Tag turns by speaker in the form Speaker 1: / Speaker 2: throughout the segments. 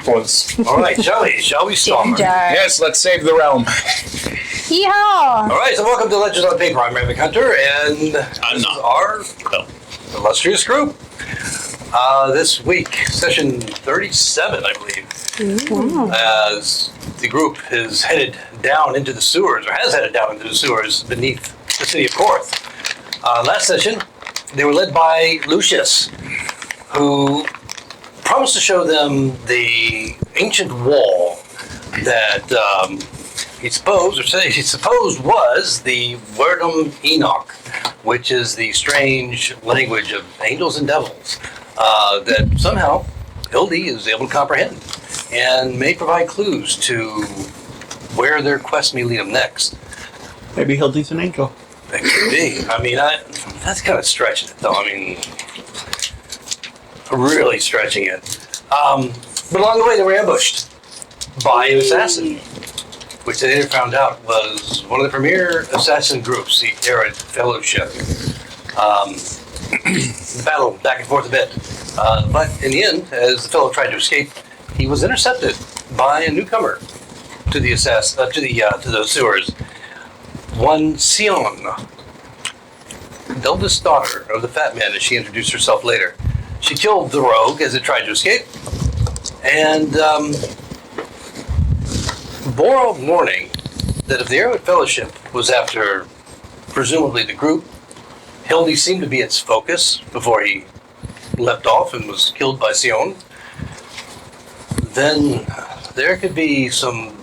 Speaker 1: once.
Speaker 2: All right, shall we start?
Speaker 3: Yes, let's save the realm.
Speaker 4: Yeehaw!
Speaker 2: All right, so welcome to Legends on Paper. I'm Ravek Hunter, and this is our illustrious group. This week, session 37, I believe, as the group is headed down into the sewers, or has headed down into the sewers beneath the city of Korth. Last session, they were led by Lucius, who promised to show them the ancient wall that he supposed was the Werdhom Enoch, which is the strange language of angels and devils that somehow Hildy is able to comprehend and may provide clues to where their quest may lead them next.
Speaker 1: Maybe Hildy's an angel.
Speaker 2: It could be. I mean, that's kind of stretching it, though. I mean, really stretching it. But along the way, they were ambushed by an assassin, which they later found out was one of the premier assassin groups, the Arid Fellowship. The battle back and forth a bit, but in the end, as the fellow tried to escape, he was intercepted by a newcomer to the to those sewers. One Sion, the eldest daughter of the fat man, as she introduced herself later. She killed the rogue as it tried to escape, and bore a warning that if the Arid Fellowship was after, presumably, the group, Hildy seemed to be its focus before he leapt off and was killed by Sion, then there could be some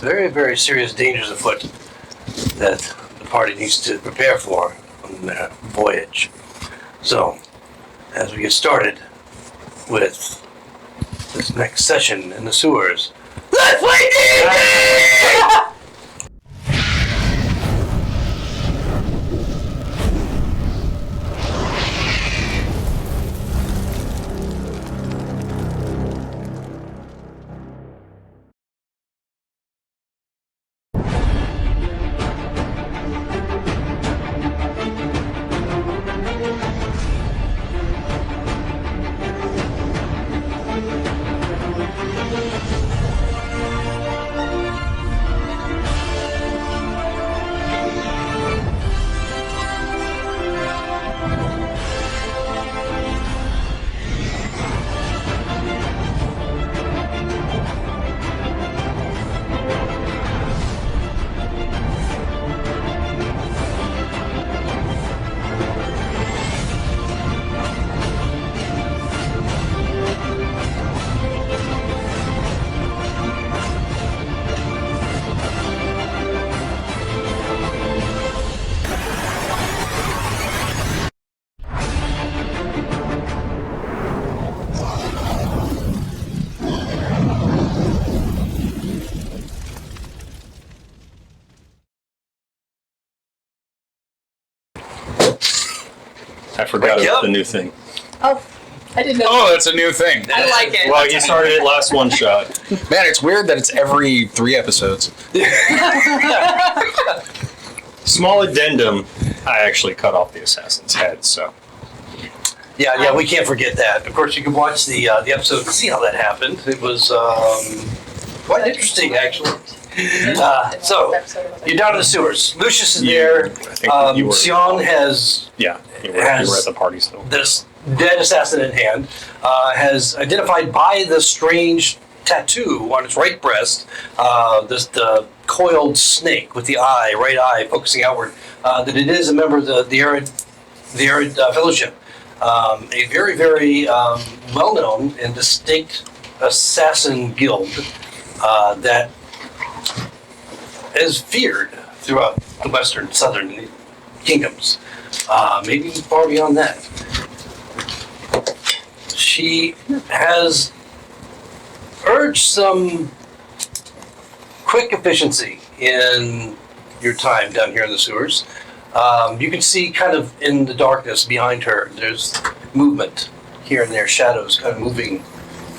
Speaker 2: very, very serious dangers afoot that the party needs to prepare for on their voyage. So, as we get started with this next session in the sewers, let's play D&D!
Speaker 1: I forgot about the new thing.
Speaker 4: Oh, I didn't know.
Speaker 3: Oh, that's a new thing.
Speaker 4: I like it.
Speaker 1: Well, you started it last one shot.
Speaker 3: Man, it's weird that it's every 3 episodes.
Speaker 1: Small addendum, I actually cut off the assassin's head, so.
Speaker 2: Yeah, we can't forget that. Of course, you can watch the episode and see how that happened. It was quite interesting, actually. So, you're down in the sewers. Lucius is there. Sion has...
Speaker 1: Yeah, you were at the party still.
Speaker 2: This dead assassin in hand, has identified by the strange tattoo on its right breast, the coiled snake with the right eye focusing outward, that it is a member of the Arid Fellowship. A very, very well-known and distinct assassin guild that is feared throughout the western, southern kingdoms. Maybe even far beyond that. She has urged some quick efficiency in your time down here in the sewers. You can see kind of in the darkness behind her, there's movement here and there, shadows kind of moving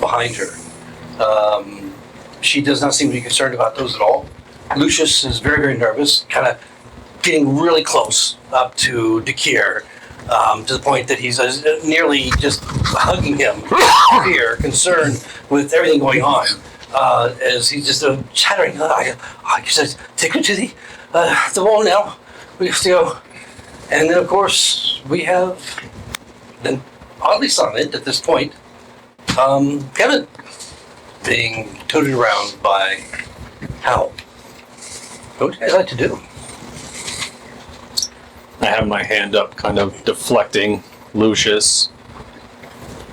Speaker 2: behind her. She does not seem to be concerned about those at all. Lucius is very, very nervous, kind of getting really close up to Dakir. to the point that he's nearly just hugging him, fear, concern with everything going on. As he's just chattering, I said, take her to the wall now. We have to go. And then, of course, we have, then oddly silent at this point, Kevin being tooted around by Hal. What would you guys like to do?
Speaker 1: I have my hand up, kind of deflecting Lucius.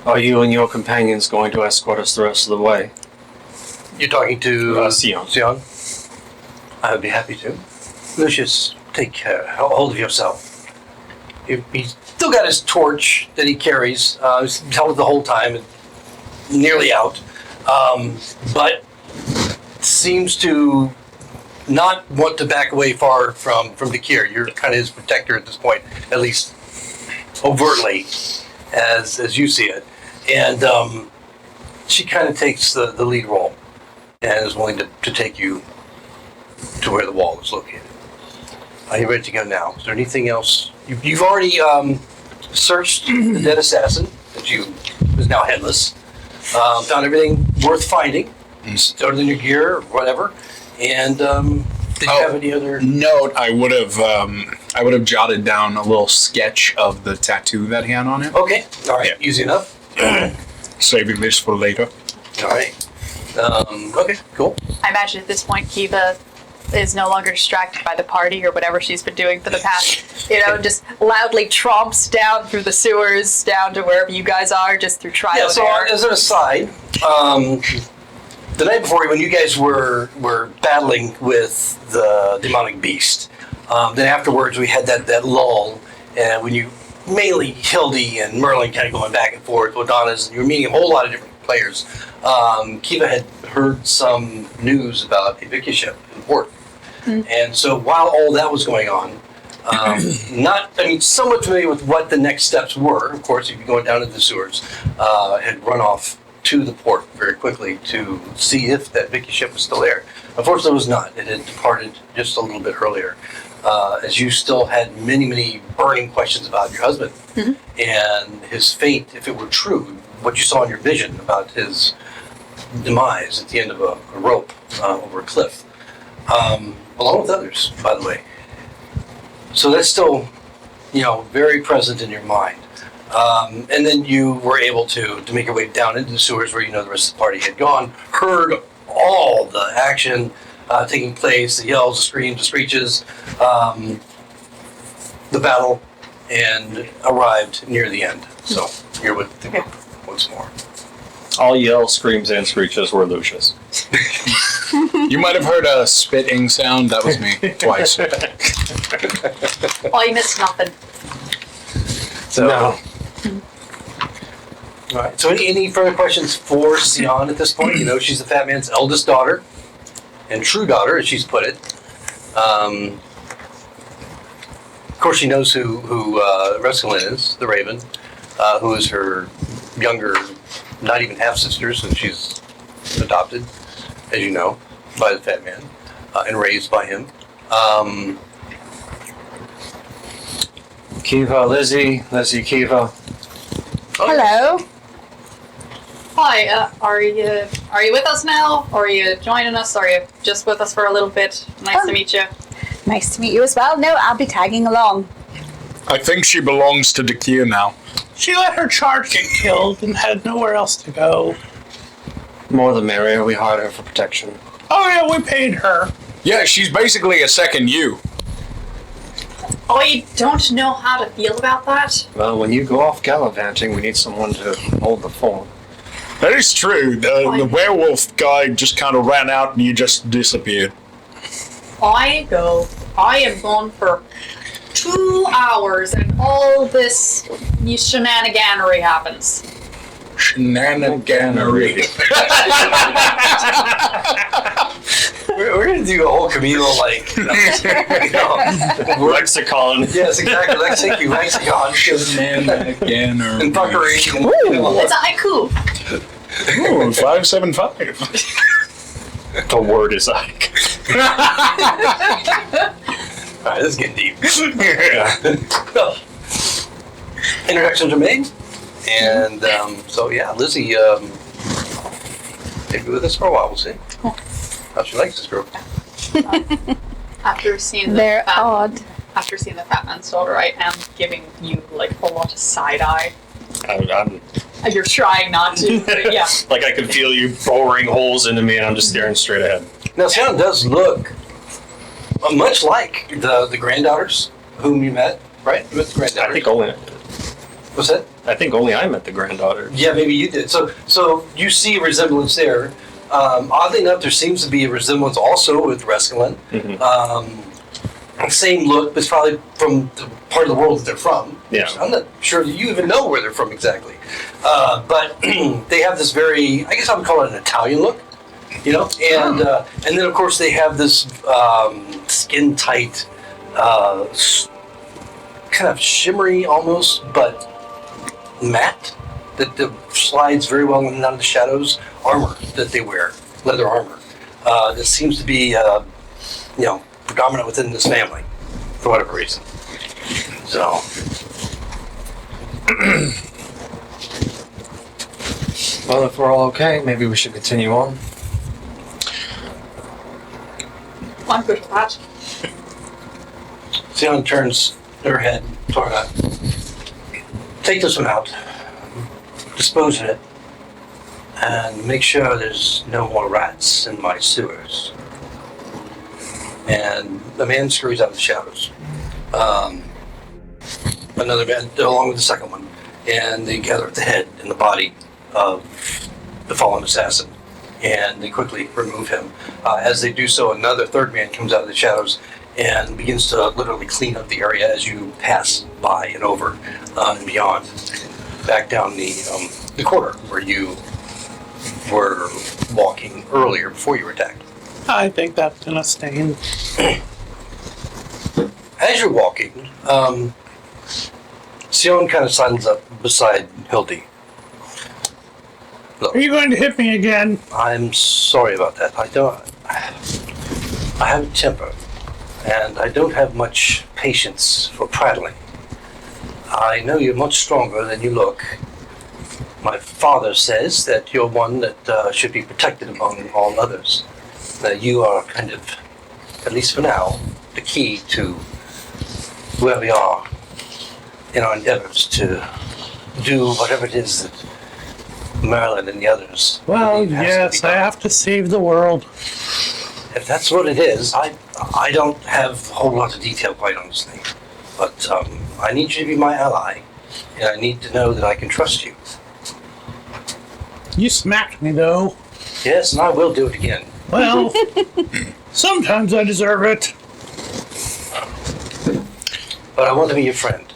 Speaker 1: Are you and your companions going to escort us the rest of the way?
Speaker 2: You're talking to
Speaker 1: Sion.
Speaker 2: Sion? I would be happy to. Lucius, take hold of yourself. He's still got his torch that he carries. He's held it the whole time, and nearly out. But seems to not want to back away far from Dakir. You're kind of his protector at this point, at least overtly, as you see it. And she kind of takes the lead role and is willing to take you to where the wall is located. Are you ready to go now? Is there anything else? You've already searched the dead assassin that is now headless. Found everything worth finding. Stored in your gear or whatever. And did you have any other
Speaker 3: note? I would have jotted down a little sketch of the tattoo that he had on him.
Speaker 2: Okay. All right. Yeah. Easy enough.
Speaker 3: Saving this for later.
Speaker 2: All right. Okay. Cool.
Speaker 5: I imagine at this point Kiva is no longer distracted by the party or whatever she's been doing for the past, just loudly tromps down through the sewers, down to wherever you guys are, just through trial and error.
Speaker 2: As an aside, the night before, when you guys were battling with the demonic beast, then afterwards we had that lull, and when you mainly Hildy and Merlin kind of going back and forth, O'Donna's, and you were meeting a whole lot of different players. Kiva had heard some news about a Vicky ship in port. And so while all that was going on, somewhat familiar with what the next steps were. Of course, if you're going down into the sewers, had run off to the port very quickly to see if that Vicky ship was still there. Unfortunately, it was not. It had departed just a little bit earlier, as you still had many, many burning questions about your husband and his fate, if it were true, what you saw in your vision about his demise at the end of a rope over a cliff. Along with others, by the way. So that's still, very present in your mind. And then you were able to make your way down into the sewers where the rest of the party had gone, heard all the action taking place, the yells, the screams, the screeches, the battle, and arrived near the end. So you're with the group once more.
Speaker 1: All yells, screams, and screeches were Lucius.
Speaker 3: You might have heard a spitting sound. That was me twice.
Speaker 5: Oh, you missed nothing.
Speaker 2: So,
Speaker 1: No.
Speaker 2: All right. So any further questions for Sion at this point? She's the fat man's eldest daughter and true daughter, as she's put it. Of course, she knows who Rescalyn is, the Raven, who is her younger, not even half-sister, since she's adopted, as you know, by the fat man, and raised by him.
Speaker 1: Kiva, Lizzie, Kiva.
Speaker 4: Hello.
Speaker 5: Hi, are you with us now? Or are you joining us? Or are you just with us for a little bit? Nice to meet you.
Speaker 4: Nice to meet you as well. No, I'll be tagging along.
Speaker 3: I think she belongs to Dakir now.
Speaker 6: She let her charge get killed and had nowhere else to go.
Speaker 1: More the merrier. We hired her for protection.
Speaker 6: Oh yeah, we paid her.
Speaker 3: Yeah, she's basically a second you.
Speaker 5: I don't know how to feel about that.
Speaker 1: Well, when you go off gallivanting, we need someone to hold the fort.
Speaker 3: That is true. The werewolf guy just kind of ran out and you just disappeared.
Speaker 5: I am gone for 2 hours and all this shenaniganery happens.
Speaker 3: Shenaniganery.
Speaker 2: We're going to do a whole communal,
Speaker 1: Lexicon.
Speaker 2: Yes, exactly. Lexicon.
Speaker 3: Shenaniganery.
Speaker 2: And fuckery.
Speaker 5: It's a haiku.
Speaker 3: Ooh, 575.
Speaker 1: The word is like.
Speaker 2: Alright, this is getting deep. introductions are made. And so, yeah, Lizzie, maybe with us for a while, we'll see. How she likes this group.
Speaker 5: After seeing
Speaker 4: They're odd.
Speaker 5: After seeing the Fat Man's Daughter, I am giving you like a lot of side eye.
Speaker 1: I'm
Speaker 5: You're trying not to, but yeah.
Speaker 1: like I can feel you boring holes into me, and I'm just staring straight ahead.
Speaker 2: Now, Sion does look much like the granddaughters whom you met, right? You met the granddaughters. What's that?
Speaker 1: I think only I met the granddaughter.
Speaker 2: Yeah, maybe you did. So you see a resemblance there. Oddly enough, there seems to be a resemblance also with Reskelin. Same look, but it's probably from the part of the world that they're from.
Speaker 1: Yeah.
Speaker 2: I'm not sure that you even know where they're from exactly. But they have this very, I guess I would call it an Italian look, you know? And then, of course, they have this skin-tight, kind of shimmery almost, but matte that slides very well in and out of the shadows. Armor that they wear, leather armor, that seems to be, predominant within this family for whatever reason. So,
Speaker 1: Well, if we're all okay, maybe we should continue on.
Speaker 5: I'm good with that.
Speaker 2: Sion turns her head toward that. Take this one out, dispose of it, and make sure there's no more rats in my sewers. And the man scurries out of the shadows. Another man, along with the second one, and they gather at the head and the body of the fallen assassin, and they quickly remove him. As they do so, another third man comes out of the shadows and begins to literally clean up the area as you pass by and over and beyond, back down the corridor where you were walking earlier before you were attacked.
Speaker 6: I think that's gonna stain.
Speaker 2: As you're walking, Sion kind of sidles up beside Hildy. Look,
Speaker 6: Are you going to hit me again?
Speaker 2: I'm sorry about that. I have a temper, and I don't have much patience for prattling. I know you're much stronger than you look. My father says that you're one that should be protected among all others. That you are kind of, at least for now, the key to where we are in our endeavors to do whatever it is that Merlin and the others
Speaker 6: Well,
Speaker 2: believe has to be
Speaker 6: yes, I
Speaker 2: done.
Speaker 6: have to save the world.
Speaker 2: If that's what it is, I don't have a whole lot of detail, quite honestly. But I need you to be my ally, and I need to know that I can trust you.
Speaker 6: You smacked me, though.
Speaker 2: Yes, and I will do it again.
Speaker 6: Well, sometimes I deserve it.
Speaker 2: But I want to be your friend,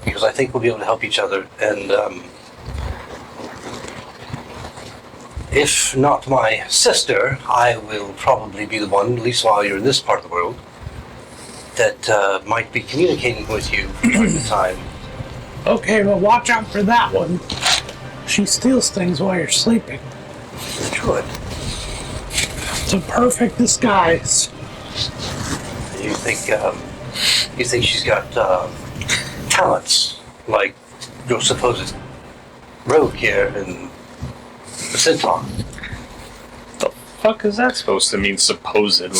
Speaker 2: because I think we'll be able to help each other, and if not my sister, I will probably be the one, at least while you're in this part of the world, that might be communicating with you from time to time.
Speaker 6: Okay, well, watch out for that one. She steals things while you're sleeping.
Speaker 2: Good.
Speaker 6: It's a perfect disguise.
Speaker 2: You think she's got talents like your supposed rogue here in the Centaur?
Speaker 1: Fuck is that supposed to mean? Supposed rogue.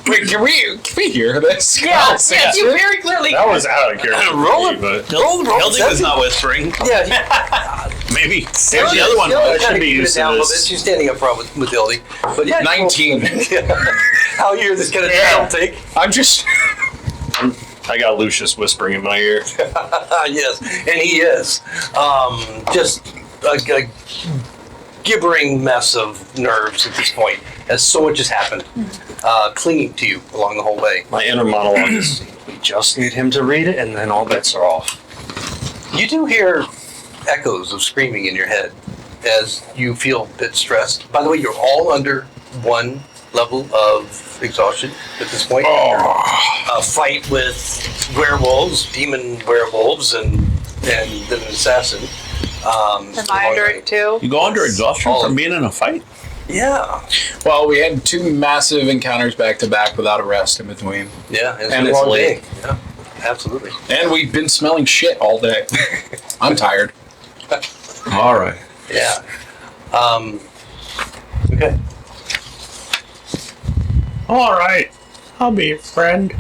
Speaker 3: Wait, can we hear this?
Speaker 5: Yes, you very clearly.
Speaker 1: That was out of curiosity.
Speaker 2: Roll it.
Speaker 1: But
Speaker 7: Hildy was not whispering.
Speaker 2: Yeah.
Speaker 7: Maybe. There's the other one.
Speaker 1: I should be
Speaker 2: Keep it
Speaker 1: used to
Speaker 2: down a little
Speaker 1: this.
Speaker 2: bit. She's standing up front with Hildy. But yeah,
Speaker 3: 19.
Speaker 2: How you hear this kind of
Speaker 3: Yeah.
Speaker 2: take?
Speaker 3: I'm just.
Speaker 1: I got Lucius whispering in my ear.
Speaker 2: Yes, and he is. Just a gibbering mess of nerves at this point, as so much has happened, clinging to you along the whole way.
Speaker 1: My inner monologue is, we just need him to read it, and then all bets are off.
Speaker 2: You do hear echoes of screaming in your head as you feel a bit stressed. By the way, you're all under one level of exhaustion at this point. A fight with werewolves, demon werewolves, and then an assassin.
Speaker 5: Am I under it too?
Speaker 7: You go under exhaustion from being in a fight?
Speaker 2: Yeah.
Speaker 3: Well, we had 2 massive encounters back to back without a rest in between.
Speaker 2: Yeah,
Speaker 3: And it's
Speaker 2: a long
Speaker 3: late.
Speaker 2: day. Yeah. absolutely.
Speaker 3: And we've been smelling shit all day. I'm tired.
Speaker 1: All right.
Speaker 2: Yeah. Okay.
Speaker 6: All right. I'll be your friend.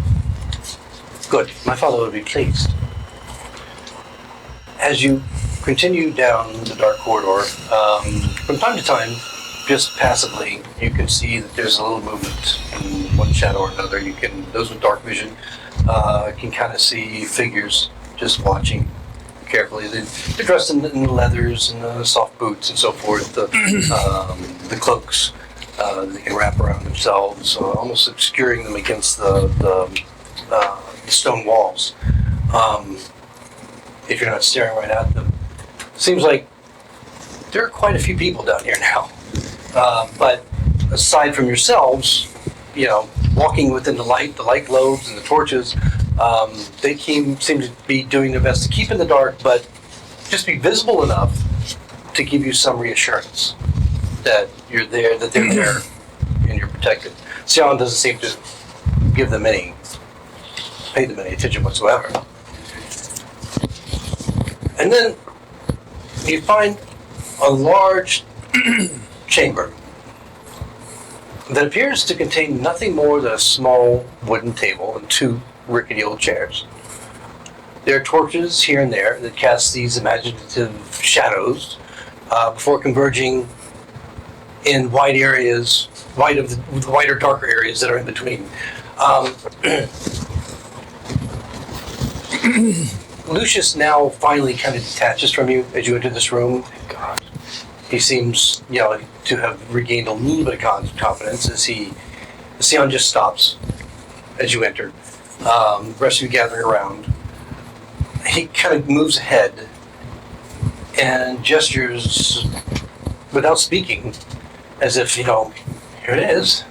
Speaker 2: Good. My father would be pleased. As you continue down the dark corridor, from time to time, just passively, you can see that there's a little movement in one shadow or another. Those with dark vision can kind of see figures just watching carefully. They're dressed in leathers and soft boots and so forth. The cloaks they can wrap around themselves, almost obscuring them against the stone walls. If you're not staring right at them, seems like there are quite a few people down here now. But aside from yourselves, walking within the light globes and the torches, they seem to be doing their best to keep in the dark, but just be visible enough to give you some reassurance that you're there, that they're there, and you're protected. Sion doesn't seem to pay them any attention whatsoever. And then you find a large chamber that appears to contain nothing more than a small wooden table and 2 rickety old chairs. There are torches here and there that cast these imaginative shadows before converging in wide areas, the wider, darker areas that are in between. Lucius now finally kind of detaches from you as you enter this room. God. He seems, to have regained a little bit of confidence as Sion just stops as you enter. The rest of you gathering around. He kind of moves ahead and gestures without speaking, as if, here it is.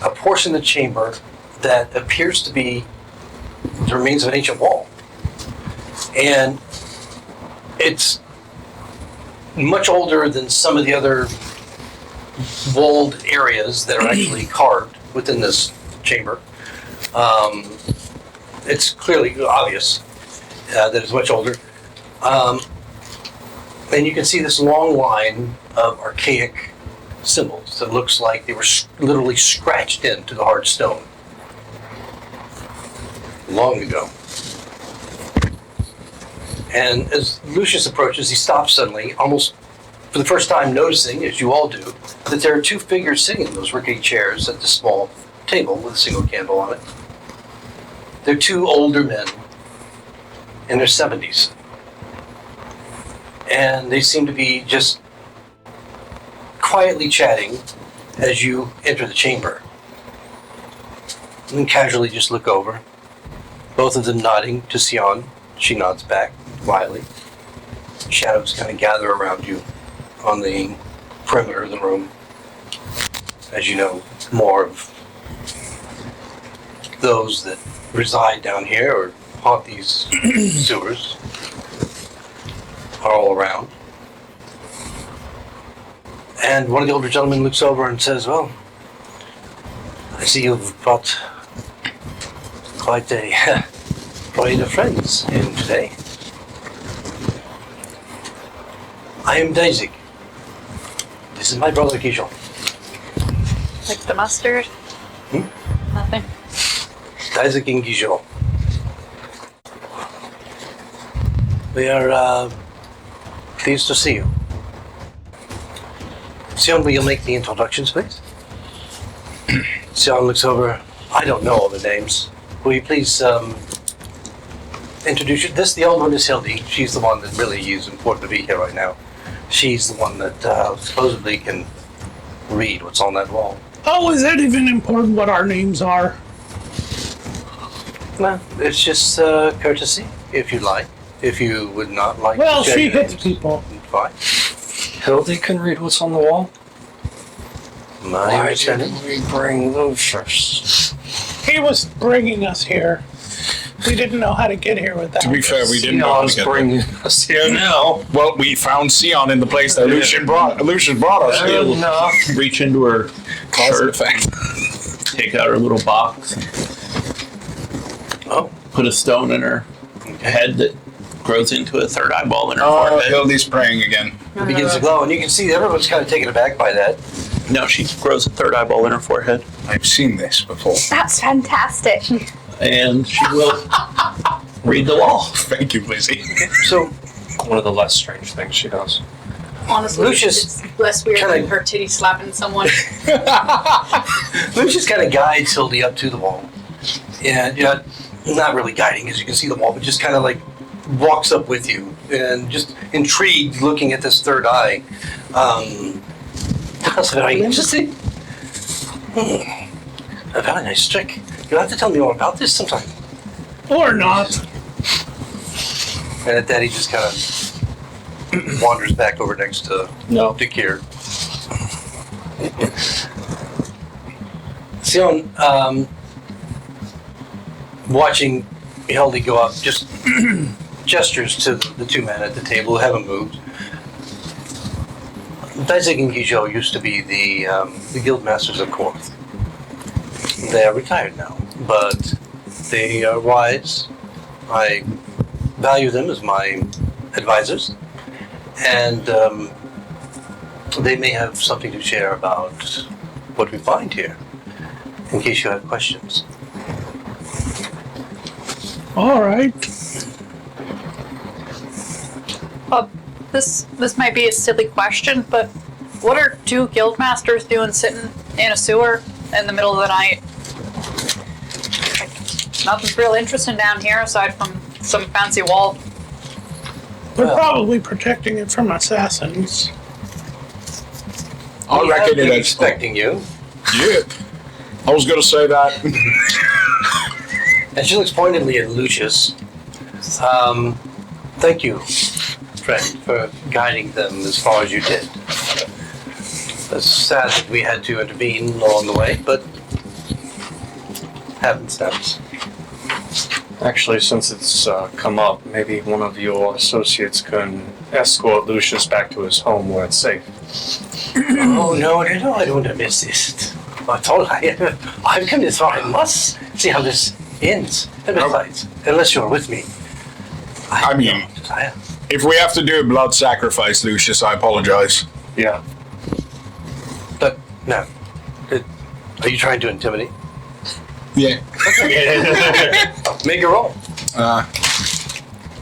Speaker 2: A portion of the chamber that appears to be the remains of an ancient wall. And it's much older than some of the other walled areas that are actually carved within this chamber. It's clearly obvious that it's much older. And you can see this long line of archaic symbols that looks like they were literally scratched into the hard stone long ago. And as Lucius approaches, he stops suddenly, almost for the first time noticing, as you all do, that there are 2 figures sitting in those rickety chairs at the small table with a single candle on it. They're 2 older men in their 70s. And they seem to be just quietly chatting as you enter the chamber. And then casually just look over. Both of them nodding to Sion. She nods back quietly. Shadows kind of gather around you on the perimeter of the room. As you know, more of those that reside down here or haunt these sewers are all around. And one of the older gentlemen looks over and says, "Well, I see you've brought quite a parade of friends in today. I am Daisy. This is my brother Gijon."
Speaker 5: Like the mustard? Nothing.
Speaker 2: Isaac and Gijon. We are pleased to see you. Sion, will you make the introductions, please? Sion looks over. I don't know all the names. Will you please introduce you? The old one is Hildy. She's the one that really is important to be here right now. She's the one that supposedly can read what's on that wall.
Speaker 6: Oh, is that even important what our names are?
Speaker 2: No, it's just courtesy, if you like. If you would not like
Speaker 6: Well,
Speaker 2: to share
Speaker 6: she
Speaker 2: your
Speaker 6: hits
Speaker 2: names,
Speaker 6: people.
Speaker 2: fine.
Speaker 1: Hildy can read what's on the wall?
Speaker 2: My
Speaker 1: Why
Speaker 2: understanding.
Speaker 1: didn't we bring Lucius?
Speaker 6: He was bringing us here. We didn't know how to get here without
Speaker 3: To be fair, we didn't know how to
Speaker 1: Sion's
Speaker 3: get
Speaker 1: bringing us here now.
Speaker 3: Well, we found Sion in the place that Lucian brought us.
Speaker 1: Fair enough.
Speaker 7: Reach into her
Speaker 3: Cause and
Speaker 7: shirt,
Speaker 3: effect.
Speaker 7: take out her little box.
Speaker 2: Oh,
Speaker 7: Put a stone in her head that grows into a third eyeball in her
Speaker 3: Oh,
Speaker 7: forehead.
Speaker 3: Hildy's praying again.
Speaker 2: it begins to glow, and you can see everyone's kind of taken aback by that.
Speaker 7: No, she grows a third eyeball in her forehead.
Speaker 3: I've seen this before.
Speaker 4: That's fantastic.
Speaker 7: And she will read the law.
Speaker 3: Thank you, Lizzie.
Speaker 2: So
Speaker 1: One of the less strange things she does.
Speaker 5: Honestly,
Speaker 2: Lucius
Speaker 5: it's less weird
Speaker 2: kinda-
Speaker 5: than her titty slapping someone.
Speaker 2: Lucius kind of guides Hildy up to the wall. And not really guiding, as you can see the wall, but just kind of like walks up with you and just intrigued looking at this third eye. That's very interesting. A very nice trick. You'll have to tell me more about this sometime.
Speaker 6: Or not.
Speaker 2: And at that, he just kind of wanders back over next to Kier. Sion, watching Hildy go up, just gestures to the two men at the table who haven't moved. Daizig and Guizhou used to be the guild masters of Korth. They are retired now, but they are wise. I value them as my advisors, and they may have something to share about what we find here, in case you have questions.
Speaker 6: All right.
Speaker 5: This might be a silly question, but what are two guild masters doing sitting in a sewer in the middle of the night? Like, nothing's real interesting down here aside from some fancy wall.
Speaker 6: They're
Speaker 2: Well-
Speaker 6: probably protecting it from assassins.
Speaker 3: I
Speaker 2: We have
Speaker 3: reckon
Speaker 2: been
Speaker 3: it's
Speaker 2: expecting you.
Speaker 3: Yeah. I was going to say that.
Speaker 2: And she looks pointedly at Lucius. Thank you, friend, for guiding them as far as you did. It's sad that we had to intervene along the way, but happenstance.
Speaker 1: Actually, since it's come up, maybe one of your associates can escort Lucius back to his home where it's safe.
Speaker 2: Oh, no, I don't miss this at all. I've come this far, I must see how this ends. And besides, unless you're with me.
Speaker 3: I mean, if we have to do a blood sacrifice, Lucius, I apologize.
Speaker 1: Yeah.
Speaker 2: But, no. Are you trying to intimidate?
Speaker 3: Yeah.
Speaker 2: Make a roll.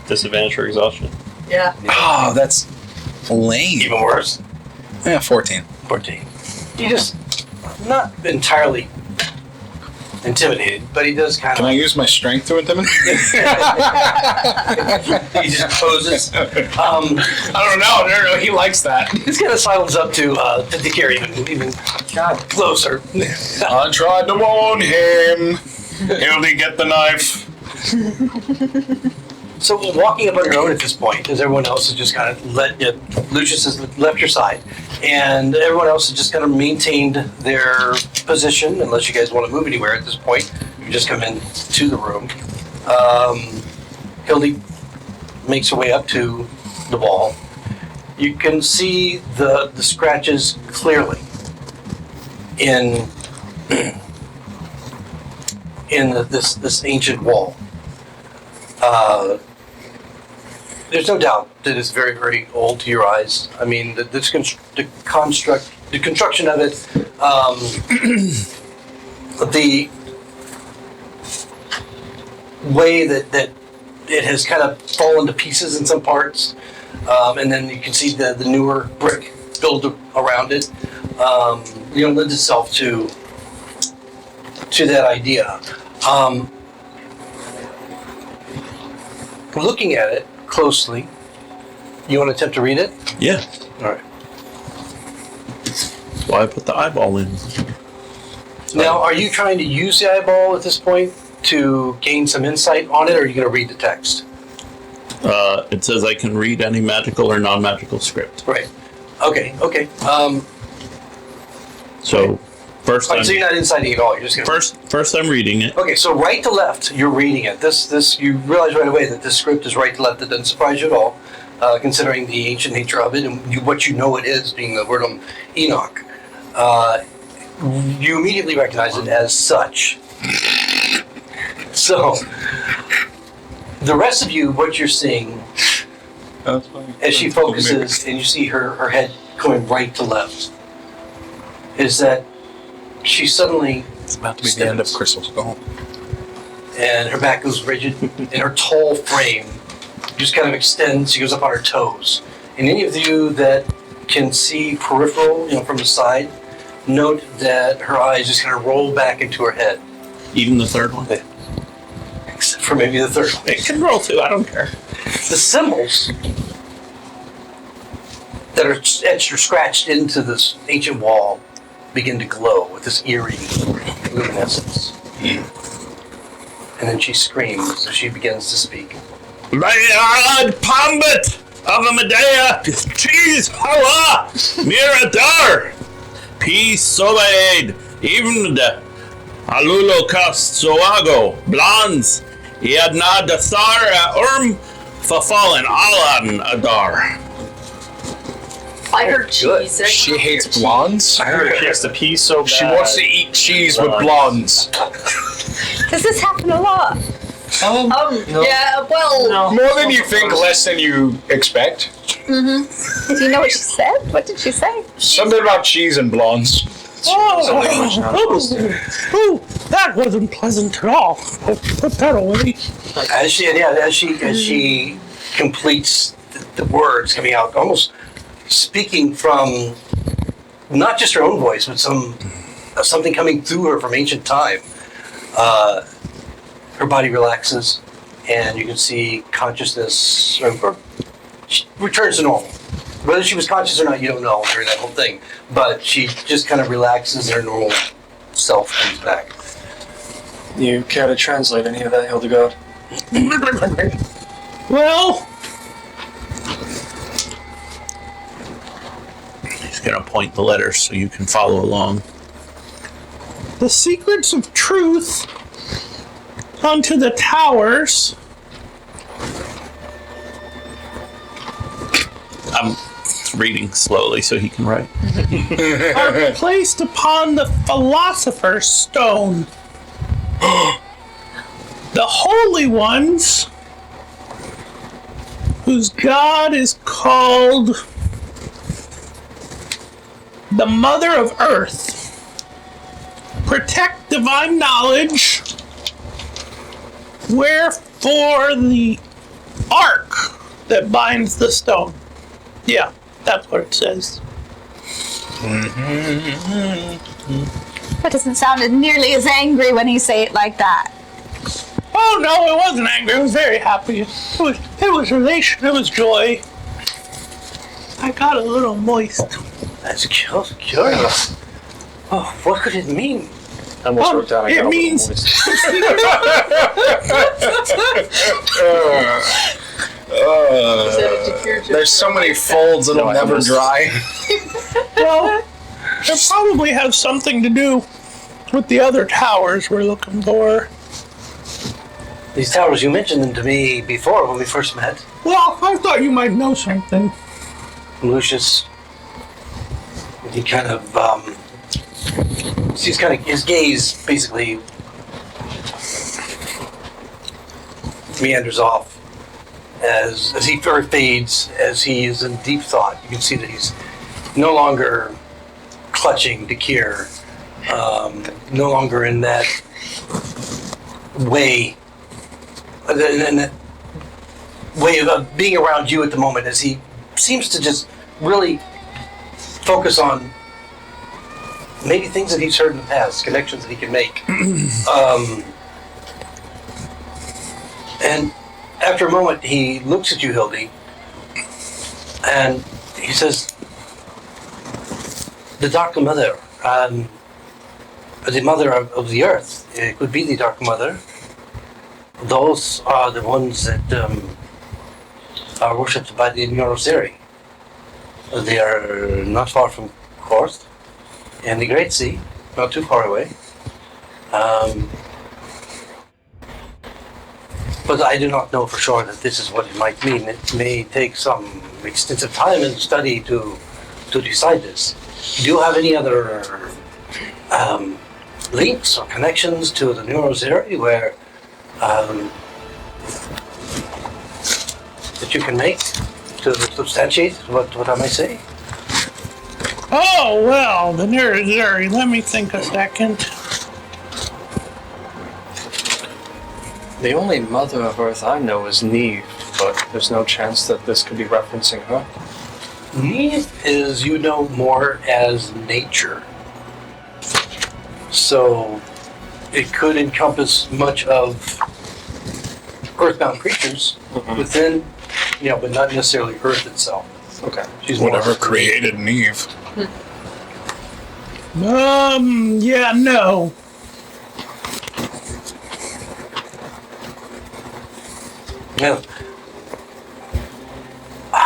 Speaker 7: Disadvantage for exhaustion.
Speaker 5: Yeah.
Speaker 3: Oh, that's lame.
Speaker 2: Even worse.
Speaker 3: Yeah, 14.
Speaker 2: 14. He just, not entirely intimidated, but he does kind
Speaker 3: Can
Speaker 2: of.
Speaker 3: I use my strength to intimidate?
Speaker 2: He just poses.
Speaker 3: I don't know. He likes that.
Speaker 2: He's kind of sidles up to the carry even closer.
Speaker 3: I tried to warn him. Hildy, get the knife.
Speaker 2: So walking up on your own at this point, because everyone else has just kind of Lucius has left your side, and everyone else has just kind of maintained their position, unless you guys want to move anywhere at this point. You just come into the room. Hildy makes her way up to the wall. You can see the scratches clearly in this ancient wall. There's no doubt that it's very, very old to your eyes. I mean, the construction of it, the way that it has kind of fallen to pieces in some parts, and then you can see the newer brick built around it. Lends itself to that idea. Looking at it closely, you want to attempt to read it?
Speaker 7: Yeah.
Speaker 2: All right.
Speaker 7: That's why I put the eyeball in.
Speaker 2: Now, are you trying to use the eyeball at this point to gain some insight on it, or are you going to read the text?
Speaker 7: It says I can read any magical or non-magical script.
Speaker 2: Right. Okay.
Speaker 7: So first,
Speaker 2: So you're not inciting at all. You're just going to.
Speaker 7: first I'm reading it.
Speaker 2: Okay, so right to left, you're reading it. This you realize right away that this script is right to left. That doesn't surprise you at all, considering the ancient nature of it and what you know it is, being the Werdhom Enoch. You immediately recognize it as such. So, the rest of you, what you're seeing, as she focuses and you see her head going right to left, is that she suddenly
Speaker 3: It's about to be the end of Crystal Skull.
Speaker 2: and her back goes rigid and her tall frame just kind of extends. She goes up on her toes. And any of you that can see peripheral, from the side, note that her eyes just kind of roll back into her head.
Speaker 7: Even the third one.
Speaker 2: Except for maybe the third one.
Speaker 7: It can roll too. I don't care.
Speaker 2: The symbols that are etched or scratched into this ancient wall begin to glow with this eerie luminescence. And then she screams as she begins to speak.
Speaker 7: Lord Pambit of Medea, cheese Hawa, Miradar, peace obeid, even the Alulo Kast Zoago, Blondes, Yadna Dathar Fafallen Alan Adar.
Speaker 5: I heard cheese.
Speaker 3: She hates blondes.
Speaker 1: I heard she has to pee so bad.
Speaker 3: She wants to eat cheese with blondes.
Speaker 4: Does this happen a lot?
Speaker 5: Yeah, well,
Speaker 3: More than you think, less than you expect.
Speaker 4: Do you know what she said? What did she say?
Speaker 3: Something about cheese and blondes.
Speaker 6: Oh, that wasn't pleasant at all. Put that away.
Speaker 2: As she completes the words coming out, almost speaking from not just her own voice, but something coming through her from ancient time. Her body relaxes, and you can see consciousness or she returns to normal. Whether she was conscious or not, you don't know during that whole thing. But she just kind of relaxes, and her normal self comes back.
Speaker 1: You care to translate any of that, Hildegard?
Speaker 6: Well,
Speaker 7: He's gonna point the letters so you can follow along.
Speaker 6: the secrets of truth onto the towers
Speaker 7: I'm reading slowly so he can write.
Speaker 6: are placed upon the philosopher's stone. The holy ones, whose god is called the Mother of Earth, protect divine knowledge, wherefore the ark that binds the stone. Yeah, that's what it says.
Speaker 4: That doesn't sound nearly as angry when you say it like that.
Speaker 6: Oh no, it wasn't angry. It was very happy. It was elation. It was joy. I got a little moist.
Speaker 2: That's curious. Oh, what could it mean?
Speaker 1: I almost wrote down. I
Speaker 6: It
Speaker 1: got a little
Speaker 6: means-
Speaker 1: moist.
Speaker 3: There's so many folds it'll never dry.
Speaker 6: Well, it probably has something to do with the other towers we're looking for.
Speaker 2: These towers, you mentioned them to me before when we first met.
Speaker 6: Well, I thought you might know something.
Speaker 2: Lucius, he kind of, his gaze basically meanders off as he fades, as he is in deep thought. You can see that he's no longer clutching to Kier, no longer in that way, in that way of being around you at the moment, as he seems to just really focus on maybe things that he's heard in the past, connections that he can make. And after a moment, he looks at you, Hildy, and he says, the Dark Mother, the Mother of the Earth, it could be the Dark Mother. Those are the ones that are worshipped by the Neuroseri. They are not far from Korth, and the Great Sea, not too far away. But I do not know for sure that this is what it might mean. It may take some extensive time and study to decide this. Do you have any other links or connections to the Neuroseri where that you can make to substantiate what I may say?
Speaker 6: Oh, well, the nearest area. Let me think a second.
Speaker 1: The only Mother of Earth I know is Neve, but there's no chance that this could be referencing her.
Speaker 2: Neve is, you know, more as nature. So it could encompass much of earthbound creatures within, but not necessarily Earth itself.
Speaker 1: Okay.
Speaker 2: She's more
Speaker 3: Whatever created Neve.
Speaker 6: Yeah, no.
Speaker 2: Yeah.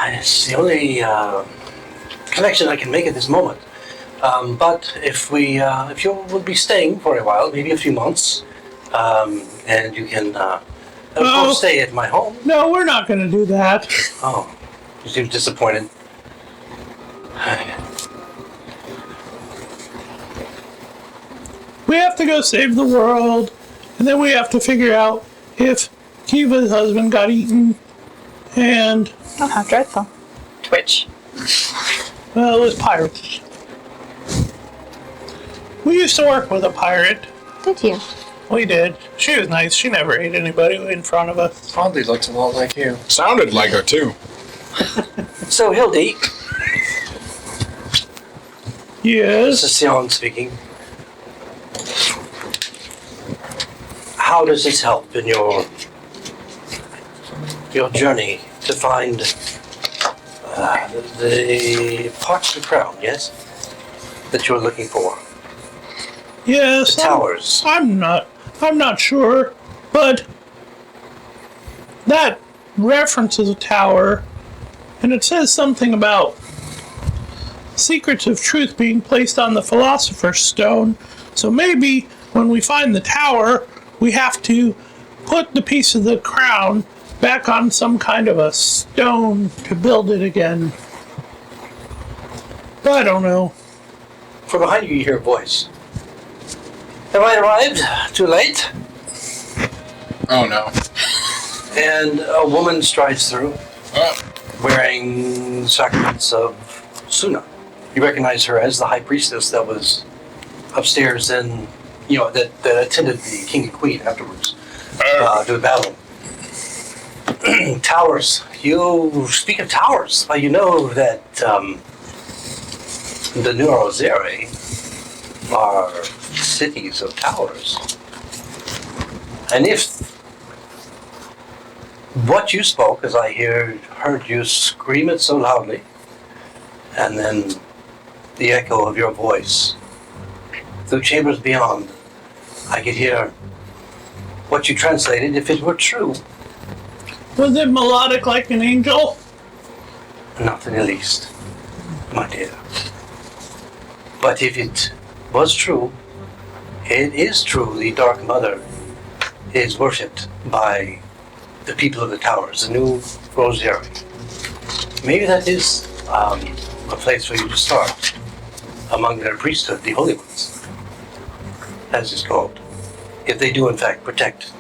Speaker 2: It's the only connection I can make at this moment. But if you would be staying for a while, maybe a few months, and you can, of course, stay at my home.
Speaker 6: No, we're not going to do that.
Speaker 2: Oh, you seem disappointed.
Speaker 6: We have to go save the world, and then we have to figure out if Kiva's husband got eaten, and,
Speaker 4: Oh, how dreadful.
Speaker 5: Twitch.
Speaker 6: well, it was pirates. We used to work with a pirate.
Speaker 4: Did you?
Speaker 6: We did. She was nice. She never ate anybody in front of us.
Speaker 1: Probably looks a lot like you.
Speaker 3: Sounded like her too.
Speaker 2: So, Hildy, this
Speaker 6: Yes.
Speaker 2: is Sion speaking. How does this help in your journey to find the parts of the crown, yes? That you're looking for?
Speaker 6: Yes.
Speaker 2: The towers.
Speaker 6: I'm not sure, but that references a tower, and it says something about secrets of truth being placed on the Philosopher's Stone. So maybe when we find the tower, we have to put the piece of the crown back on some kind of a stone to build it again. But I don't know.
Speaker 2: From behind you, you hear a voice. Have I arrived too late?
Speaker 3: Oh no.
Speaker 2: And a woman strides through, wearing sacraments of Suna. You recognize her as the high priestess that was upstairs and, that attended the king and queen afterwards to the battle. Towers. You speak of towers. Well, you know that the Neurozeri are cities of towers. And if what you spoke, as I heard you scream it so loudly, and then the echo of your voice through chambers beyond, I could hear what you translated if it were true.
Speaker 6: Was it melodic like an angel?
Speaker 2: Not in the least, my dear. But if it was true, it is true the Dark Mother is worshipped by the people of the towers, the new Rosary. Maybe that is a place for you to start among their priesthood, the Holy Ones, as is called, if they do in fact protect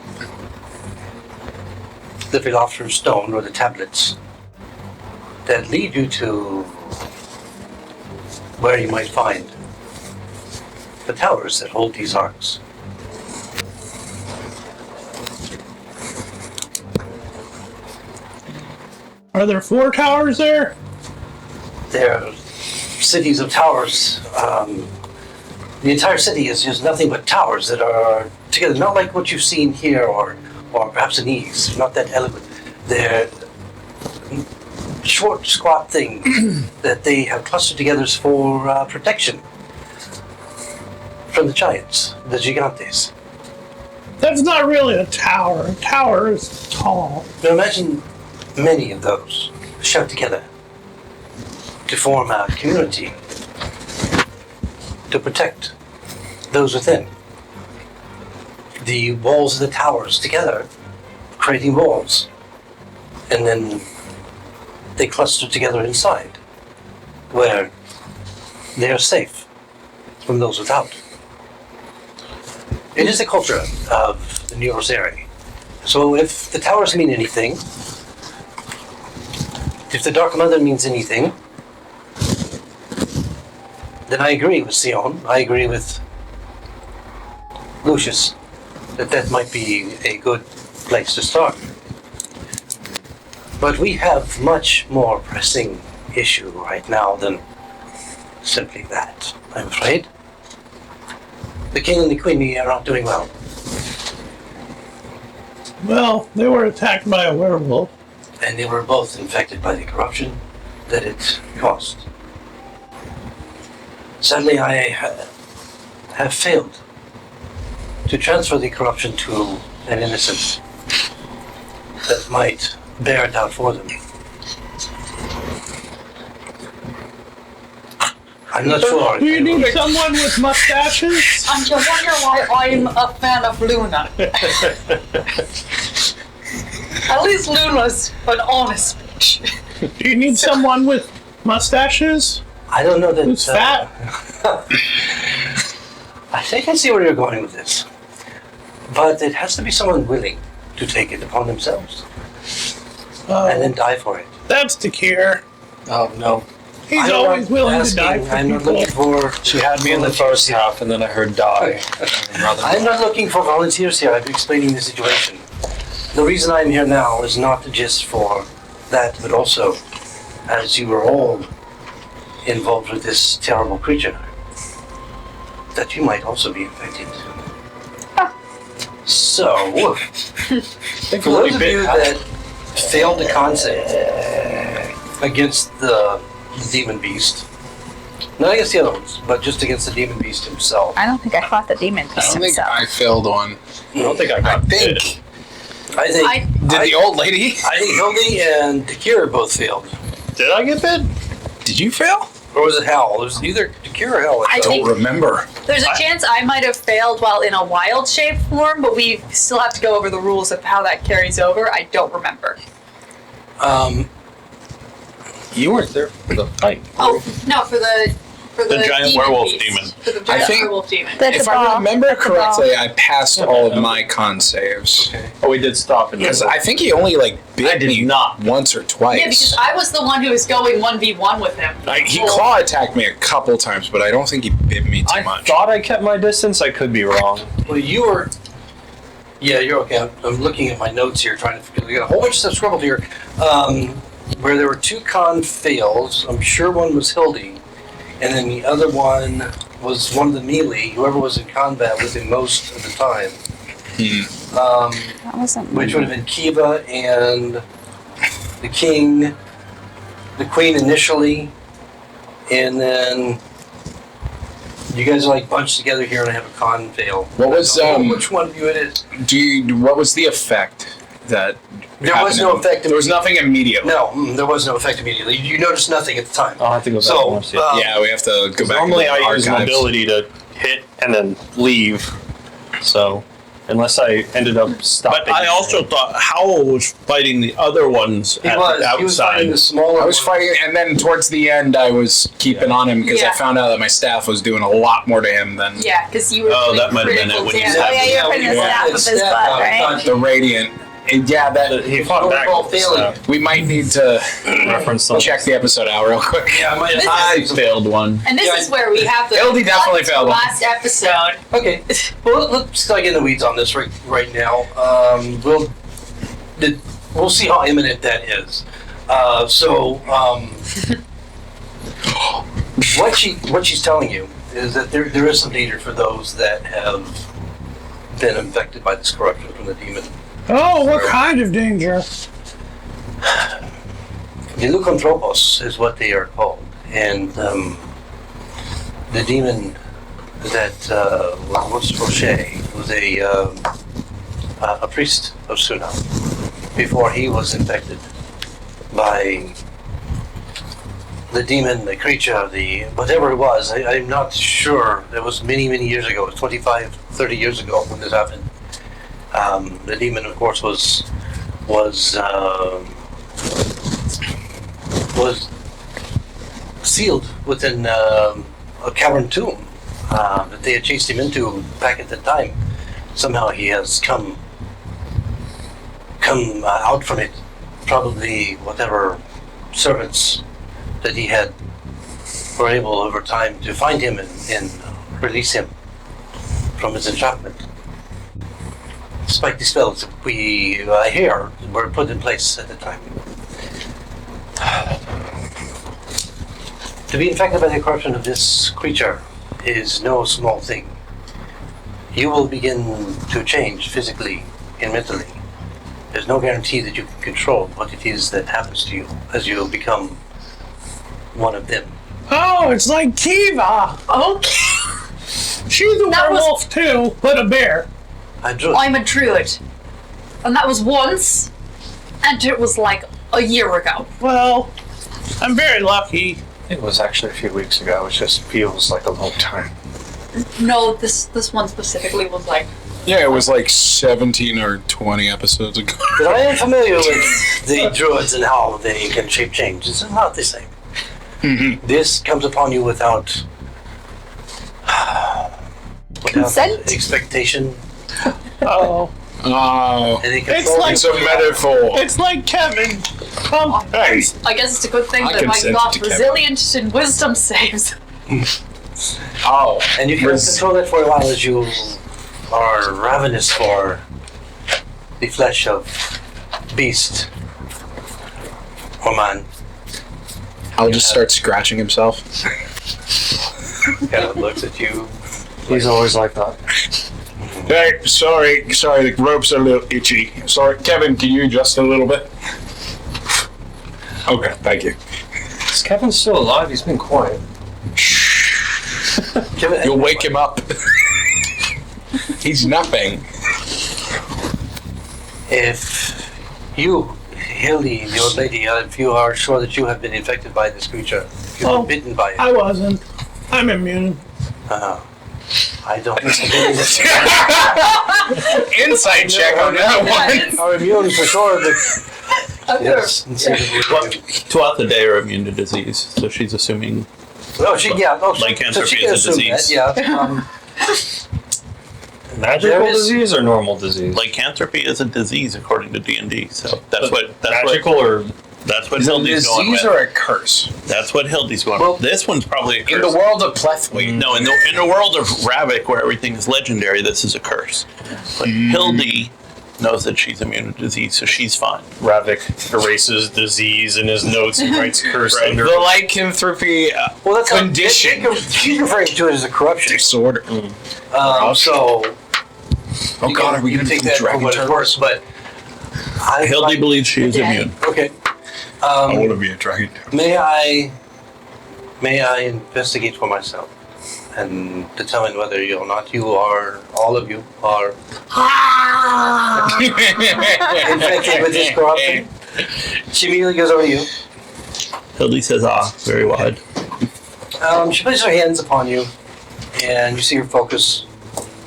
Speaker 2: the Philosopher's Stone or the tablets that lead you to where you might find the towers that hold these arcs.
Speaker 6: Are there 4 towers there?
Speaker 2: They're cities of towers. The entire city is just nothing but towers that are together, not like what you've seen here or perhaps in Ease, not that elegant. They're short, squat things that they have clustered together for protection from the giants, the gigantes.
Speaker 6: That's not really a tower. A tower is tall.
Speaker 2: Now imagine many of those shoved together to form a community to protect those within. The walls of the towers together, creating walls, and then they cluster together inside, where they are safe from those without. It is the culture of the New Rosary, So if the towers mean anything, if the Dark Mother means anything, then I agree with Sion. I agree with Lucius that might be a good place to start. But we have much more pressing issue right now than simply that, I'm afraid. The king and the queen are not doing well.
Speaker 6: Well, they were attacked by a werewolf.
Speaker 2: And they were both infected by the corruption that it caused. Sadly, I have failed to transfer the corruption to an innocent that might bear it out for them. I'm not sure.
Speaker 6: Do you need someone with mustaches?
Speaker 5: And you wonder why I'm a fan of Luna. At least Luna's an honest bitch.
Speaker 6: Do you need someone with mustaches?
Speaker 2: I don't know that.
Speaker 6: Who's fat?
Speaker 2: I think I see where you're going with this. But it has to be someone willing to take it upon themselves and then die for it.
Speaker 6: That's Takir.
Speaker 1: Oh, no.
Speaker 6: He's
Speaker 2: I'm
Speaker 6: always
Speaker 2: not
Speaker 6: willing to
Speaker 2: asking,
Speaker 6: die for
Speaker 2: I'm not
Speaker 6: people.
Speaker 2: looking for.
Speaker 1: She had me in the first half, and then I heard die.
Speaker 2: I'm not looking for volunteers here. I'm explaining the situation. The reason I'm here now is not just for that, but also as you were all involved with this terrible creature, that you might also be infected. So, for those of you that failed the concept against the demon beast, not against the other ones, but just against the demon beast himself.
Speaker 4: I don't think I fought the demon
Speaker 3: I
Speaker 4: beast
Speaker 3: don't think
Speaker 4: himself.
Speaker 3: I failed one.
Speaker 1: I don't think I
Speaker 3: I
Speaker 1: got
Speaker 3: think.
Speaker 1: bit.
Speaker 2: I think
Speaker 3: Did the old lady?
Speaker 2: I think Hildy and Takira both failed.
Speaker 1: Did I get bit?
Speaker 3: Did you fail?
Speaker 2: Or was it Hal? It was either Takira or Hal.
Speaker 5: I
Speaker 3: Don't
Speaker 5: think
Speaker 3: remember.
Speaker 5: there's a chance I might have failed while in a wild shape form, but we still have to go over the rules of how that carries over. I don't remember.
Speaker 1: You weren't there for the fight.
Speaker 5: Oh no, for the
Speaker 7: giant
Speaker 5: demon
Speaker 7: werewolf
Speaker 5: beast.
Speaker 7: demon.
Speaker 5: For the giant
Speaker 3: think-
Speaker 5: werewolf demon.
Speaker 4: That's
Speaker 3: If
Speaker 4: a
Speaker 3: I
Speaker 4: ball.
Speaker 3: remember
Speaker 4: That's a ball.
Speaker 3: correctly, I passed all of my con saves.
Speaker 1: Oh, we did stop and
Speaker 3: Because I think he only bit
Speaker 1: I did
Speaker 3: me
Speaker 1: not.
Speaker 3: once or twice.
Speaker 5: Yeah, because I was the one who was going 1v1 with him.
Speaker 3: He claw attacked me a couple times, but I don't think he bit me too
Speaker 1: I
Speaker 3: much.
Speaker 1: thought I kept my distance. I could be wrong.
Speaker 2: Well, you were. Yeah, you're okay. I'm looking at my notes here, trying to. We got a whole bunch of stuff scribbled here, where there were 2 con fails. I'm sure one was Hildy, and then the other one was one of the melee. Whoever was in combat with him most of the time,
Speaker 4: That wasn't
Speaker 2: which would have been Kiva and the king, the queen initially, and then. You guys are bunched together here, and I have a con fail.
Speaker 3: What was,
Speaker 2: I don't know which one of you it is?
Speaker 3: What was the effect that
Speaker 2: There
Speaker 3: happened
Speaker 2: was no
Speaker 3: in-
Speaker 2: effect.
Speaker 3: There was nothing immediately.
Speaker 2: No, there was no effect immediately. You noticed nothing at the time.
Speaker 1: I'll have to go back
Speaker 2: So,
Speaker 1: and watch it.
Speaker 3: Yeah, we have to go back.
Speaker 1: Normally
Speaker 3: into the
Speaker 1: I use
Speaker 3: archives.
Speaker 1: mobility to hit and then leave. So, unless I ended up stopping.
Speaker 7: But I also thought Howell was fighting the other ones
Speaker 2: He
Speaker 7: at
Speaker 2: was.
Speaker 7: the
Speaker 2: He was fighting
Speaker 7: outside.
Speaker 2: the smaller.
Speaker 3: I was
Speaker 2: one.
Speaker 3: fighting, and then towards the end, I was keeping on him because I
Speaker 5: Yeah.
Speaker 3: found out that my staff was doing a lot more to him than
Speaker 5: Yeah, because you were
Speaker 7: Oh,
Speaker 5: doing
Speaker 7: that might have been
Speaker 5: critical
Speaker 7: it when you
Speaker 5: damage.
Speaker 7: said
Speaker 4: Oh yeah, you're putting the
Speaker 2: Yeah,
Speaker 4: staff up
Speaker 2: it's
Speaker 4: his
Speaker 2: staff
Speaker 4: butt,
Speaker 2: out,
Speaker 4: right?
Speaker 2: not-
Speaker 3: the radiant. And yeah, that
Speaker 1: He fought back.
Speaker 2: Overall failing.
Speaker 3: we might need to
Speaker 1: Reference something.
Speaker 3: check the episode out real quick.
Speaker 2: Yeah, I might have.
Speaker 7: I failed one.
Speaker 5: And this
Speaker 2: Yeah,
Speaker 5: is where we have the
Speaker 3: LD definitely failed.
Speaker 5: last episode.
Speaker 2: Okay. Well, let's not get in the weeds on this right now. We'll see how imminent that is. What she's telling you is that there is some danger for those that have been infected by this corruption from the demon.
Speaker 6: Oh, what kind of danger?
Speaker 2: The Lycanthropos is what they are called, and the demon that was Rocher was a priest of Suna before he was infected by the demon, the creature, the whatever it was. I'm not sure. It was many years ago. It was 25, 30 years ago when this happened. The demon, of course, was sealed within a cavern tomb that they had chased him into back at the time. Somehow he has come come out from it. Probably whatever servants that he had were able over time to find him and release him from his entrapment. Despite the spells that I hear were put in place at the time. To be infected by the corruption of this creature is no small thing. You will begin to change physically and mentally. There's no guarantee that you can control what it is that happens to you as you become one of them.
Speaker 6: Oh, it's like Kiva.
Speaker 5: Okay.
Speaker 6: She's a
Speaker 5: That was-
Speaker 6: werewolf too, but a bear.
Speaker 5: I'm a druid. And that was once. And it was like a year ago.
Speaker 6: Well, I'm very lucky.
Speaker 1: It was actually a few weeks ago. It just feels like a long time.
Speaker 5: No, this one specifically was like,
Speaker 3: Yeah, it was like 17 or 20 episodes ago.
Speaker 2: But I am familiar with the druids and how they can shape change. It's not the same. This comes upon you without
Speaker 4: Consent?
Speaker 2: expectation.
Speaker 6: Oh,
Speaker 3: Oh,
Speaker 2: Any
Speaker 6: It's
Speaker 2: control.
Speaker 6: like-
Speaker 3: it's a metaphor.
Speaker 6: it's like Kevin.
Speaker 3: Hey,
Speaker 5: I guess it's a good thing
Speaker 3: I
Speaker 5: that I
Speaker 3: consented
Speaker 5: got
Speaker 3: to Kevin.
Speaker 5: resilient and wisdom saves.
Speaker 3: oh,
Speaker 2: And you can control it for a while as you are ravenous for the flesh of beast or man.
Speaker 3: I'll just start scratching himself.
Speaker 2: Kind of looks at you.
Speaker 1: He's always like that.
Speaker 3: Hey, sorry, the rope's a little itchy. Sorry, Kevin, can you adjust a little bit? Okay, thank you.
Speaker 1: Is Kevin still alive? He's been quiet.
Speaker 3: You'll wake him up. He's nothing.
Speaker 2: If you, Hildy, the old lady, if you are sure that you have been infected by this creature, if you've
Speaker 6: Oh,
Speaker 2: been bitten by it,
Speaker 6: I wasn't. I'm immune.
Speaker 2: I don't.
Speaker 3: Insight check on that one.
Speaker 2: I'm immune for sure, but yes,
Speaker 7: Well, throughout the day are immune to disease, so she's assuming
Speaker 2: she
Speaker 7: lycanthropy
Speaker 2: can
Speaker 7: is a
Speaker 2: assume
Speaker 7: disease.
Speaker 2: that, yeah.
Speaker 1: Magical
Speaker 2: There is-
Speaker 1: disease or normal disease?
Speaker 7: Lycanthropy is a disease according to D&D, so that's
Speaker 1: Magical or
Speaker 7: what
Speaker 3: Is it a
Speaker 7: Hildy's going
Speaker 3: disease
Speaker 7: with.
Speaker 3: or a curse?
Speaker 7: That's what Hildy's going
Speaker 2: Well,
Speaker 7: with. This one's probably a curse.
Speaker 3: In the world of Plethwih.
Speaker 7: No, in the world of Ravek, where everything is legendary, this is a curse. But Hildy knows that she's immune to disease, so she's fine.
Speaker 1: Ravik erases disease in his notes and writes curse
Speaker 7: Right.
Speaker 1: under.
Speaker 3: The lycanthropy
Speaker 2: Well, that's
Speaker 3: condition.
Speaker 2: She's referring to it as a corruption.
Speaker 3: disorder.
Speaker 2: So
Speaker 3: Oh God, are we
Speaker 2: you
Speaker 3: going to
Speaker 2: take
Speaker 3: do
Speaker 2: that for
Speaker 3: dragon
Speaker 2: what it's
Speaker 3: turtles?
Speaker 2: worth, but
Speaker 7: Hildy believes she is immune.
Speaker 2: Okay.
Speaker 3: I want to be a dragon turtle.
Speaker 2: May I investigate for myself and determine whether you or not all of you are infected with this corruption? She immediately goes over to you.
Speaker 7: Hildy says, very wide.
Speaker 2: She places her hands upon you, and you see her focus.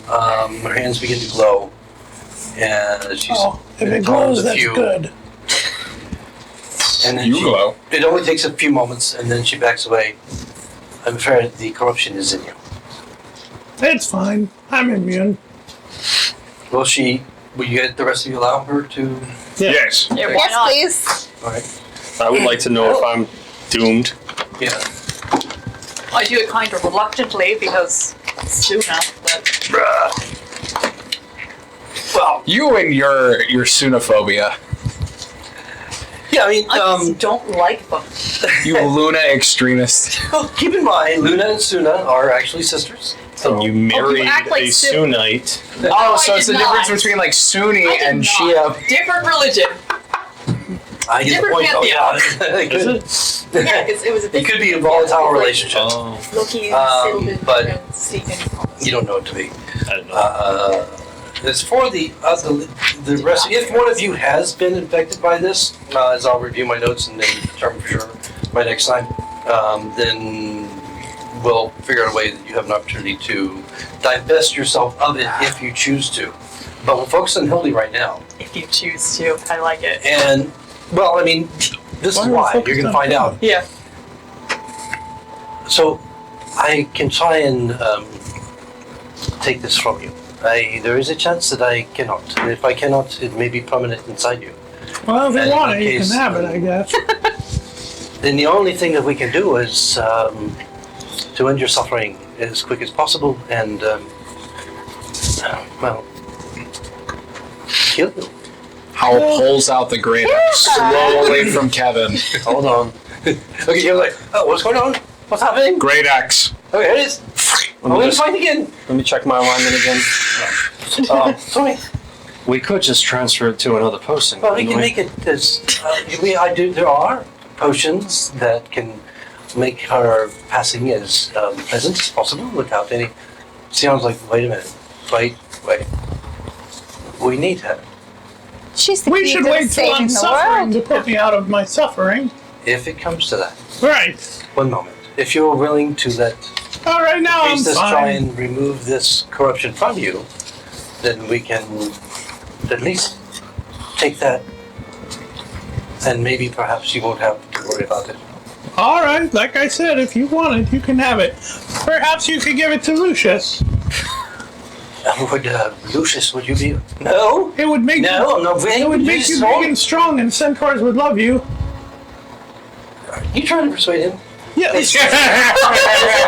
Speaker 2: Her hands begin to glow, and she's
Speaker 6: Oh, if it
Speaker 2: tones
Speaker 6: glows,
Speaker 2: a
Speaker 6: that's
Speaker 2: few,
Speaker 6: good.
Speaker 2: And then
Speaker 3: You
Speaker 2: she-
Speaker 3: glow.
Speaker 2: It only takes a few moments, and then she backs away. I'm afraid the corruption is in you.
Speaker 6: It's fine. I'm immune.
Speaker 2: Will you get the rest of you allow her to?
Speaker 3: Yes.
Speaker 5: Yeah, why
Speaker 4: Yes,
Speaker 5: not?
Speaker 4: please.
Speaker 2: All right.
Speaker 1: I would like to know if I'm doomed.
Speaker 2: Yeah.
Speaker 5: I do it kind of reluctantly because sooner, but
Speaker 2: Well,
Speaker 3: You and your Sunophobia.
Speaker 2: yeah, I mean,
Speaker 5: I just don't like them.
Speaker 3: You Luna extremist.
Speaker 2: well, keep in mind, Luna and Suna are actually sisters.
Speaker 1: And you married
Speaker 5: act like
Speaker 1: a
Speaker 5: Sue.
Speaker 1: Sunite.
Speaker 3: Oh,
Speaker 5: I
Speaker 3: so it's the
Speaker 5: did
Speaker 3: difference
Speaker 5: not.
Speaker 3: between like Sunni
Speaker 5: I did
Speaker 3: and
Speaker 5: not.
Speaker 3: Shia.
Speaker 5: Different religion.
Speaker 2: I get the
Speaker 5: Different
Speaker 2: point. though, yeah.
Speaker 1: Is it?
Speaker 5: Yeah, it was a
Speaker 2: It could be a volatile relationship.
Speaker 1: Oh,
Speaker 5: Loki, Sylvan,
Speaker 2: but
Speaker 5: and Stephen.
Speaker 2: You don't know it to be.
Speaker 1: I don't know.
Speaker 2: As for the rest, if one of you has been infected by this, as I'll review my notes and then determine for sure by next time, then we'll figure out a way that you have an opportunity to divest yourself of it if you choose to. But we'll focus on Hildy right now.
Speaker 5: If you choose to, I like it.
Speaker 2: And, well, I mean, this
Speaker 6: Why
Speaker 2: is
Speaker 6: are we
Speaker 2: why. You're
Speaker 6: focused
Speaker 2: going to
Speaker 6: on
Speaker 2: find
Speaker 6: Hildy?
Speaker 2: out.
Speaker 5: Yeah.
Speaker 2: So, I can try and take this from you. There is a chance that I cannot. And if I cannot, it may be permanent inside you.
Speaker 6: Well, if
Speaker 2: And
Speaker 6: you want
Speaker 2: in
Speaker 6: it, you
Speaker 2: case-
Speaker 6: can have it, I guess.
Speaker 2: Then the only thing that we can do is to end your suffering as quick as possible and, well, kill you.
Speaker 3: Howell pulls out the great axe slowly from Kevin.
Speaker 1: Hold on.
Speaker 2: Okay, you're like, oh, what's going on? What's happening?
Speaker 3: Great axe.
Speaker 2: Okay, here it is.
Speaker 1: Let
Speaker 2: We're
Speaker 1: me,
Speaker 2: gonna fight again.
Speaker 1: let me check my alignment again.
Speaker 2: Sorry.
Speaker 1: We could just transfer it to another person.
Speaker 2: Well, we
Speaker 1: couldn't
Speaker 2: can make it as there are potions that can make her passing as pleasant as possible without any. Sounds like, wait a minute, wait. We need her.
Speaker 4: She's the
Speaker 6: We
Speaker 4: key
Speaker 6: should
Speaker 4: to
Speaker 6: wait till
Speaker 4: saving
Speaker 6: I'm
Speaker 4: the
Speaker 6: suffering
Speaker 4: world.
Speaker 6: to put me out of my suffering.
Speaker 2: If it comes to that,
Speaker 6: Right.
Speaker 2: one moment. If you're willing to let
Speaker 6: All right, now I'm
Speaker 2: priestess try
Speaker 6: fine.
Speaker 2: and remove this corruption from you, then we can at least take that, and maybe perhaps you won't have to worry about it.
Speaker 6: All right, like I said, if you want it, you can have it. Perhaps you could give it to Lucius.
Speaker 2: Would Lucius? Would you be? No.
Speaker 6: It would make
Speaker 2: No, I'm not very
Speaker 6: it would make you big and strong, and centaurs would love you.
Speaker 2: You trying to persuade him?
Speaker 6: Yes.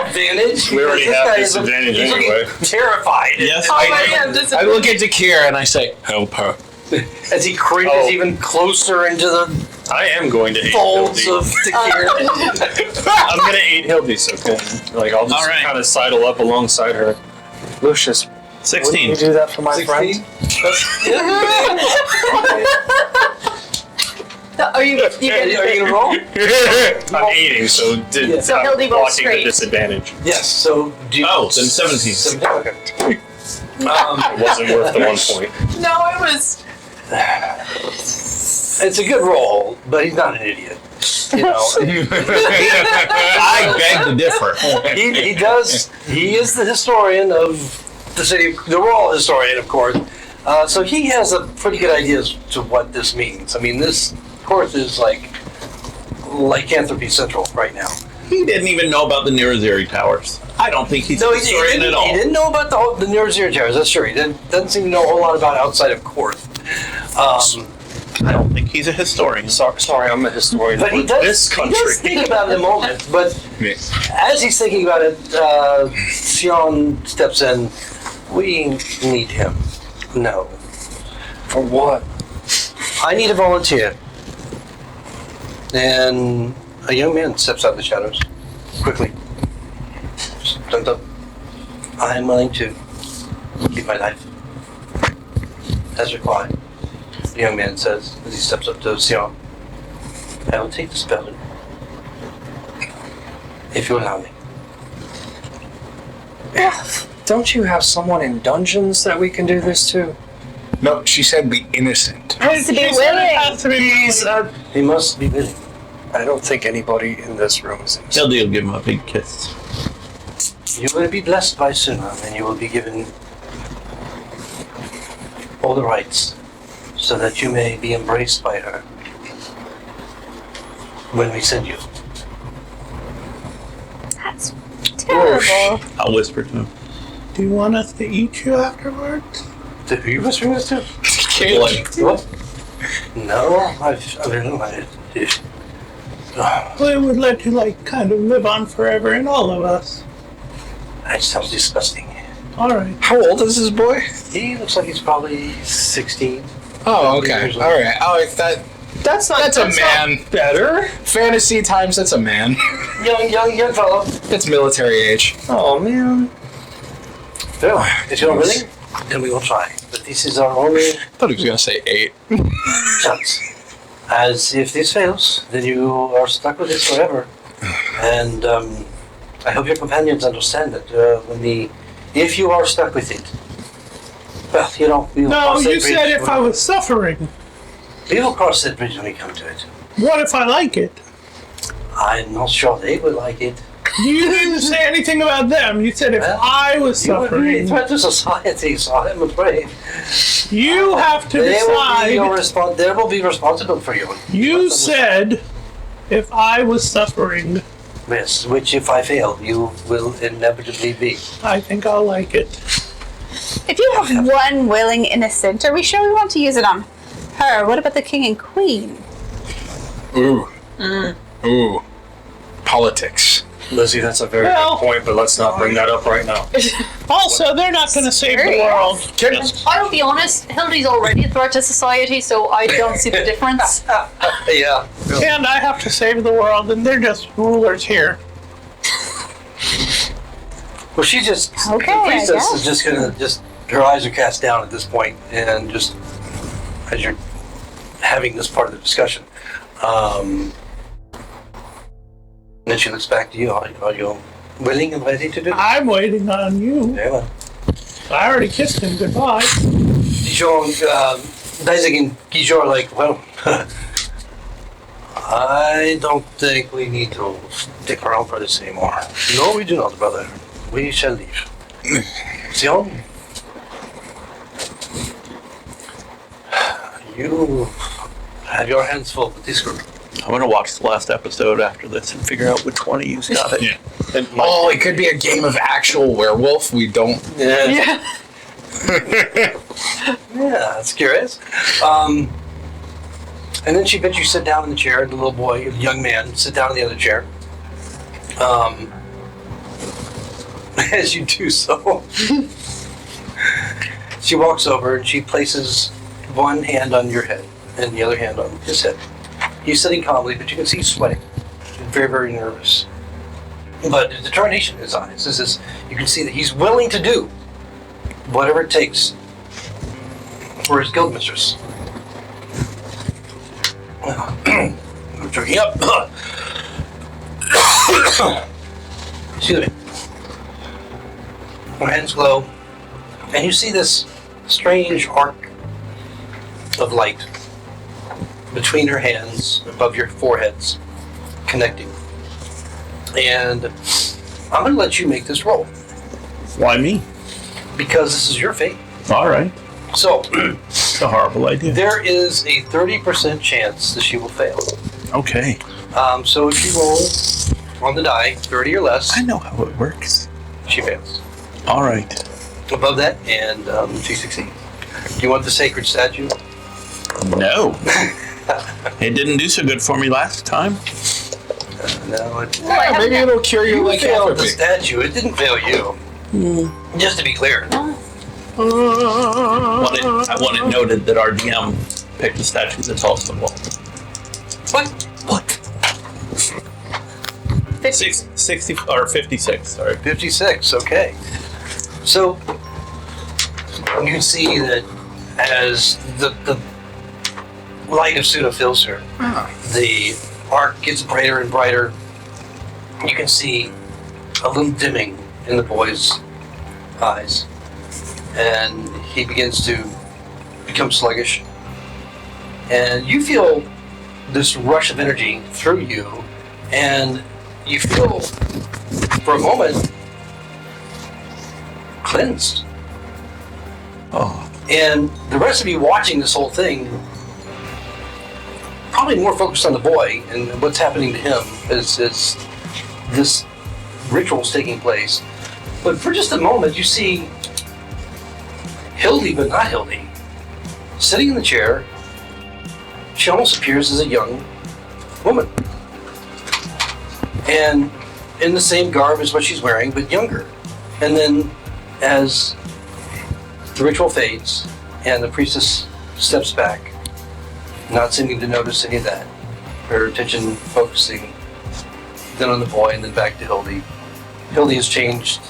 Speaker 2: Advantage.
Speaker 8: We already
Speaker 2: because this
Speaker 8: have
Speaker 2: guy
Speaker 8: disadvantage
Speaker 2: he's looking
Speaker 8: anyway.
Speaker 2: Terrified.
Speaker 7: Yes,
Speaker 5: Oh,
Speaker 7: I
Speaker 5: my
Speaker 7: do.
Speaker 5: God, this
Speaker 3: I look at Dakir and I say, help her.
Speaker 2: As he cringes
Speaker 1: Oh.
Speaker 2: even closer into the
Speaker 1: I am going to aid
Speaker 2: folds
Speaker 1: Hildy.
Speaker 2: of Takir.
Speaker 1: I'm going to aid Hildy, so like I'll just
Speaker 7: All right.
Speaker 1: kind of sidle up alongside her. Lucius, wouldn't
Speaker 7: 16.
Speaker 1: you do that for my friend?
Speaker 5: Are you
Speaker 2: Are you gonna roll?
Speaker 1: I'm aiding, so
Speaker 2: Yeah.
Speaker 5: So Hildy rolls
Speaker 1: blocking the
Speaker 5: straight.
Speaker 1: disadvantage.
Speaker 2: Yes. So do you?
Speaker 7: Oh, then 17.
Speaker 2: 17, okay.
Speaker 1: It wasn't worth the 1 point.
Speaker 5: No, it was.
Speaker 2: It's a good roll, but he's not an idiot. You know,
Speaker 3: I beg to differ.
Speaker 2: he does. He is the historian of the city, the royal historian, of course. So he has a pretty good idea as to what this means. I mean, this course is like lycanthropy central right now.
Speaker 7: He didn't even know about the Niraziri towers. I don't think he's a historian at all.
Speaker 2: He didn't know about the Niraziri towers. That's true. He doesn't seem to know a whole lot about outside of Korth.
Speaker 7: I don't think he's a historian.
Speaker 1: Sorry, I'm a historian
Speaker 2: But
Speaker 1: for
Speaker 2: he does.
Speaker 1: this
Speaker 2: He
Speaker 1: country.
Speaker 2: does think about it in a moment. But as he's thinking about it, Sion steps in. We need him. No.
Speaker 1: For what?
Speaker 2: I need a volunteer. And a young man steps out of the shadows. Quickly. Dun, dun. I am willing to give my life. As required. The young man says as he steps up to Sion. I will take this burden. If you allow me.
Speaker 1: Don't you have someone in dungeons that we can do this to?
Speaker 3: No, she said be innocent.
Speaker 4: Has to be
Speaker 6: She said it
Speaker 4: willing.
Speaker 6: has to be
Speaker 1: He's,
Speaker 2: He must be willing.
Speaker 1: I don't think anybody in this room is innocent.
Speaker 7: Hildy will give him a big kiss.
Speaker 2: You will be blessed by Suna, and you will be given all the rights so that you may be embraced by her when we send you.
Speaker 4: That's terrible.
Speaker 7: I'll whisper to him.
Speaker 6: Do you want us to eat you afterwards?
Speaker 2: Are you whispering this too?
Speaker 7: Blood.
Speaker 2: What? No, I've realized it.
Speaker 6: Well, it would let you, like, kind of live on forever in all of us.
Speaker 2: That sounds disgusting.
Speaker 6: All right.
Speaker 3: How old is this boy?
Speaker 2: He looks like he's probably 16.
Speaker 3: Oh, okay. All right. Oh, that's a man.
Speaker 1: Better?
Speaker 3: Fantasy times, that's a man.
Speaker 2: Young fellow.
Speaker 3: That's military age.
Speaker 1: Oh, man.
Speaker 2: Well, if you're willing, then we will try. But this is our only
Speaker 3: I thought he was going to say 8.
Speaker 2: chance. As if this fails, then you are stuck with this forever. And I hope your companions understand that if you are stuck with it, well, you know, we will
Speaker 6: No,
Speaker 2: cross that
Speaker 6: you
Speaker 2: bridge
Speaker 6: said if
Speaker 2: when-
Speaker 6: I was suffering.
Speaker 2: We will cross that bridge when we come to it.
Speaker 6: What if I like it?
Speaker 2: I'm not sure they would like it.
Speaker 6: You didn't say anything about them. You said if
Speaker 2: Well,
Speaker 6: I was
Speaker 2: You would be a
Speaker 6: suffering.
Speaker 2: threat to society, so I'm afraid.
Speaker 6: You have to
Speaker 2: They will
Speaker 6: decide.
Speaker 2: they will be responsible for you.
Speaker 6: You said if I was suffering.
Speaker 2: Yes, which if I fail, you will inevitably be.
Speaker 6: I think I'll like it.
Speaker 4: If you have one willing innocent, are we sure we want to use it on her? What about the king and queen?
Speaker 3: Ooh. Ooh. Politics.
Speaker 1: Lizzie, that's a very
Speaker 6: Well-
Speaker 1: good point, but let's not bring that up right now.
Speaker 6: Also, they're not going to save the world.
Speaker 5: I'll be honest, Hildy's already a threat to society, so I don't see the difference.
Speaker 2: Yeah.
Speaker 6: And I have to save the world, and they're just rulers here.
Speaker 2: Well, she just,
Speaker 4: Okay,
Speaker 2: the
Speaker 4: I
Speaker 2: priestess
Speaker 4: guess.
Speaker 2: is just gonna, her eyes are cast down at this point, and just, as you're having this part of the discussion, and then she looks back to you. Are you willing and ready to do this?
Speaker 6: I'm waiting on you.
Speaker 2: Very well.
Speaker 6: I already kissed him goodbye.
Speaker 2: Dijon, Daisy Gijor, like, well, I don't think we need to stick around for this anymore. No, we do not, brother. We shall leave. Sion, you have your hands full with this group.
Speaker 7: I'm gonna watch the last episode after this and figure out which one of you's got it.
Speaker 3: Yeah. Oh, it could be a game of actual werewolf. We don't.
Speaker 2: Yeah, that's curious. And then she bid you sit down in the chair. The little boy, the young man, sit down in the other chair. As you do so, she walks over and she places one hand on your head and the other hand on his head. He's sitting calmly, but you can see he's sweating. He's very, very nervous. But there's determination in his eyes. You can see that he's willing to do whatever it takes for his guild mistress. I'm drinking up. Excuse me. Her hands glow, and you see this strange arc of light between her hands, above your foreheads, connecting. And I'm going to let you make this roll,
Speaker 7: Why me?
Speaker 2: because this is your fate.
Speaker 7: All right.
Speaker 2: So,
Speaker 7: It's a horrible idea.
Speaker 2: there is a 30% chance that she will fail.
Speaker 7: Okay.
Speaker 2: So if you roll on the die, 30 or less,
Speaker 7: I know how it works.
Speaker 2: she fails.
Speaker 7: All right.
Speaker 2: Above that, and she succeeds. Do you want the sacred statue?
Speaker 7: No. It didn't do so good for me last time.
Speaker 2: No, it
Speaker 3: Yeah, maybe it'll cure you like
Speaker 2: failed the
Speaker 3: apathy.
Speaker 2: statue. It didn't fail you. Just to be clear.
Speaker 7: I want it noted that our DM picked a statue that's also wall.
Speaker 2: What?
Speaker 7: 60 or 56, sorry.
Speaker 2: 56, okay. So, you can see that as the light of Suda fills her, the arc gets brighter and brighter. You can see a little dimming in the boy's eyes. And he begins to become sluggish. And you feel this rush of energy through you, and you feel, for a moment, cleansed.
Speaker 7: Oh.
Speaker 2: And the rest of you watching this whole thing, probably more focused on the boy and what's happening to him as this ritual's taking place. But for just a moment, you see Hildy, but not Hildy, sitting in the chair. She almost appears as a young woman. And in the same garb as what she's wearing, but younger. And then as the ritual fades and the priestess steps back, not seeming to notice any of that, her attention focusing then on the boy and then back to Hildy. Hildy has changed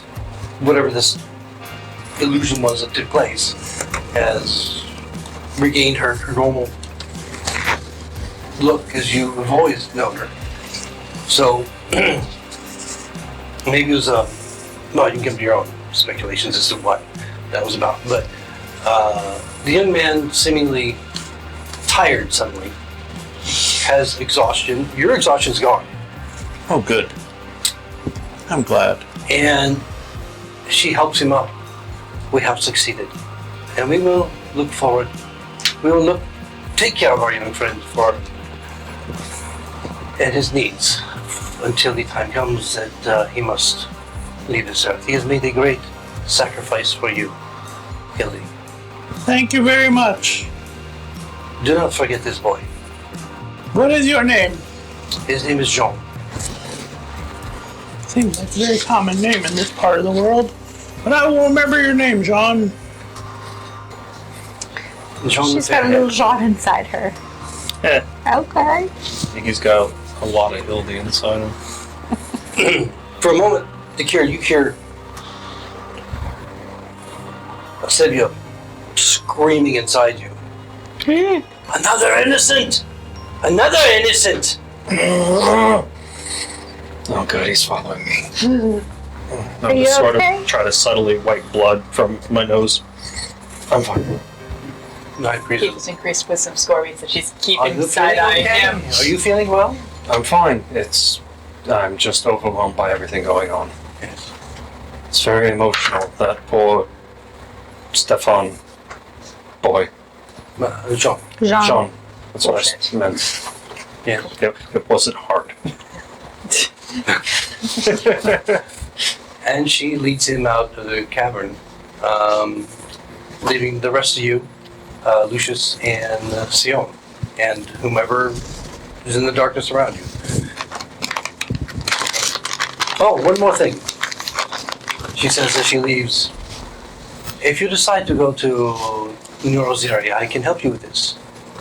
Speaker 2: whatever this illusion was that took place, has regained her normal look as you have always known her. So maybe it was no, you can give your own speculations as to what that was about. But the young man, seemingly tired suddenly, has exhaustion. Your exhaustion's gone.
Speaker 7: Oh, good. I'm glad.
Speaker 2: And she helps him up. We have succeeded. And we will look forward. We will take care of our young friend and his needs until the time comes that he must leave this earth. He has made a great sacrifice for you. Hildy.
Speaker 6: Thank you very much.
Speaker 2: Do not forget this boy.
Speaker 6: What is your name?
Speaker 2: His name is Jean.
Speaker 6: Seems like a very common name in this part of the world. But I will remember your name, John.
Speaker 2: Jean
Speaker 4: She's got a little Jean inside her.
Speaker 1: Eh,
Speaker 4: Okay.
Speaker 1: I think he's got a lot of Hildy inside him.
Speaker 2: For a moment, Dakir, you hear Eusebio screaming inside you. Another innocent! Another innocent!
Speaker 1: Oh, good, he's following me.
Speaker 4: Are
Speaker 1: I'm
Speaker 4: you
Speaker 1: just sort
Speaker 4: okay?
Speaker 1: of try to subtly wipe blood from my nose. I'm fine.
Speaker 2: No, I appreciate it.
Speaker 5: Keeps increased wisdom score means that she's
Speaker 2: Are
Speaker 5: keeping
Speaker 2: you
Speaker 5: side-eyeing
Speaker 2: feeling
Speaker 5: him.
Speaker 2: okay? Are you feeling well?
Speaker 1: I'm fine. I'm just overwhelmed by everything going on.
Speaker 2: Yes.
Speaker 1: It's very emotional. That poor Stefan boy,
Speaker 2: Jean.
Speaker 4: Jean.
Speaker 1: John. That's what I meant.
Speaker 2: Yeah.
Speaker 1: It wasn't hard.
Speaker 2: And she leads him out to the cavern, leaving the rest of you, Lucius and Sion, and whomever is in the darkness around you. Oh, one more thing. She says as she leaves, if you decide to go to Neuroziria, I can help you with this.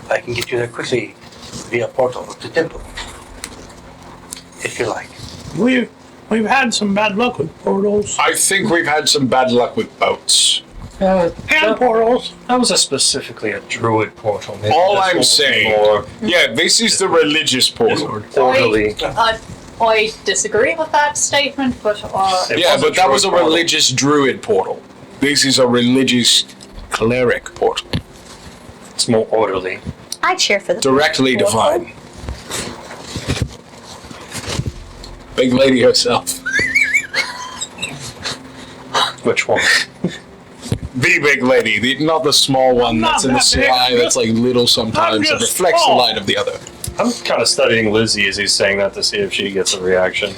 Speaker 2: I can get you there quickly via portal of the temple, if you like.
Speaker 6: We've had some bad luck with portals.
Speaker 3: I think we've had some bad luck with boats.
Speaker 6: And portals.
Speaker 1: That was specifically a druid portal. Maybe
Speaker 3: All
Speaker 1: this
Speaker 3: I'm
Speaker 1: will be
Speaker 3: saying-
Speaker 1: more
Speaker 3: Yeah, this is the religious portal.
Speaker 1: orderly.
Speaker 5: I disagree with that statement, but
Speaker 1: It
Speaker 3: Yeah,
Speaker 1: was a
Speaker 3: but that was a
Speaker 1: druid portal.
Speaker 3: religious druid portal. This is a religious cleric portal.
Speaker 1: It's more orderly.
Speaker 4: I cheer for the
Speaker 3: Directly divine. Big lady herself.
Speaker 1: Which one?
Speaker 3: The big lady, not the small one that's in the
Speaker 6: Not that big.
Speaker 3: sky that's like little sometimes. It
Speaker 6: just
Speaker 3: reflects the
Speaker 6: small.
Speaker 3: light of the other.
Speaker 1: I'm kind of studying Lizzie as he's saying that to see if she gets a reaction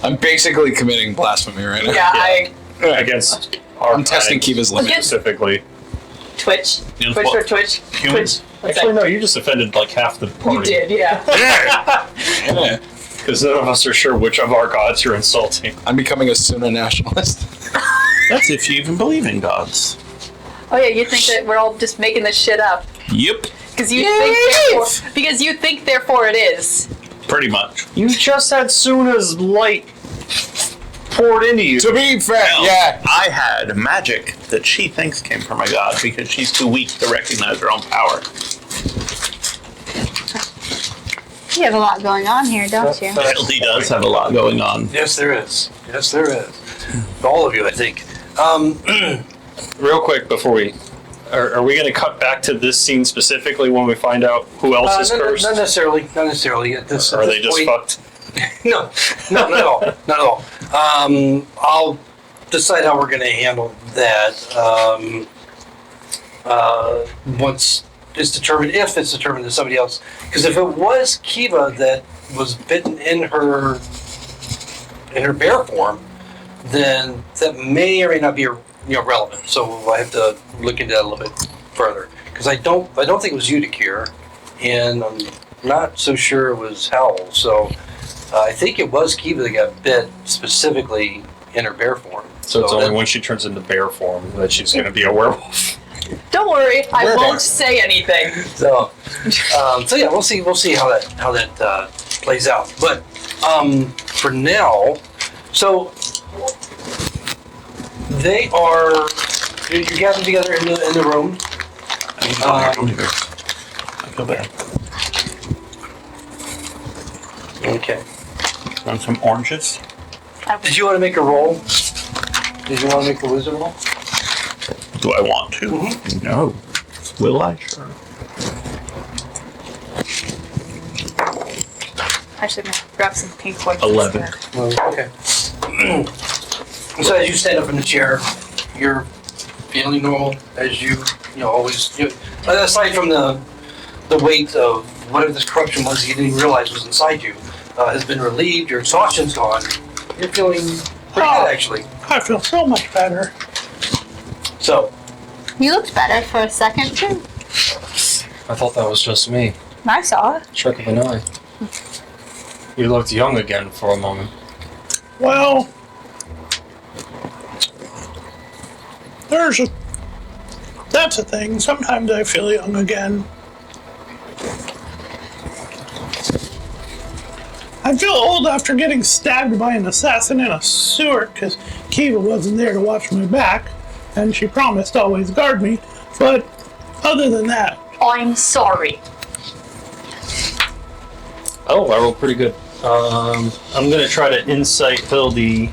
Speaker 3: I'm basically committing blasphemy right now.
Speaker 5: yeah,
Speaker 1: against our
Speaker 3: I'm testing
Speaker 1: kind
Speaker 3: Kiva's limits.
Speaker 1: specifically.
Speaker 5: Twitch.
Speaker 7: Against
Speaker 5: Twitch
Speaker 7: what?
Speaker 5: for Twitch.
Speaker 7: Humans?
Speaker 5: Twitch. What's
Speaker 1: Actually,
Speaker 5: that?
Speaker 1: no, you just offended like half the
Speaker 5: You
Speaker 1: party.
Speaker 5: did, yeah.
Speaker 3: Yeah.
Speaker 1: Because none of us are sure which of our gods you're insulting.
Speaker 3: I'm becoming a Suna nationalist.
Speaker 7: That's if you even believe in gods.
Speaker 5: Oh yeah, you think that we're all just making this shit up
Speaker 7: Yep,
Speaker 5: because you think therefore it is.
Speaker 7: pretty much.
Speaker 1: You just had Suna's light poured into you.
Speaker 3: To be fair,
Speaker 7: Well,
Speaker 3: yeah.
Speaker 7: I had magic that she thinks came from a god because she's too weak to recognize her own power.
Speaker 4: You have a lot going on here, don't you?
Speaker 7: Hildy does have a lot going on.
Speaker 2: Yes, there is. Yes, there is. All of you, I think.
Speaker 1: Real quick before we... Are we going to cut back to this scene specifically when we find out who else is cursed?
Speaker 2: Not necessarily. Not necessarily. At this,
Speaker 1: Or
Speaker 2: at
Speaker 1: are they
Speaker 2: this
Speaker 1: just
Speaker 2: point-
Speaker 1: fucked?
Speaker 2: No, not at all. Not at all. I'll decide how we're going to handle that once it's determined, if it's determined that somebody else. Because if it was Kiva that was bitten in her bear form, then that may or may not be relevant. So I have to look into that a little bit further. Because I don't think it was you to cure, and I'm not so sure it was Howl. So. I think it was Kiva that got bit specifically in her bear form.
Speaker 1: So it's only
Speaker 2: that-
Speaker 1: when she turns into bear form that she's going to be a werewolf.
Speaker 5: Don't worry, I
Speaker 3: We're
Speaker 5: won't
Speaker 3: there.
Speaker 5: say anything.
Speaker 2: So yeah, we'll see how that plays out. But for now, so they are you gathered together in the room.
Speaker 7: I feel bad.
Speaker 2: Okay.
Speaker 7: Want some oranges?
Speaker 2: Did you want to make a roll? Did you want to make a wisdom roll?
Speaker 7: Do I want to? No. Will I? Sure.
Speaker 5: Actually, I'm gonna grab some pink ones.
Speaker 7: 11.
Speaker 5: instead.
Speaker 2: Well, okay. So as you stand up in the chair, you're feeling normal as you always. Aside from the weight of whatever this corruption was you didn't even realize was inside you, has been relieved. Your exhaustion's gone. You're feeling pretty good, actually.
Speaker 6: I feel so much better.
Speaker 2: So,
Speaker 4: You looked better for a second, too.
Speaker 1: I thought that was just me.
Speaker 4: I saw it.
Speaker 1: Trick of an eye. You looked young again for a moment.
Speaker 6: Well, that's a thing. Sometimes I feel young again. I feel old after getting stabbed by an assassin in a sewer because Kiva wasn't there to watch my back, and she promised to always guard me. But other than that,
Speaker 5: I'm sorry.
Speaker 1: Oh, I rolled pretty good. I'm gonna try to insight Hildy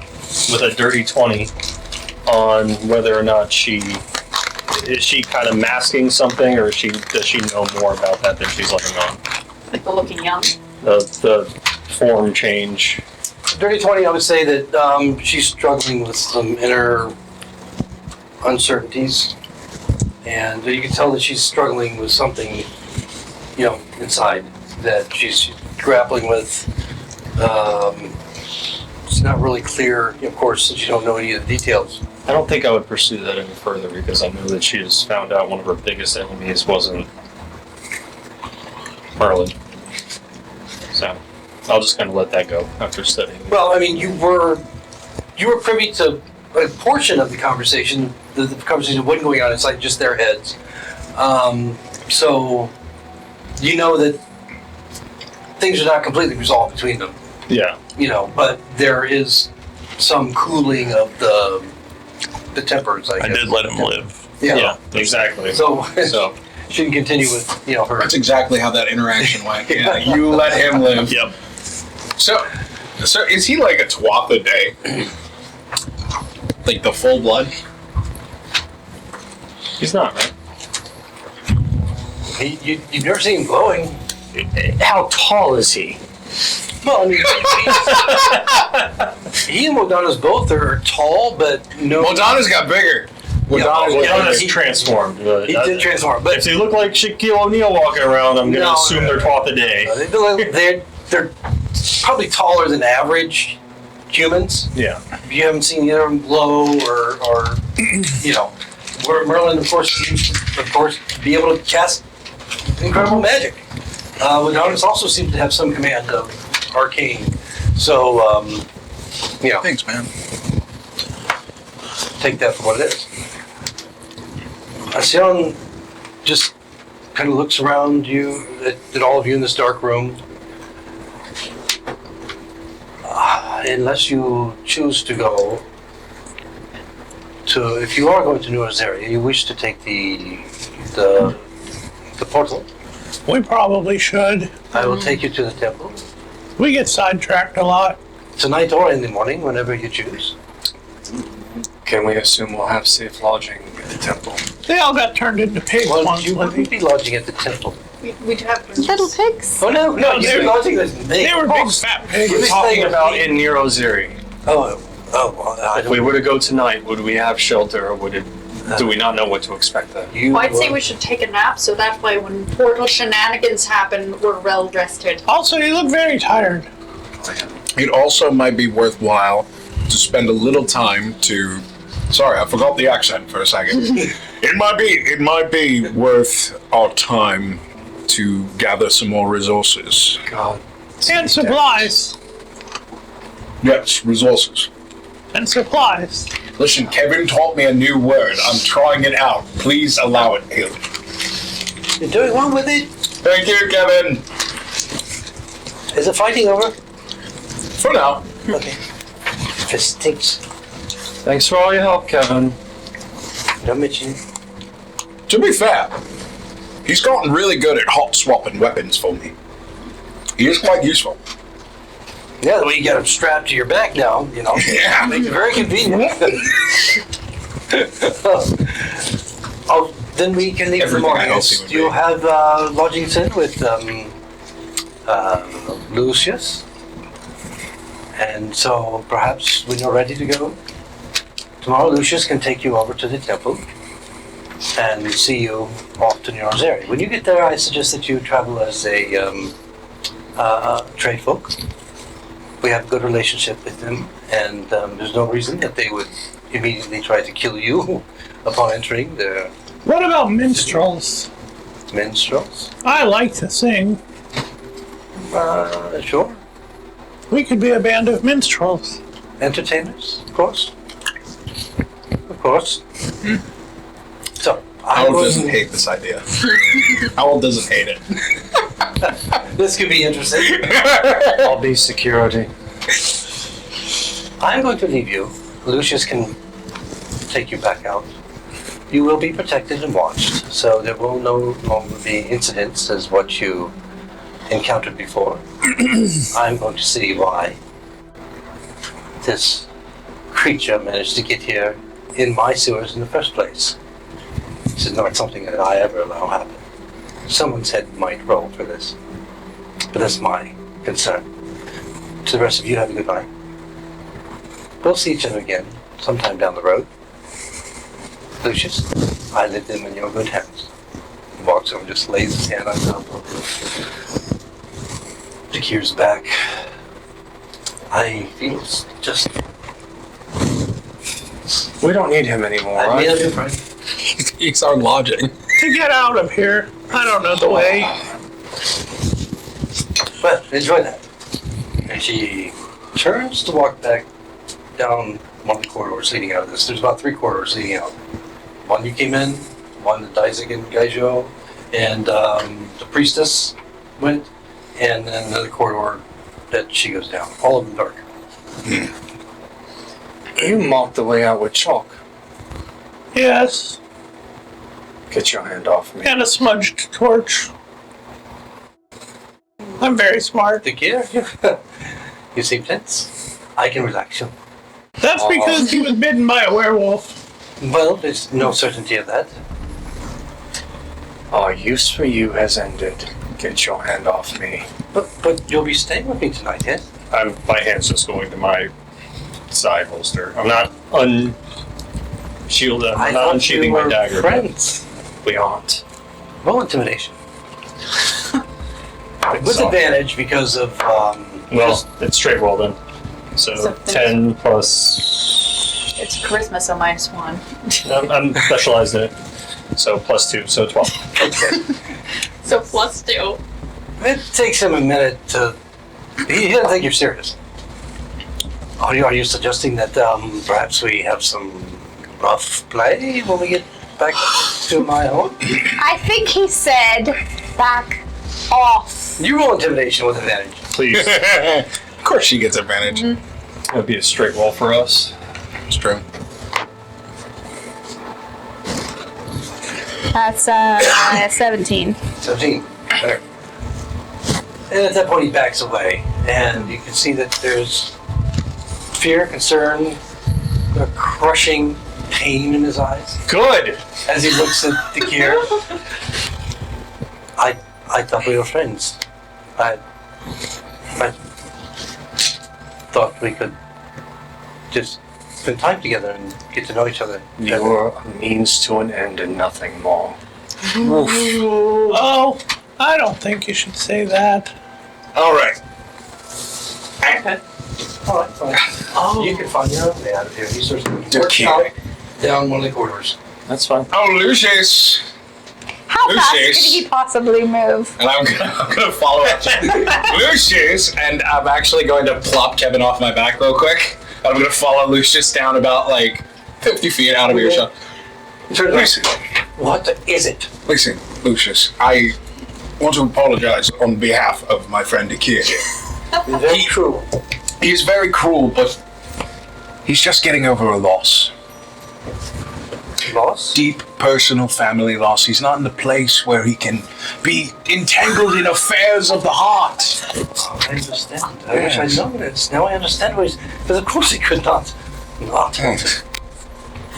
Speaker 1: with a dirty 20 on whether or not is she kind of masking something, or does she know more about that than she's letting on?
Speaker 5: Like the looking young.
Speaker 1: The form change.
Speaker 2: Dirty 20, I would say that she's struggling with some inner uncertainties. And you can tell that she's struggling with something, inside that she's grappling with. It's not really clear, of course, since you don't know any of the details.
Speaker 1: I don't think I would pursue that any further because I know that she has found out one of her biggest enemies wasn't Merlin. So I'll just kind of let that go after studying.
Speaker 2: Well, I mean, you were privy to a portion of the conversation. The conversation wasn't going on inside just their heads. So you know that things are not completely resolved between them.
Speaker 1: Yeah.
Speaker 2: But there is some cooling of the tempers, I guess.
Speaker 7: I did let him live.
Speaker 2: Yeah.
Speaker 1: Exactly.
Speaker 2: So
Speaker 1: So
Speaker 2: she can continue with, her.
Speaker 3: That's exactly how that interaction went. Yeah, you let him live.
Speaker 7: Yep.
Speaker 3: So is he like a twat a day? Like the full blood?
Speaker 1: he's not, right?
Speaker 2: You've never seen him glowing.
Speaker 1: How tall is he?
Speaker 2: Well, I mean, he and Modana's both are tall, but no.
Speaker 3: Modana's got bigger.
Speaker 1: Modana's transformed.
Speaker 2: He did transform, but
Speaker 1: If they look like Shaquille O'Neal walking around, I'm going to assume they're twat a day.
Speaker 2: they're probably taller than average humans.
Speaker 1: Yeah.
Speaker 2: You haven't seen either of them glow or where Merlin, of course, seems to, be able to cast incredible magic. Adonis also seems to have some command of arcane. So,
Speaker 3: Thanks, man.
Speaker 2: take that for what it is. Sion just kind of looks around you, at all of you in this dark room. Unless you choose to go to, if you are going to Nua's area, you wish to take the portal,
Speaker 6: we probably should.
Speaker 2: I will take you to the temple
Speaker 6: We get sidetracked a lot.
Speaker 2: tonight or in the morning, whenever you choose.
Speaker 1: Can we assume we'll have safe lodging at the temple?
Speaker 6: They all got turned into pigs
Speaker 2: Well,
Speaker 6: once,
Speaker 2: you
Speaker 6: Lizzie.
Speaker 2: wouldn't be lodging at the temple.
Speaker 5: We do have
Speaker 4: Little pigs.
Speaker 2: Oh no, you'd
Speaker 6: they
Speaker 2: be
Speaker 6: were-
Speaker 2: lodging with me.
Speaker 6: They were big fat pigs.
Speaker 2: We're
Speaker 1: Talking
Speaker 2: staying
Speaker 1: about in Nero's area.
Speaker 2: Oh, well, I
Speaker 1: If we
Speaker 2: don't.
Speaker 1: were to go tonight, would we have shelter, or do we not know what to expect then?
Speaker 2: You,
Speaker 5: I'd say we should take a nap so that way when portal shenanigans happen, we're well rested.
Speaker 6: Also, you look very tired.
Speaker 3: It also might be worthwhile to spend a little time to. Sorry, I forgot the accent for a second. It might be worth our time to gather some more resources.
Speaker 1: God.
Speaker 6: And supplies.
Speaker 3: Yes, resources.
Speaker 6: And supplies.
Speaker 3: Listen, Kevin taught me a new word. I'm trying it out. Please allow it, Haley.
Speaker 2: you're doing well with it?
Speaker 3: Thank you, Kevin.
Speaker 2: Is the fighting over?
Speaker 3: For now.
Speaker 2: Okay. If it stinks,
Speaker 1: Thanks for all your help, Kevin.
Speaker 2: don't mention.
Speaker 3: To be fair, he's gotten really good at hot swapping weapons for me. He is quite useful.
Speaker 2: Yeah, the way you got them strapped to your back now,
Speaker 3: Yeah.
Speaker 2: makes it very convenient. Oh, then we can leave for
Speaker 3: Everything
Speaker 2: morning.
Speaker 3: else he would
Speaker 2: You
Speaker 3: be.
Speaker 2: have lodgings in with Lucius, and so perhaps when you're ready to go tomorrow, Lucius can take you over to the temple and see you off to Nero's area. When you get there, I suggest that you travel as a trade folk. We have a good relationship with them, and there's no reason that they would, immediately try to kill you upon entering the
Speaker 6: What about minstrels?
Speaker 2: minstrels.
Speaker 6: I like to sing.
Speaker 2: Sure.
Speaker 6: We could be a band of minstrels.
Speaker 2: Entertainers, of course. Of course. So,
Speaker 3: Howell doesn't hate this idea. Howell doesn't hate it.
Speaker 2: this could be interesting.
Speaker 1: I'll be security.
Speaker 2: I'm going to leave you. Lucius can take you back out. You will be protected and watched, so there will no longer be incidents as what you encountered before. I'm going to see why this creature managed to get here in my sewers in the first place. This is not something that I ever allow happen. Someone's head might roll for this, but that's my concern. To the rest of you, have a good night. We'll see each other again sometime down the road. Lucius, I leave them in your good hands. He walks over and just lays his hand on top of Jakir's back. I feel just...
Speaker 1: We don't need him anymore.
Speaker 2: I made a new friend.
Speaker 3: He's our lodging.
Speaker 6: To get out of here, I don't know the way.
Speaker 2: But enjoy that. And she turns to walk back down one of the corridors leading out of this. There's about 3 corridors leading out. One you came in, one the Daizig and Gaijo, and the priestess went, and then another corridor that she goes down. All of them dark.
Speaker 1: You marked the way out with chalk.
Speaker 6: Yes,
Speaker 1: Get your hand off me.
Speaker 6: and a smudged torch. I'm very smart.
Speaker 2: The gear? You seem tense. I can relax you.
Speaker 6: That's because he was bitten by a werewolf.
Speaker 2: Well, there's no certainty of that.
Speaker 1: Our use for you has ended. Get your hand off me.
Speaker 2: But you'll be staying with me tonight, yes?
Speaker 1: My hand's just going to my side holster. I'm not unshielded. I'm not unsheathing my dagger.
Speaker 2: Friends.
Speaker 1: We aren't.
Speaker 2: Roll intimidation. With advantage because of
Speaker 1: Well, it's straight roll then. So
Speaker 5: So
Speaker 1: 10 plus.
Speaker 5: It's charisma, so -1.
Speaker 1: I'm specialized in it. So +2, so 12.
Speaker 5: So +2.
Speaker 2: it takes him a minute to. He doesn't think you're serious. Are you suggesting that perhaps we have some rough play when we get back to my home?
Speaker 4: I think he said back off.
Speaker 2: You roll intimidation with advantage.
Speaker 1: Please.
Speaker 3: Of course she gets advantage.
Speaker 1: That would be a straight roll for us.
Speaker 3: It's true.
Speaker 4: That's 17.
Speaker 2: 17. Better. And at that point, he backs away, and you can see that there's fear, concern, a crushing pain in his eyes
Speaker 1: Good!
Speaker 2: as he looks at the gear. I thought we were friends. I thought we could just spend time together and get to know each other.
Speaker 1: You're a means to an end and nothing more.
Speaker 6: Oh, I don't think you should say that.
Speaker 3: All right.
Speaker 2: Okay. All right, fine. You can find your own way out of here. He starts to
Speaker 3: Okay.
Speaker 2: work down one of the corridors.
Speaker 1: That's fine.
Speaker 3: Oh, Lucius.
Speaker 4: How fast could
Speaker 3: Lucius.
Speaker 4: he possibly move?
Speaker 3: And I'm gonna follow up Lucius, and I'm actually going to plop Kevin off my back real quick. I'm gonna follow Lucius down about like 50 feet out of earshot. Listen,
Speaker 2: What is it?
Speaker 3: listen, Lucius. I want to apologize on behalf of my friend Akir.
Speaker 2: Very true.
Speaker 3: He's very cruel, but he's just getting over a loss.
Speaker 2: Loss?
Speaker 3: Deep personal family loss. He's not in the place where he can be entangled in affairs of the heart.
Speaker 2: Oh, I understand. I wish I'd known this. Now I understand why because of course he could not want to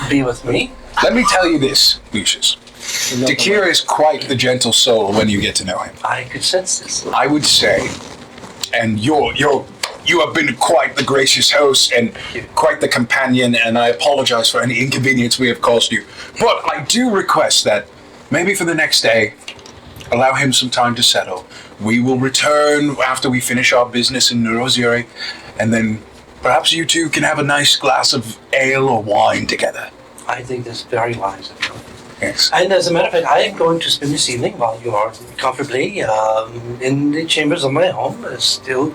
Speaker 2: be with me.
Speaker 3: Let me tell you this, Lucius. Dakir is quite the gentle soul when you get to know him.
Speaker 2: I could sense this.
Speaker 3: I would say, and you have been quite the gracious host and quite the companion, and I apologize for any inconvenience we have caused you. But I do request that maybe for the next day, allow him some time to settle. We will return after we finish our business in Neurozurich, and then Perhaps you two can have a nice glass of ale or wine together.
Speaker 2: I think that's very wise of you.
Speaker 3: Yes.
Speaker 2: And as a matter of fact, I am going to spend this evening while you are comfortably in the chambers of my home. Still,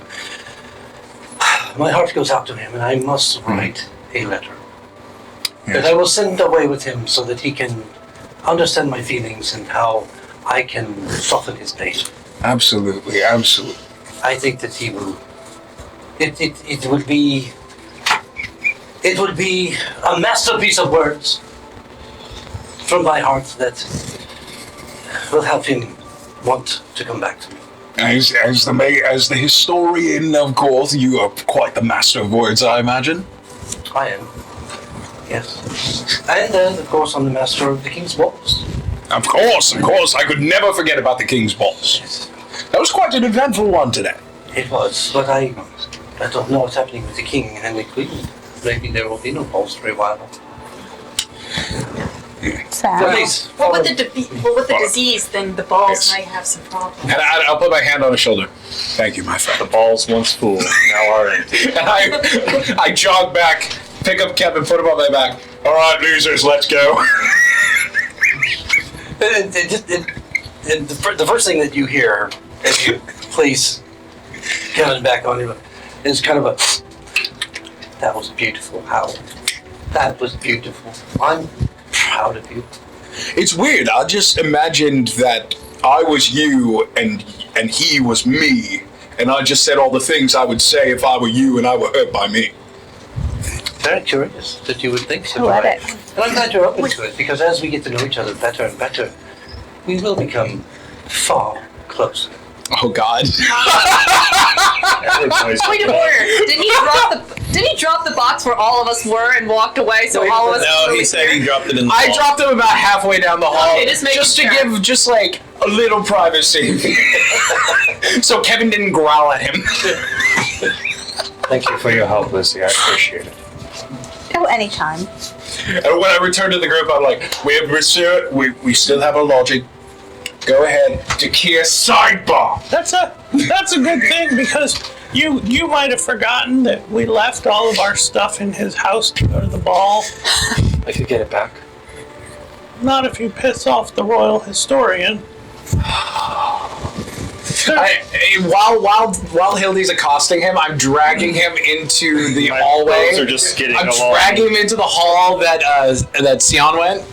Speaker 2: my heart goes out to him, and I must write a letter that I will send away with him so that he can understand my feelings and how I can soften his pain.
Speaker 3: Absolutely, absolutely.
Speaker 2: I think that he will. It would be a masterpiece of words from my heart that will help him want to come back to me.
Speaker 3: As the historian, of course, you are quite the master of words, I imagine.
Speaker 2: I am. Yes. And of course, I'm the master of the King's Balls.
Speaker 3: Of course. I could never forget about the King's Balls.
Speaker 2: Yes.
Speaker 3: That was quite an eventful one today.
Speaker 2: It was, but I don't know what's happening with the King and the Queen. Maybe there will be no balls for a while.
Speaker 4: Sad.
Speaker 2: Please.
Speaker 5: Well, with the disease, then the balls
Speaker 3: Yes.
Speaker 5: might have some problems.
Speaker 3: And I'll put my hand on his shoulder. Thank you, my friend.
Speaker 1: The balls once full, now are empty.
Speaker 3: And I jog back, pick up Kevin, put him on my back. All right, losers, let's go.
Speaker 2: And the first thing that you hear as you place Kevin back on him is kind of a, that was beautiful, Howard. That was beautiful. I'm proud of you.
Speaker 3: It's weird. I just imagined that I was you and he was me, and I just said all the things I would say if I were you and I were hurt by me.
Speaker 2: Very curious that you would think so.
Speaker 4: Poetic.
Speaker 2: And I'm glad you're open to it, because as we get to know each other better and better, we will become far closer.
Speaker 3: Oh, God.
Speaker 1: Everybody's
Speaker 5: Point of order. Didn't he drop the box where all of us were and walked away? So all of us.
Speaker 7: No, he said he dropped it in the
Speaker 3: I
Speaker 7: hall.
Speaker 3: dropped him about halfway down the hall
Speaker 5: Okay, just making
Speaker 3: to
Speaker 5: sure.
Speaker 3: give just like a little privacy. So Kevin didn't growl at him.
Speaker 1: Thank you for your help, Lizzie. I appreciate it.
Speaker 4: Oh, anytime.
Speaker 3: And when I returned to the group, I'm like, we have research, we still have our logic. Go ahead, Takir, sidebar.
Speaker 6: That's a good thing because you might have forgotten that we left all of our stuff in his house to go to the ball.
Speaker 1: I could get it back.
Speaker 6: Not if you piss off the royal historian.
Speaker 3: While Hildy's accosting him, I'm dragging him into the
Speaker 1: My
Speaker 3: hallway.
Speaker 1: clothes are just skidding
Speaker 3: I'm
Speaker 1: along.
Speaker 3: dragging him into the hall that Sion went,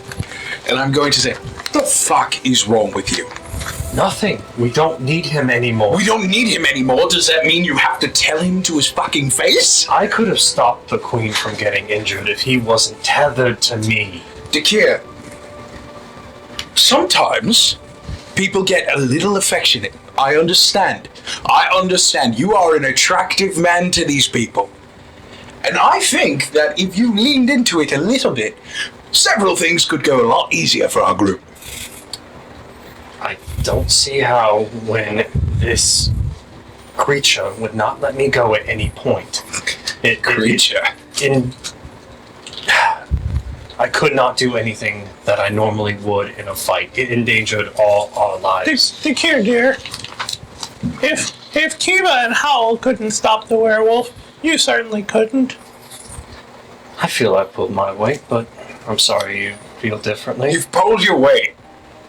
Speaker 3: and I'm going to say, "What the fuck is wrong with you?
Speaker 1: Nothing. We don't need him anymore.
Speaker 3: We don't need him anymore. Does that mean you have to tell him to his fucking face?"
Speaker 1: I could have stopped the Queen from getting injured if he wasn't tethered to me.
Speaker 3: Dakir, sometimes people get a little affectionate. I understand. You are an attractive man to these people. And I think that if you leaned into it a little bit, several things could go a lot easier for our group.
Speaker 1: I don't see how when this creature would not let me go at any point.
Speaker 3: Creature.
Speaker 1: I could not do anything that I normally would in a fight. It endangered all our lives.
Speaker 6: Takir, dear. If Kiva and Howl couldn't stop the werewolf, you certainly couldn't.
Speaker 1: I feel I pulled my weight, but I'm sorry you feel differently.
Speaker 3: You've pulled your weight,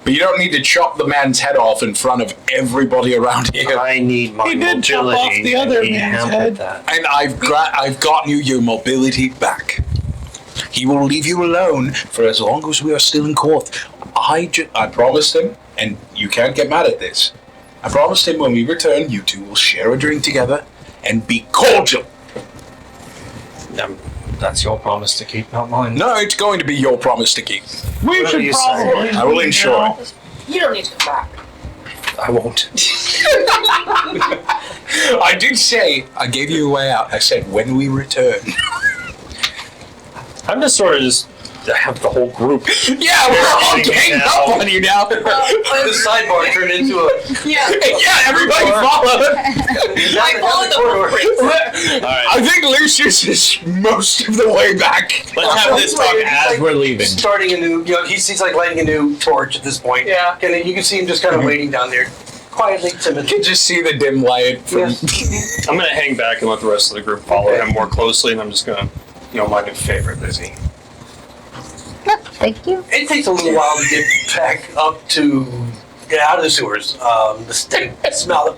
Speaker 3: but you don't need to chop the man's head off in front of everybody around here.
Speaker 1: I need my
Speaker 6: He did chop
Speaker 1: mobility.
Speaker 6: off the other
Speaker 1: and he
Speaker 6: man's
Speaker 1: hampered
Speaker 6: head.
Speaker 1: that.
Speaker 3: And I've gotten you your mobility back. He will leave you alone for as long as we are still in court. I promised him, and you can't get mad at this. I promised him when we return, you two will share a drink together and be cordial.
Speaker 1: That's your promise to keep, not mine.
Speaker 3: No, it's going to be your promise to keep.
Speaker 6: We should
Speaker 1: you say?
Speaker 6: probably.
Speaker 3: I will
Speaker 6: leave
Speaker 3: ensure
Speaker 6: now.
Speaker 3: it.
Speaker 5: You don't need to come back.
Speaker 1: I won't.
Speaker 3: I did say, I gave you a way out. I said, when we return.
Speaker 1: I'm just sort of I have the whole group.
Speaker 3: Yeah, we're all ganged up on you now.
Speaker 2: The sidebar turned into a.
Speaker 5: Yeah.
Speaker 3: Yeah, everybody follow.
Speaker 5: I followed the
Speaker 7: Alright,
Speaker 3: I think Lucius is most of the way back.
Speaker 7: let's have this talk as we're leaving.
Speaker 2: Starting a new, he's like lighting a new torch at this point.
Speaker 5: Yeah.
Speaker 2: And you can see him just kind of waiting down there, quietly,
Speaker 3: You
Speaker 2: timidly.
Speaker 3: can just see the dim light from
Speaker 2: Yes.
Speaker 1: I'm gonna hang back and let the rest of the group follow
Speaker 2: Okay.
Speaker 1: him more closely, and I'm just gonna, my new favorite, Lizzie.
Speaker 4: Thank you.
Speaker 2: It takes a little while to get back up to get out of the sewers. The stink, the smell,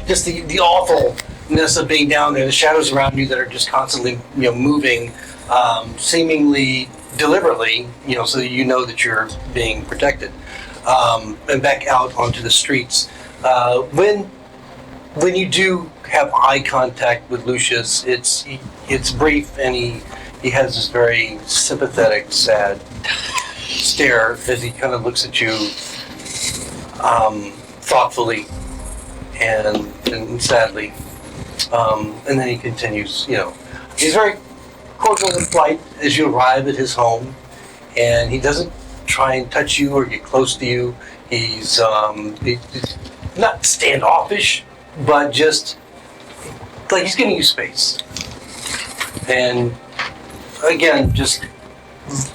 Speaker 2: just the awfulness of being down there. The shadows around you that are just constantly, moving, seemingly deliberately, so that you know that you're being protected. And back out onto the streets. When you do have eye contact with Lucius, it's brief, and he has this very sympathetic, sad stare as he kind of looks at you thoughtfully and sadly. And then he continues, he's very cordial and polite as you arrive at his home, and he doesn't try and touch you or get close to you. He's not standoffish, but just like he's giving you space. And again, just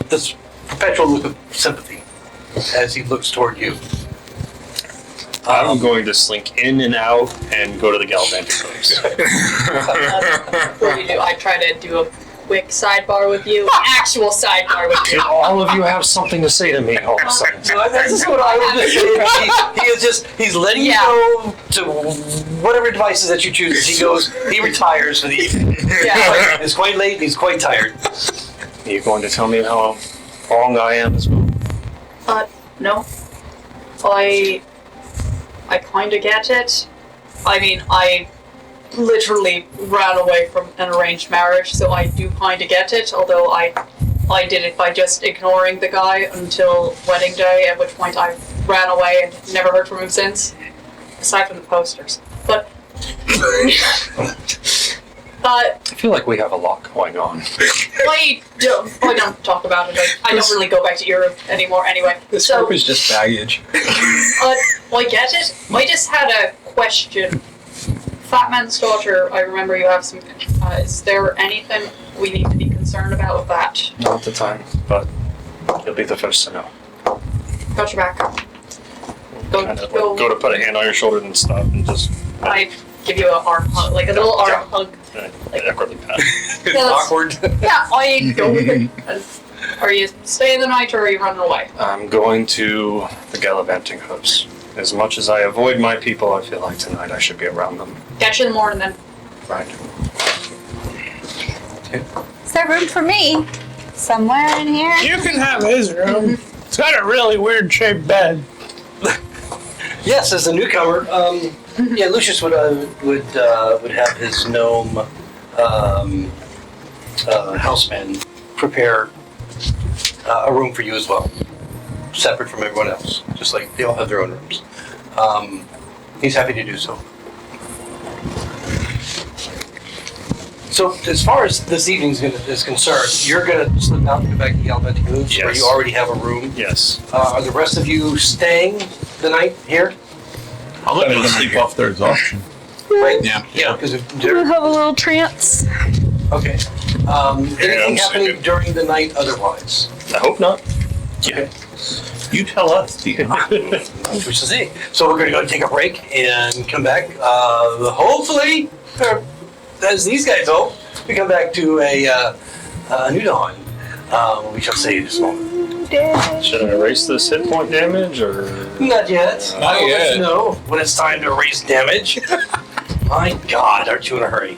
Speaker 2: this perpetual look of sympathy as he looks toward you.
Speaker 1: I'm going to slink in and out and go to the galvantic hooks.
Speaker 5: What do you do? I try to do a quick sidebar with you. Actual sidebar with you.
Speaker 1: All of you have something to say to me all of a sudden.
Speaker 2: So that's just what I would just say. He's letting you go to whatever devices that you choose. He retires for the evening.
Speaker 5: Yeah.
Speaker 2: It's quite late and he's quite tired.
Speaker 1: Are you going to tell me how wrong I am as well?
Speaker 5: No. I kind of get it. I mean, I literally ran away from an arranged marriage, so I do kind of get it, although I did it by just ignoring the guy until wedding day, at which point I ran away and never heard from him since, aside from the posters. But
Speaker 1: I feel like we have a lot going on.
Speaker 5: I don't talk about it. I don't really go back to Europe anymore anyway.
Speaker 3: this
Speaker 5: So,
Speaker 3: group is just baggage.
Speaker 5: I get it. I just had a question. Fat Man's daughter, I remember you have some. Is there anything we need to be concerned about with that?
Speaker 1: Not at the time, but you'll be the first to know.
Speaker 5: Got your back. Go,
Speaker 1: Kind of
Speaker 5: go.
Speaker 1: go to put a hand on your shoulder and stop and just
Speaker 5: I give you an arm hug, like a little arm hug.
Speaker 1: awkwardly pat.
Speaker 2: It's awkward.
Speaker 5: Yeah, I go with it. And are you staying the night or are you running away?
Speaker 1: I'm going to the gallivanting hooks. As much as I avoid my people, I feel like tonight I should be around them.
Speaker 5: Catch you in the morning then.
Speaker 1: Right.
Speaker 4: Is there room for me? Somewhere in here?
Speaker 6: You can have his room. It's got a really weird shaped bed.
Speaker 2: Yes, as a newcomer, Lucius would have his gnome houseman prepare a room for you as well, separate from everyone else. Just like they all have their own rooms. He's happy to do so. So, as far as this evening is concerned, you're going to slip out and go back to the Galvantic Hoops, where
Speaker 1: Yes.
Speaker 2: you already have a room.
Speaker 1: Yes.
Speaker 2: Are the rest of you staying the night here?
Speaker 7: I'll let them sleep off their exhaustion.
Speaker 2: Right?
Speaker 3: Yeah.
Speaker 2: Yeah, because
Speaker 4: We'll have a little trance.
Speaker 2: okay. Anything
Speaker 1: I'm
Speaker 2: happening
Speaker 1: sleeping.
Speaker 2: during the night otherwise?
Speaker 1: I hope not.
Speaker 7: Yeah. You tell us, Steve.
Speaker 2: We shall see. So we're going to go take a break and come back. Hopefully, or as these guys hope, we come back to a new dawn. We shall see this moment.
Speaker 1: Should I erase this hit point damage or?
Speaker 2: Not yet.
Speaker 3: Not
Speaker 2: I'll let
Speaker 3: yet.
Speaker 2: you know when it's time to erase damage. My God, aren't you in a hurry?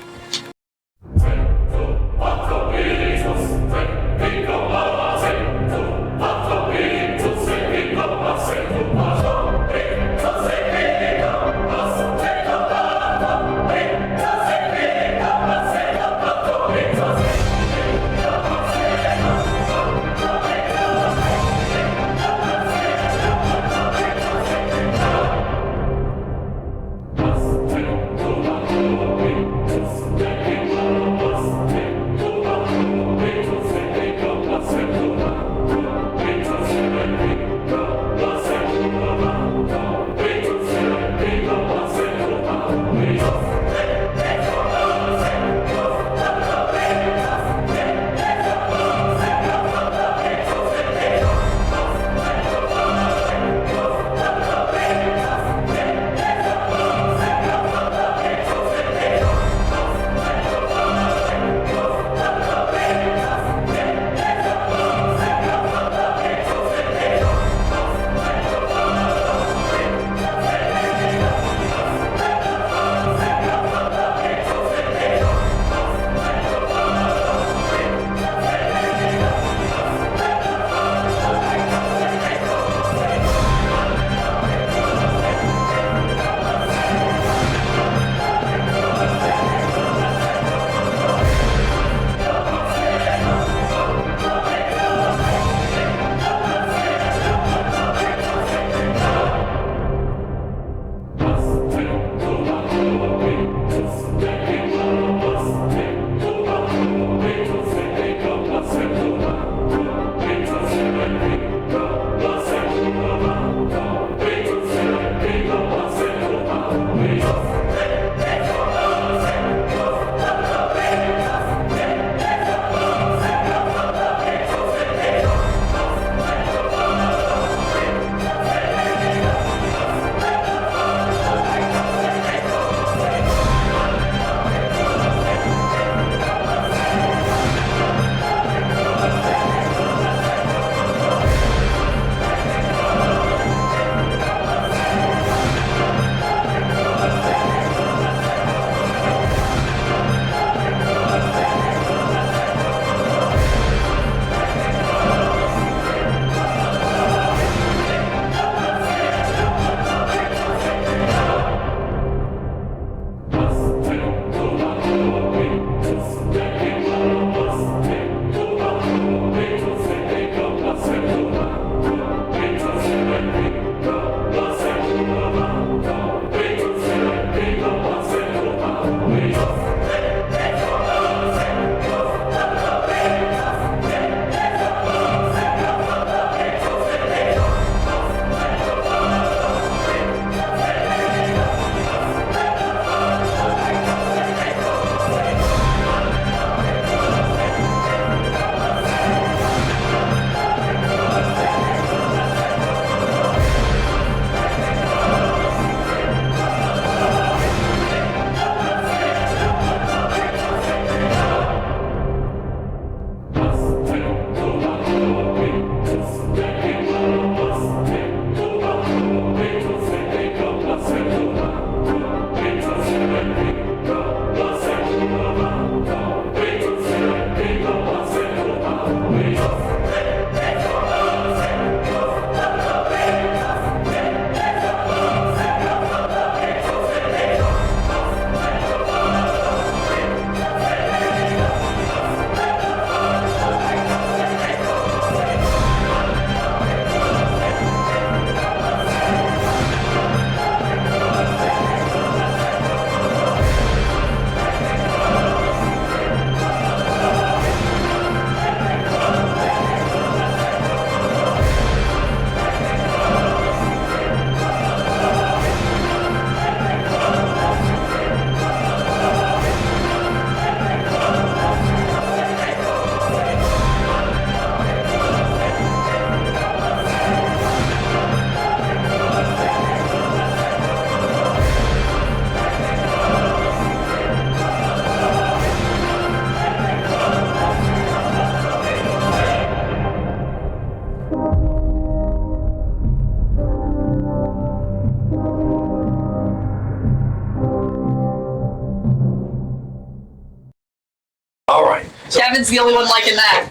Speaker 5: Kevin's the only one liking that.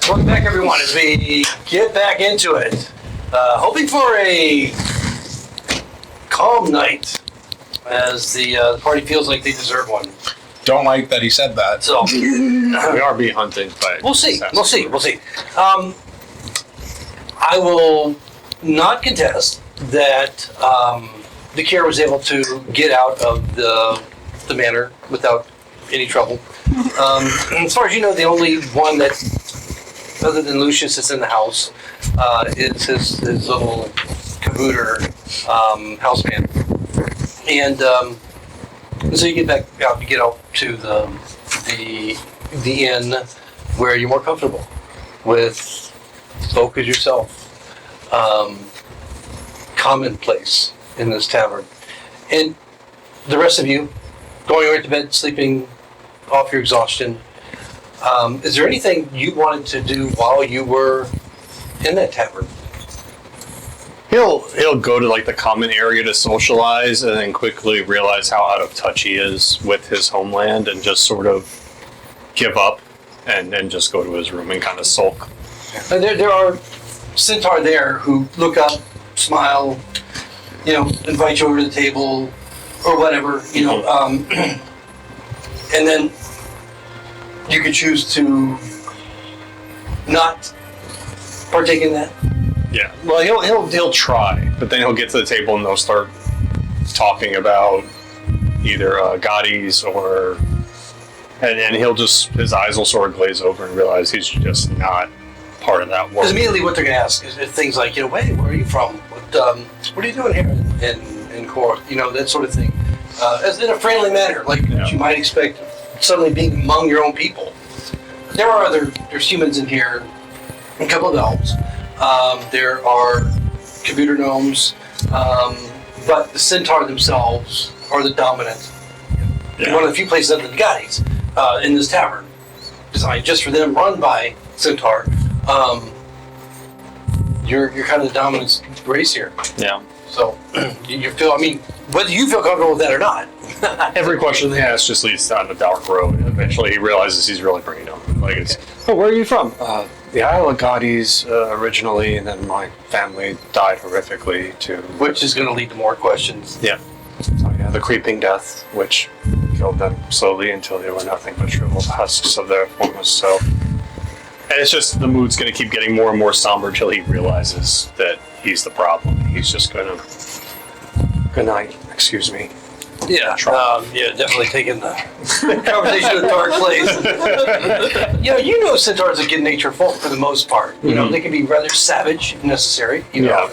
Speaker 2: Welcome back, everyone, as we get back into it. Hoping for a calm night, as the party feels like they deserve one.
Speaker 3: Don't like that he said that.
Speaker 2: So
Speaker 1: We are being hunted, but
Speaker 2: we'll see. We'll see. We'll see. I will not contest that the Kier was able to get out of the manor without any trouble. As far as you know, the only one that, other than Lucius, that's in the house is his little cabooter houseman. And so you get back out, you get out to the inn where you're more comfortable with folk as yourself. Commonplace in this tavern. And the rest of you going right to bed, sleeping off your exhaustion. Is there anything you wanted to do while you were in that tavern?
Speaker 1: He'll go to like the common area to socialize, and then quickly realize how out of touch he is with his homeland, and just sort of give up, and then just go to his room and kind of sulk.
Speaker 2: There are centaur there who look up, smile, invite you over to the table or whatever, and then you could choose to not partake in that.
Speaker 1: Yeah. Well, he'll try, but then he'll get to the table and they'll start talking about either Gaudis or, and he'll just, his eyes will sort of glaze over and realize he's just not part of that world.
Speaker 2: Because immediately what they're going to ask is things like, wait, where are you from? What are you doing here in Court? That sort of thing. As in a friendly manner, like you might expect suddenly being among your own people. There's humans in here, a couple of elves. There are computer gnomes, but the centaur themselves are the dominant. Yeah. One of the few places other than Gaudis in this tavern, designed just for them, run by centaur. You're kind of the dominant race here.
Speaker 1: Yeah.
Speaker 2: So you feel, whether you feel comfortable with that or not.
Speaker 1: Every question they ask just leads down the dark road. And eventually he realizes he's really bringing them. Where are you from? The Isle of Gaudis originally, and then my family died horrifically too.
Speaker 2: Which is going to lead to more questions.
Speaker 1: Yeah. So yeah, the creeping death, which killed them slowly until they were nothing but shriveled husks of their former self. And it's just, the mood's going to keep getting more and more somber until he realizes that he's the problem. He's just going to, good night, excuse me.
Speaker 2: Yeah, definitely taking the conversation to a dark place. Centaurs are good natured folk for the most part. They can be rather savage if necessary, in their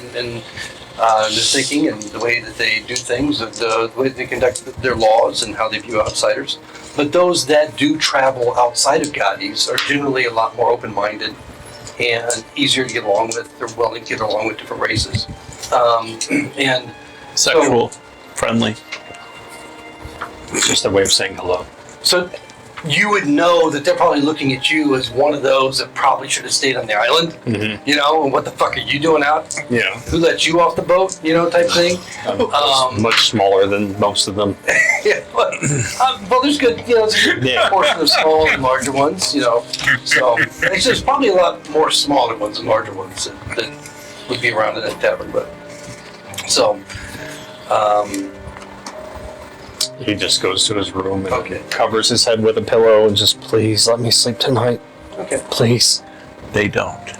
Speaker 2: thinking and the way that they do things, the way that they conduct their laws and how they view outsiders. But those that do travel outside of Gaudis are generally a lot more open-minded and easier to get along with. They're willing to get along with different races. And
Speaker 7: sexual, friendly.
Speaker 1: It's just a way of saying hello.
Speaker 2: So you would know that they're probably looking at you as one of those that probably should have stayed on the island. Mm-hmm. And what the fuck are you doing out? Yeah. Who let you off the boat? Type thing.
Speaker 1: Much smaller than most of them.
Speaker 2: Yeah. Well, there's good. There's a good portion of small and larger ones. So actually, there's probably a lot more smaller ones and larger ones that would be around in that tavern. But so.
Speaker 1: He just goes to his room and covers his head with a pillow and just, please let me sleep tonight.
Speaker 2: Okay.
Speaker 1: Please.
Speaker 7: They don't.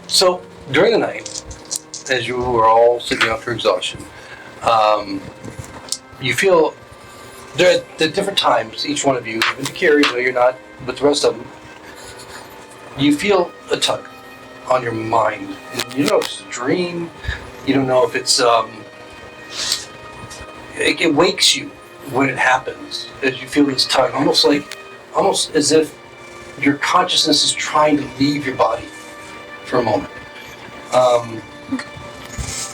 Speaker 2: So during the night, as you were all sitting after exhaustion, you feel there at different times, each one of you, even the Kier, you're not with the rest of them, you feel a tug on your mind. And you know if it's a dream, you don't know if it's it wakes you when it happens, as you feel this tug, almost as if your consciousness is trying to leave your body for a moment.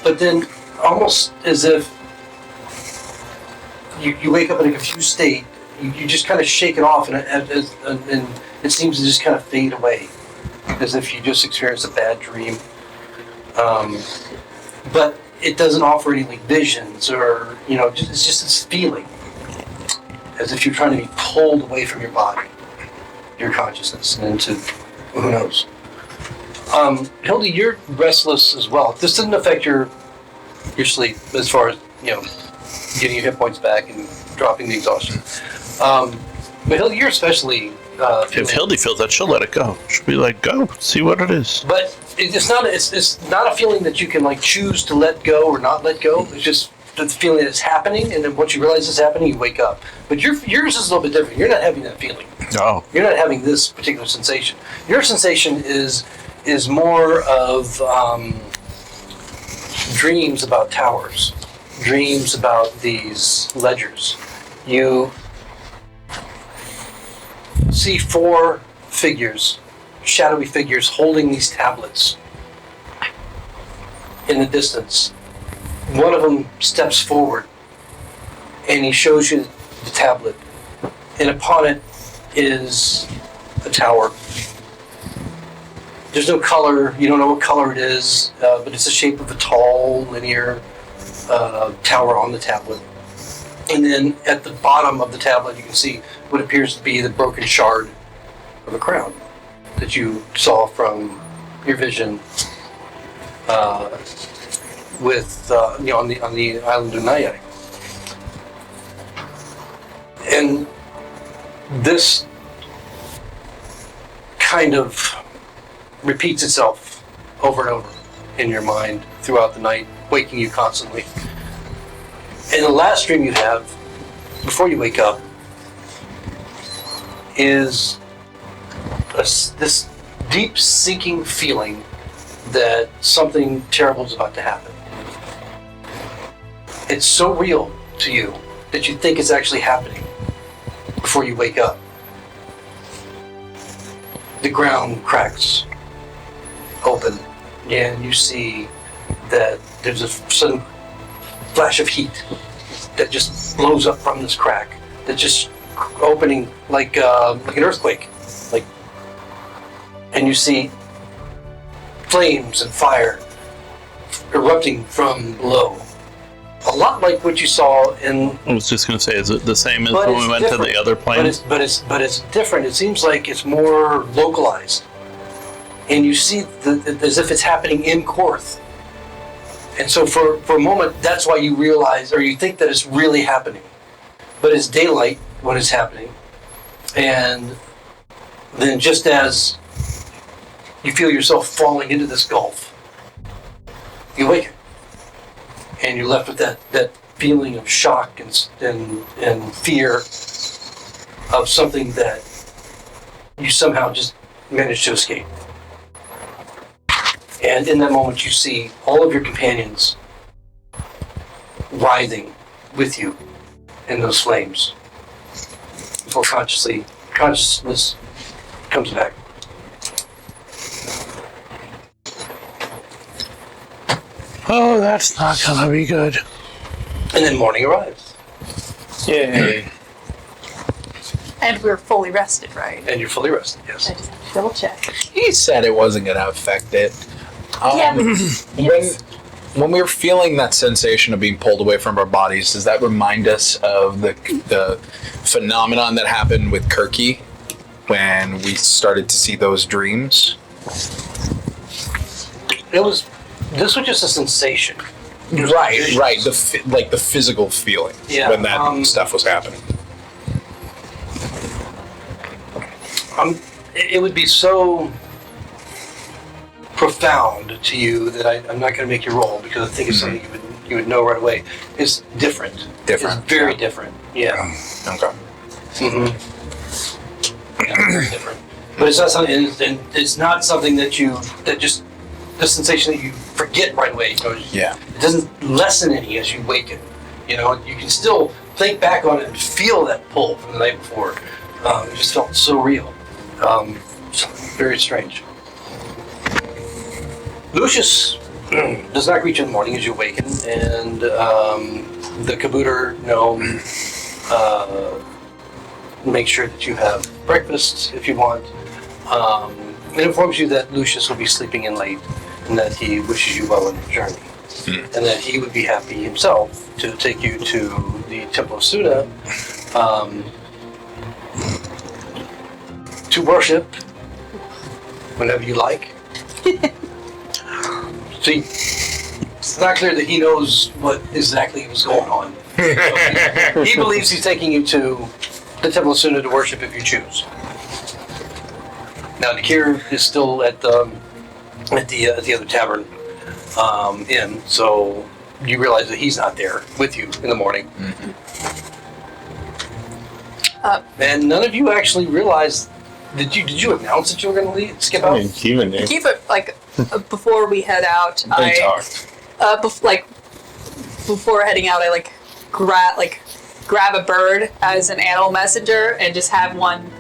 Speaker 2: But then, almost as if you wake up in a confused state, you just kind of shake it off, and it seems to just kind of fade away, as if you just experienced a bad dream. But it doesn't offer any visions or, it's just this feeling as if you're trying to be pulled away from your body, your consciousness, and into who knows. Hildy, you're restless as well. This didn't affect your sleep as far as, getting your hit points back and dropping the exhaustion. But Hildy, you're especially...
Speaker 7: if Hildy feels that, she'll let it go. She'll be like, go, see what it is.
Speaker 2: But it's not a feeling that you can like choose to let go or not let go. It's just the feeling that it's happening, and then once you realize it's happening, you wake up. But yours is a little bit different. You're not having that feeling.
Speaker 7: No.
Speaker 2: You're not having this particular sensation. Your sensation is more of dreams about towers, dreams about these ledgers. You see 4 figures, shadowy figures, holding these tablets in the distance. One of them steps forward and he shows you the tablet, and upon it is a tower. There's no color, you don't know what color it is, but it's the shape of a tall, linear tower on the tablet. And then at the bottom of the tablet, you can see what appears to be the broken shard of a crown that you saw from your vision on the island of Nayai. And this kind of repeats itself over and over in your mind throughout the night, waking you constantly. And the last dream you have before you wake up is this deep sinking feeling that something terrible is about to happen. It's so real to you that you think it's actually happening before you wake up. The ground cracks open and you see that there's a sudden flash of heat that just blows up from this crack, that's just opening like an earthquake, and you see flames and fire erupting from below. A lot like what you saw in...
Speaker 7: I was just going to say, is it the same as when we went to the other planes?
Speaker 2: But it's different. It seems like it's more localized. And you see as if it's happening in Korth. And so for a moment, that's why you realize, or you think that it's really happening. But it's daylight when it's happening. And then just as you feel yourself falling into this gulf, you awaken. And you're left with that feeling of shock and fear of something that you somehow just managed to escape. And in that moment, you see all of your companions writhing with you in those flames before consciousness comes back.
Speaker 6: Oh, that's not gonna be good.
Speaker 2: And then morning arrives.
Speaker 1: Yay.
Speaker 5: And we're fully rested, right?
Speaker 2: And you're fully rested, yes.
Speaker 5: I just have to double check.
Speaker 3: He said it wasn't going to affect it.
Speaker 5: Yeah.
Speaker 3: When we were feeling that sensation of being pulled away from our bodies, does that remind us of the phenomenon that happened with Kirky when we started to see those dreams?
Speaker 2: This was just a sensation.
Speaker 3: Right. The physical feeling when that stuff was happening.
Speaker 2: It would be so profound to you that I'm not going to make you roll because I think it's something you would know right away. It's different. It's very different. Yeah.
Speaker 3: Okay.
Speaker 2: Yeah, very different. But it's not something. And it's not something that just the sensation that you forget right away.
Speaker 3: Yeah.
Speaker 2: It doesn't lessen any as you waken. You can still think back on it and feel that pull from the night before. It just felt so real. Very strange. Lucius does not greet you in the morning as you awaken, and the Kabooter gnome makes sure that you have breakfast if you want. It informs you that Lucius will be sleeping in late, and that he wishes you well in your journey. And that he would be happy himself to take you to the Temple of Suna to worship whenever you like. See, it's not clear that he knows what exactly was going on. So he believes he's taking you to the Temple of Suna to worship if you choose. Now, Nakir is still at the other tavern inn, so you realize that he's not there with you in the morning. And none of you actually realized. Did you announce that you were going to skip out?
Speaker 1: Keep it
Speaker 5: like before we head out.
Speaker 1: They talked.
Speaker 5: Before heading out, I grab a bird as an animal messenger and just have one,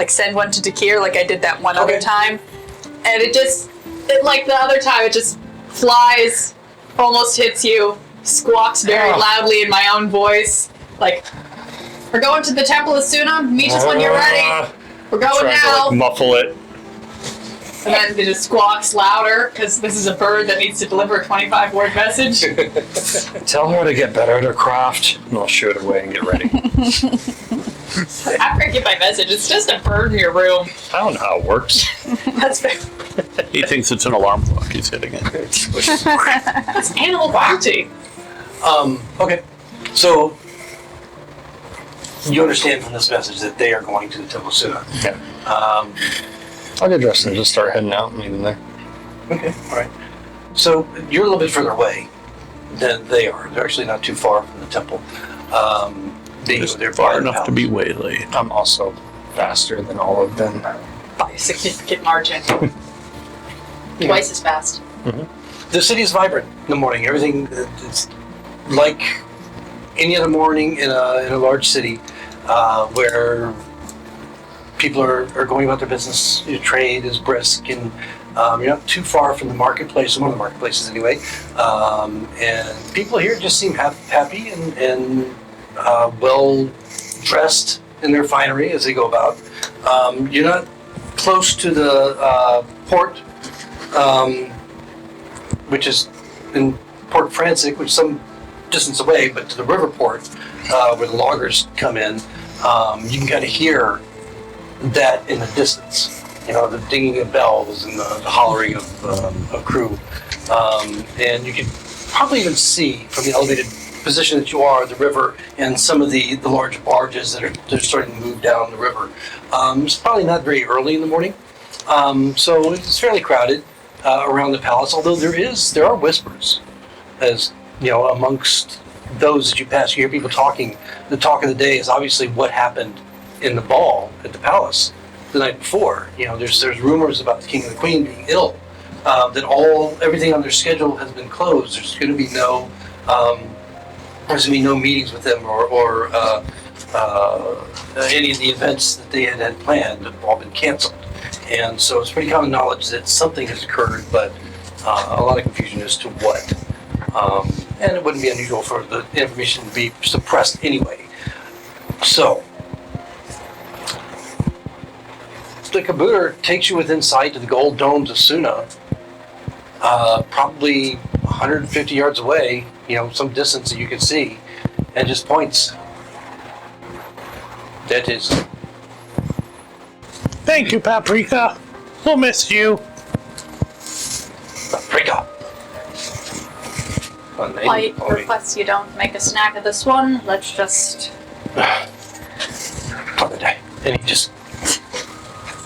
Speaker 5: send one to Dakir like I did that one other time. And it like the other time, it just flies, almost hits you, squawks very loudly in my own voice, like, we're going to the Temple of Suna, meet us when you're ready. We're going now.
Speaker 1: To muffle it.
Speaker 5: And then it just squawks louder, because this is a bird that needs to deliver a 25-word message.
Speaker 1: Tell her to get better at her craft, and I'll shoot it away and get ready.
Speaker 5: After I get my message, it's just a bird in your room.
Speaker 1: I don't know how it works.
Speaker 5: That's fair.
Speaker 7: He thinks it's an alarm clock he's hitting it.
Speaker 5: That's animal cruelty.
Speaker 2: Okay. So, you understand from this message that they are going to the Temple of Suna.
Speaker 1: Yeah. I'll get dressed and just start heading out and meet them there.
Speaker 2: Okay, all right. So, you're a little bit further away than they are. They're actually not too far from the temple. They're
Speaker 7: Far enough to be waylaid.
Speaker 1: I'm also faster than all of them.
Speaker 5: By a significant margin. Twice as fast.
Speaker 2: The city is vibrant in the morning. Everything is like any other morning in a large city where people are going about their business. Your trade is brisk, and you're not too far from the marketplace, one of the marketplaces anyway. And people here just seem happy and well dressed in their finery as they go about. You're not close to the port, which is in Port Frantic, which is some distance away, but to the river port where the loggers come in. You can kind of hear that in the distance. You know, the dinging of bells and the hollering of crew. And you can probably even see from the elevated position that you are, the river, and some of the large barges that are starting to move down the river. It's probably not very early in the morning, so it's fairly crowded around the palace. Although there are whispers, as you know, amongst those that you pass. You hear people talking. The talk of the day is obviously what happened in the ball at the palace the night before. You know, there's rumors about the king and the queen being ill. That everything on their schedule has been closed. There's going to be no. There's going to be no meetings with them or any of the events that they had planned have all been canceled. And so it's pretty common knowledge that something has occurred, but a lot of confusion as to what. And it wouldn't be unusual for the information to be suppressed anyway. So, the caboodler takes you within sight of the gold domes of Suna, probably 150 yards away, you know, some distance that you can see, and just points. That is.
Speaker 6: Thank you, Paprika. We'll miss you.
Speaker 2: Paprika.
Speaker 5: I request you don't make a snack of this one. Let's just...
Speaker 2: Another day. And he just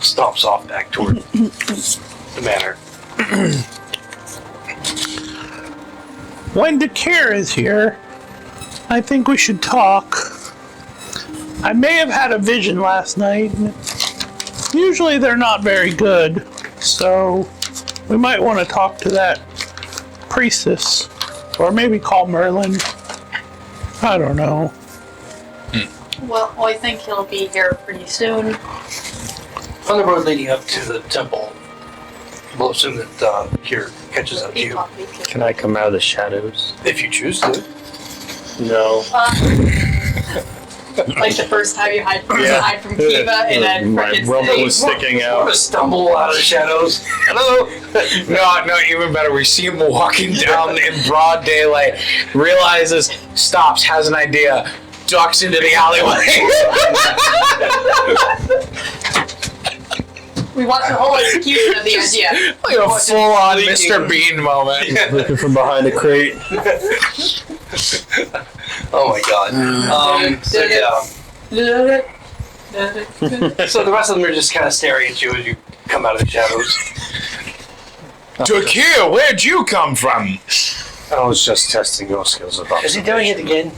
Speaker 2: stomps off back toward the manor.
Speaker 6: When Dakir is here, I think we should talk. I may have had a vision last night. Usually they're not very good, so we might want to talk to that priestess. Or maybe call Merlin. I don't know.
Speaker 5: Well, I think he'll be here pretty soon.
Speaker 2: On the road leading up to the temple, we'll assume that Kier catches up to you.
Speaker 1: Can I come out of the shadows?
Speaker 2: If you choose to.
Speaker 1: No.
Speaker 5: Like the first time you hide from Kiva, and then
Speaker 1: My
Speaker 5: frickin'
Speaker 1: rumble was
Speaker 5: Snake.
Speaker 1: sticking
Speaker 2: Sort
Speaker 1: out.
Speaker 2: of stumble out of the shadows. Hello.
Speaker 8: No, even better. We see him walking down in broad daylight, realizes, stops, has an idea, ducks into the alleyway.
Speaker 5: We watch the whole execution of the idea.
Speaker 8: Like a full-on Mr. Bean moment.
Speaker 1: Looking from behind a crate.
Speaker 2: Oh my god. So the rest of them are just kind of staring at you as you come out of the shadows.
Speaker 3: Drakir, where'd you come from?
Speaker 9: I was just testing your skills of
Speaker 2: Is he doing it again?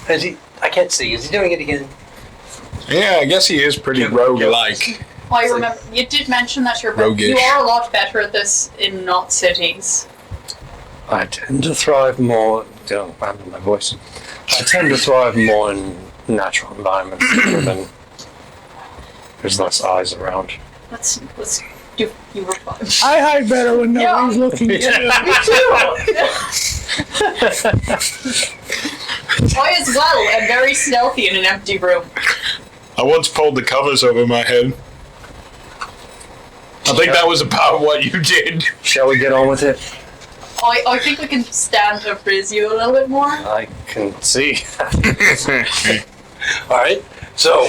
Speaker 2: Is he? I can't see. Is he doing it again?
Speaker 3: Yeah, I guess he is pretty rogue-like.
Speaker 5: Well, you remember, you did mention that you
Speaker 3: Roguish.
Speaker 5: are a lot better at this in not cities.
Speaker 9: I tend to thrive more. Don't abandon my voice. I tend to thrive more in natural environments than there's less eyes around.
Speaker 5: Let's do you were fun.
Speaker 6: I hide better when nobody's looking too.
Speaker 5: Me too. I as well am very stealthy in an empty room.
Speaker 3: I once pulled the covers over my head. I think that was about what you did.
Speaker 9: Shall we get on with it?
Speaker 5: I think we can stand to appraise you a little bit more.
Speaker 9: I can see.
Speaker 2: All right. So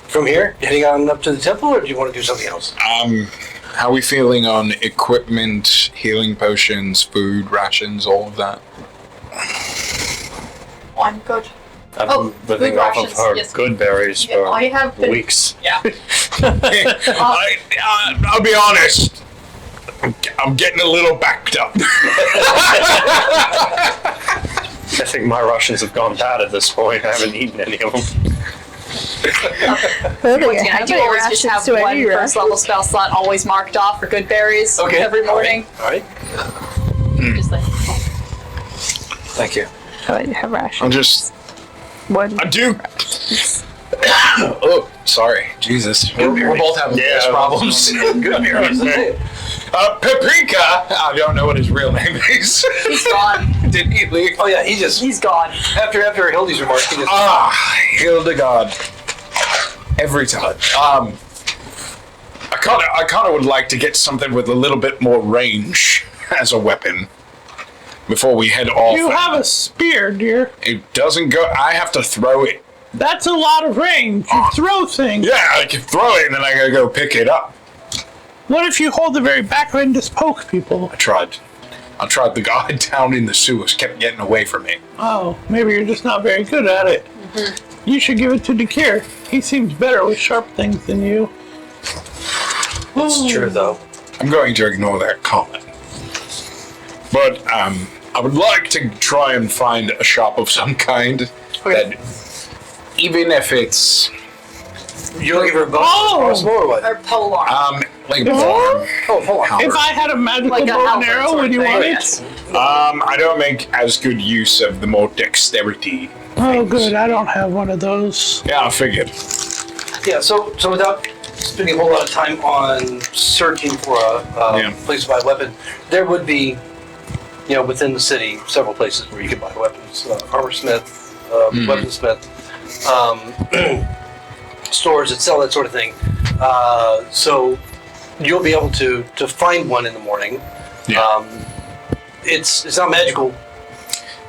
Speaker 2: from here, heading on up to the temple, or do you want to do something else?
Speaker 3: How are we feeling on equipment, healing potions, food, rations, all of that?
Speaker 5: I'm good.
Speaker 9: I've
Speaker 5: Oh,
Speaker 9: been living
Speaker 5: food
Speaker 9: off of
Speaker 5: rations,
Speaker 9: her
Speaker 5: yes.
Speaker 9: good berries
Speaker 5: Yeah,
Speaker 9: for
Speaker 5: I have been.
Speaker 9: weeks.
Speaker 5: Yeah.
Speaker 3: I'll be honest. I'm getting a little backed up.
Speaker 9: I think my rations have gone bad at this point. I haven't eaten any of them.
Speaker 5: Once again, I do always just have one first level spell slot always marked off for good berries every morning.
Speaker 2: All right.
Speaker 5: Just like,
Speaker 9: Thank you.
Speaker 4: Oh, I have rations.
Speaker 3: I'm just.
Speaker 4: One.
Speaker 3: I do. Oh, sorry. Jesus. We're both having gas problems.
Speaker 2: Good berries.
Speaker 3: Paprika! I don't know what his real name is.
Speaker 5: he's gone.
Speaker 3: Did he leave?
Speaker 2: Oh yeah, he's gone. After Hildy's remarks, he just
Speaker 3: Hildegard. Every time. I kind of would like to get something with a little bit more range as a weapon before we head off.
Speaker 6: You have a spear, dear.
Speaker 3: It doesn't go. I have to throw it.
Speaker 6: That's a lot of range. You throw things.
Speaker 3: Yeah, I can throw it and then I gotta go pick it up.
Speaker 6: What if you hold the very back of it and just poke people?
Speaker 3: I tried. The guy down in the sewers kept getting away from me.
Speaker 6: Oh, maybe you're just not very good at it.
Speaker 5: Mm-hmm.
Speaker 6: You should give it to Dakir. He seems better with sharp things than you.
Speaker 2: It's true though.
Speaker 3: I'm going to ignore that comment. But I would like to try and find a shop of some kind that, even if it's
Speaker 2: You're looking for a bow
Speaker 6: Oh!
Speaker 2: crossbow or what?
Speaker 5: Or polearm.
Speaker 3: like a farm.
Speaker 2: Oh, hold on.
Speaker 6: If I had a magical
Speaker 5: Like a
Speaker 6: bow and
Speaker 5: halberd
Speaker 6: arrow,
Speaker 5: sort
Speaker 6: would
Speaker 5: of
Speaker 6: you
Speaker 5: thing,
Speaker 6: want
Speaker 5: yes.
Speaker 6: it?
Speaker 3: I don't make as good use of the more dexterity.
Speaker 6: Oh, good. I don't have one of those.
Speaker 3: Yeah, I figured.
Speaker 2: Yeah. So without spending a whole lot of time on searching for a place to buy a weapon, there would be, within the city, several places where you could buy weapons. Armorsmith, weaponsmith, stores that sell that sort of thing. So you'll be able to find one in the morning.
Speaker 3: Yeah.
Speaker 2: It's not magical,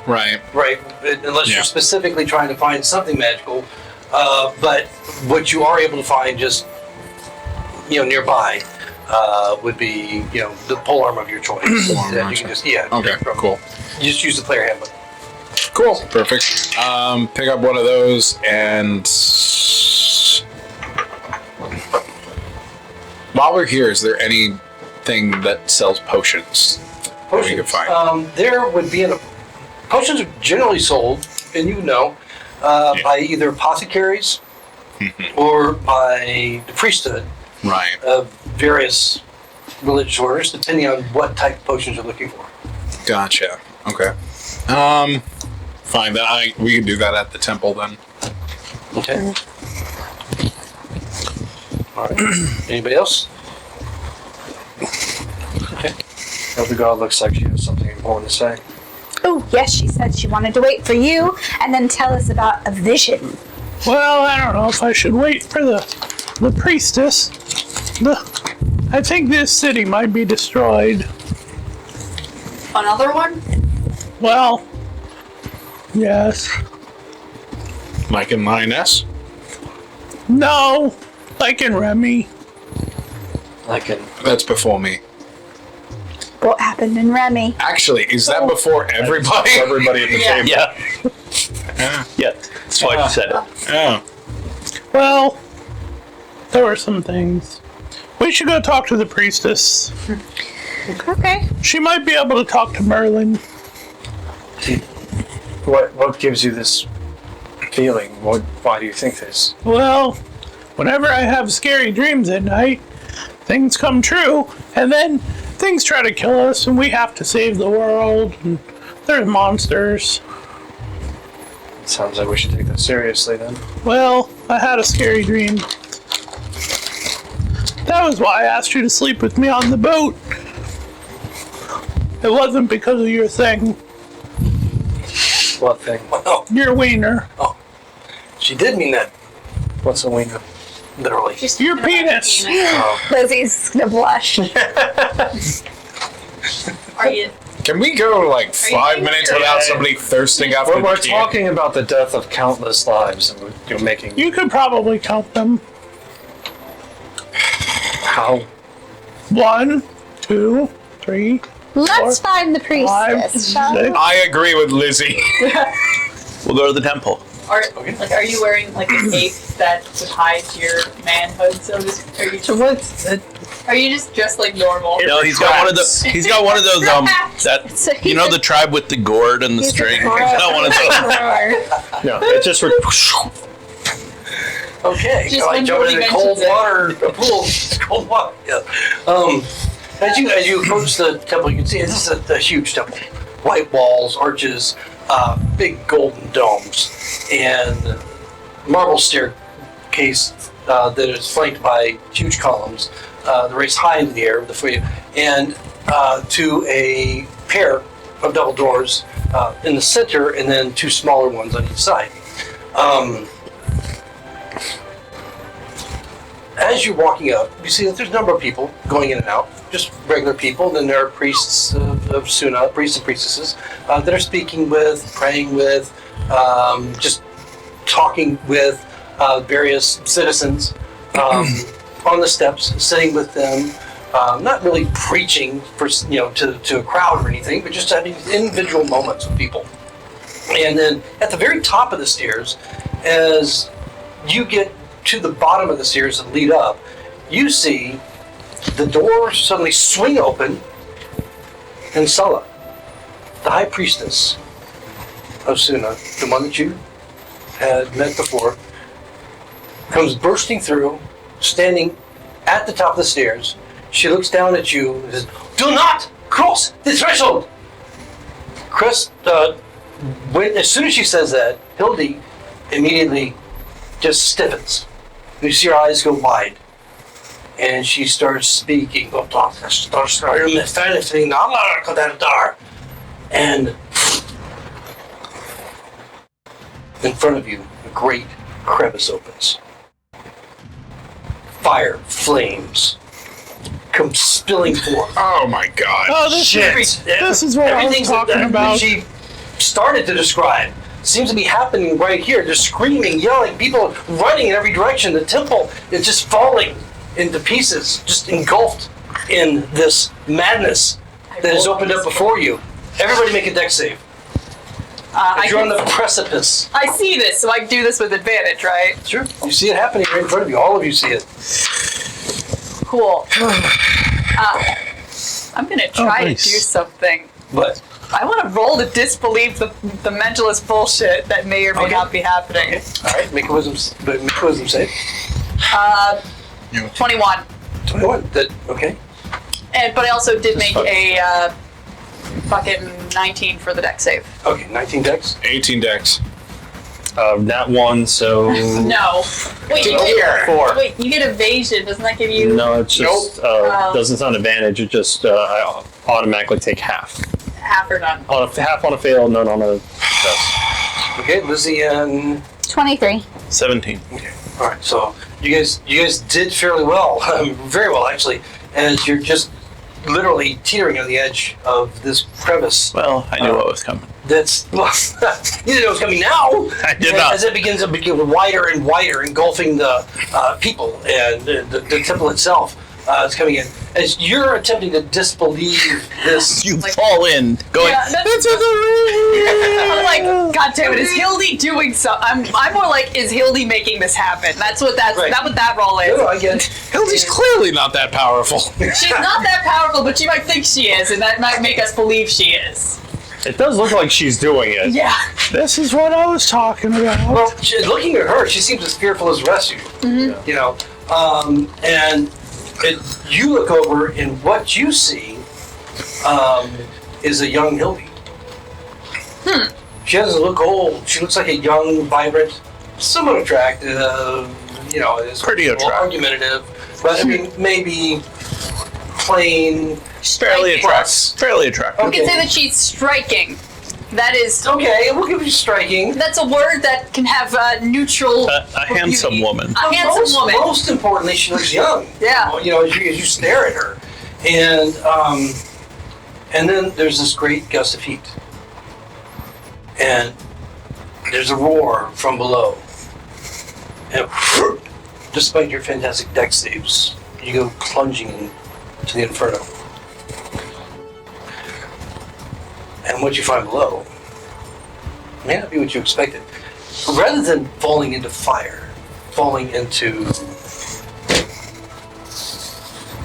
Speaker 3: Right.
Speaker 2: right? Unless you're specifically trying to find something magical. But what you are able to find just nearby would be the polearm of your choice. That you can just
Speaker 3: Okay, cool.
Speaker 2: You just use the player handbook.
Speaker 3: Cool. Perfect. Pick up one of those and while we're here, is there anything that sells potions? That we could find?
Speaker 2: There would be potions are generally sold, and by either apothecaries or by the priesthood
Speaker 3: Right.
Speaker 2: of various religious orders, depending on what type of potions you're looking for.
Speaker 3: Gotcha. Okay. Fine. Then we can do that at the temple then.
Speaker 2: Okay. All right. Anybody else? Okay.
Speaker 9: Hildegard looks like she has something important to say.
Speaker 4: Oh, Oh, yes, she said she wanted to wait for you and then tell us about a vision.
Speaker 6: Well, I don't know if I should wait for the priestess. I think this city might be destroyed.
Speaker 5: Another one?
Speaker 6: Well, yes.
Speaker 3: Like in Lioness?
Speaker 6: No, like in Remy.
Speaker 9: Like in
Speaker 3: That's before me.
Speaker 4: What happened in Remy?
Speaker 3: Actually, is that before everybody?
Speaker 1: Everybody at the table.
Speaker 7: Yeah, that's why she said it.
Speaker 3: Oh.
Speaker 6: Well, there were some things. We should go talk to the priestess.
Speaker 4: Okay.
Speaker 6: She might be able to talk to Merlin.
Speaker 9: what gives you this feeling? Why do you think this?
Speaker 6: Well, whenever I have scary dreams at night, things come true, and then things try to kill us, and we have to save the world, and there's monsters.
Speaker 9: Sounds like we should take this seriously then.
Speaker 6: Well, I had a scary dream. That was why I asked you to sleep with me on the boat. It wasn't because of your thing,
Speaker 9: What thing?
Speaker 2: Oh,
Speaker 6: your wiener,
Speaker 2: she did mean that,
Speaker 9: What's a wiener?
Speaker 2: literally.
Speaker 6: your penis.
Speaker 4: Lizzie's gonna blush.
Speaker 5: Are you?
Speaker 3: Can we go like 5 minutes without somebody thirsting after
Speaker 9: We're
Speaker 3: tea?
Speaker 9: talking about the death of countless lives, and you're making
Speaker 6: You could probably count them.
Speaker 9: how?
Speaker 6: 1, 2, 3,
Speaker 4: Let's find the
Speaker 6: 5,
Speaker 4: priestess,
Speaker 6: 6.
Speaker 4: shall we?
Speaker 3: I agree with Lizzie.
Speaker 7: We'll go to the temple.
Speaker 5: Are you wearing like a cape that would hide your manhood? So are you just dressed like normal?
Speaker 7: No, he's got one of those. He's got one of those.
Speaker 4: So
Speaker 7: You know the tribe with the gourd and the
Speaker 4: he's a
Speaker 7: string. He's
Speaker 4: crow.
Speaker 7: got one of those.
Speaker 1: No, it just
Speaker 2: Okay,
Speaker 5: Just
Speaker 2: like
Speaker 5: when
Speaker 2: jumping in
Speaker 5: Jordy
Speaker 2: the cold
Speaker 5: mentions it.
Speaker 2: water, a pool, cold water. Yeah. As you approach the temple, you can see this is a huge temple. White walls, arches, big golden domes, and marble staircase that is flanked by huge columns that raise high into the air with the foyer, and to a pair of double doors in the center, and then two smaller ones on each side. As you're walking up, you see that there's a number of people going in and out, just regular people. Then there are priests of Suna, priests and priestesses that are speaking with, praying with, just talking with various citizens on the steps, sitting with them, not really preaching for to a crowd or anything, but just having individual moments with people. And then at the very top of the stairs, as you get to the bottom of the stairs that lead up, you see the door suddenly swing open, and Sulla, the high priestess of Suna, the one that you had met before, comes bursting through, standing at the top of the stairs. She looks down at you and says, "Do not cross the threshold!" Chris, as soon as she says that, Hildy immediately just stiffens. You see her eyes go wide, and she starts speaking. And in front of you, a great crevice opens. Fire, flames, come spilling forth.
Speaker 3: Oh my god.
Speaker 6: Oh, this is what I was
Speaker 2: Everything
Speaker 6: talking
Speaker 2: that
Speaker 6: about.
Speaker 2: she started to describe seems to be happening right here. Just screaming, yelling, people running in every direction. The temple is just falling into pieces, just engulfed in this madness that has opened up before you. Everybody make a dex save. You're on the precipice.
Speaker 5: I see this, so I can do this with advantage, right?
Speaker 2: Sure. You see it happening right in front of you. All of you see it.
Speaker 5: Cool. I'm gonna try
Speaker 6: nice.
Speaker 5: to do something.
Speaker 2: But
Speaker 5: I want to roll to disbelieve the mentalist bullshit that may or may not be happening.
Speaker 2: all right, make a wisdom save.
Speaker 5: 21.
Speaker 2: 21. Okay.
Speaker 5: But I also did make a fucking 19 for the deck save.
Speaker 2: Okay. 19 dex.
Speaker 3: 18 decks.
Speaker 1: that one, so
Speaker 5: No. Wait, you get evasion. Doesn't that give you?
Speaker 1: no, it's just doesn't sound advantage. It just I automatically take half.
Speaker 5: half or none.
Speaker 1: On a half on a fail, none on a success.
Speaker 2: Okay, Lizzie and
Speaker 4: 23.
Speaker 7: 17.
Speaker 2: okay. All right, so you guys did fairly well, very well actually, as you're just literally teetering on the edge of this crevice.
Speaker 7: Well, I knew what was coming.
Speaker 2: That's well, you didn't know it was coming now.
Speaker 7: I did not.
Speaker 2: As it begins to become wider and wider, engulfing the people and the temple itself. Is coming in as you're attempting to disbelieve this.
Speaker 7: You fall in, going,
Speaker 5: Yeah,
Speaker 7: this is a
Speaker 5: I'm like, God damn it, is Hildy doing so? I'm more like, is Hildy making this happen? That's what
Speaker 2: Right.
Speaker 5: what that role is.
Speaker 2: No, I get it.
Speaker 8: Hildy's clearly not that powerful.
Speaker 5: She's not that powerful, but she might think she is, and that might make us believe she is.
Speaker 1: It does look like she's doing it.
Speaker 5: Yeah.
Speaker 6: This is what I was talking about.
Speaker 2: Well, looking at her, she seems as fearful as the rest of you. You know, and you look over, and what you see is a young Hildy. She doesn't look old. She looks like a young, vibrant, somewhat attractive. You know, is
Speaker 7: Pretty attractive.
Speaker 2: argumentative, but I mean, maybe plain.
Speaker 7: fairly attractive. Fairly attractive.
Speaker 5: We can say that she's striking. That is.
Speaker 2: Okay, we'll give you striking.
Speaker 5: That's a word that can have a
Speaker 7: handsome
Speaker 5: beauty.
Speaker 7: woman.
Speaker 5: A handsome woman.
Speaker 2: Most importantly, she looks young.
Speaker 5: Yeah.
Speaker 2: You know, as you stare at her, and then there's this great gust of heat, and there's a roar from below, and despite your fantastic dex saves, you go plunging into the inferno. And what you find below may not be what you expected. Rather than falling into fire, falling into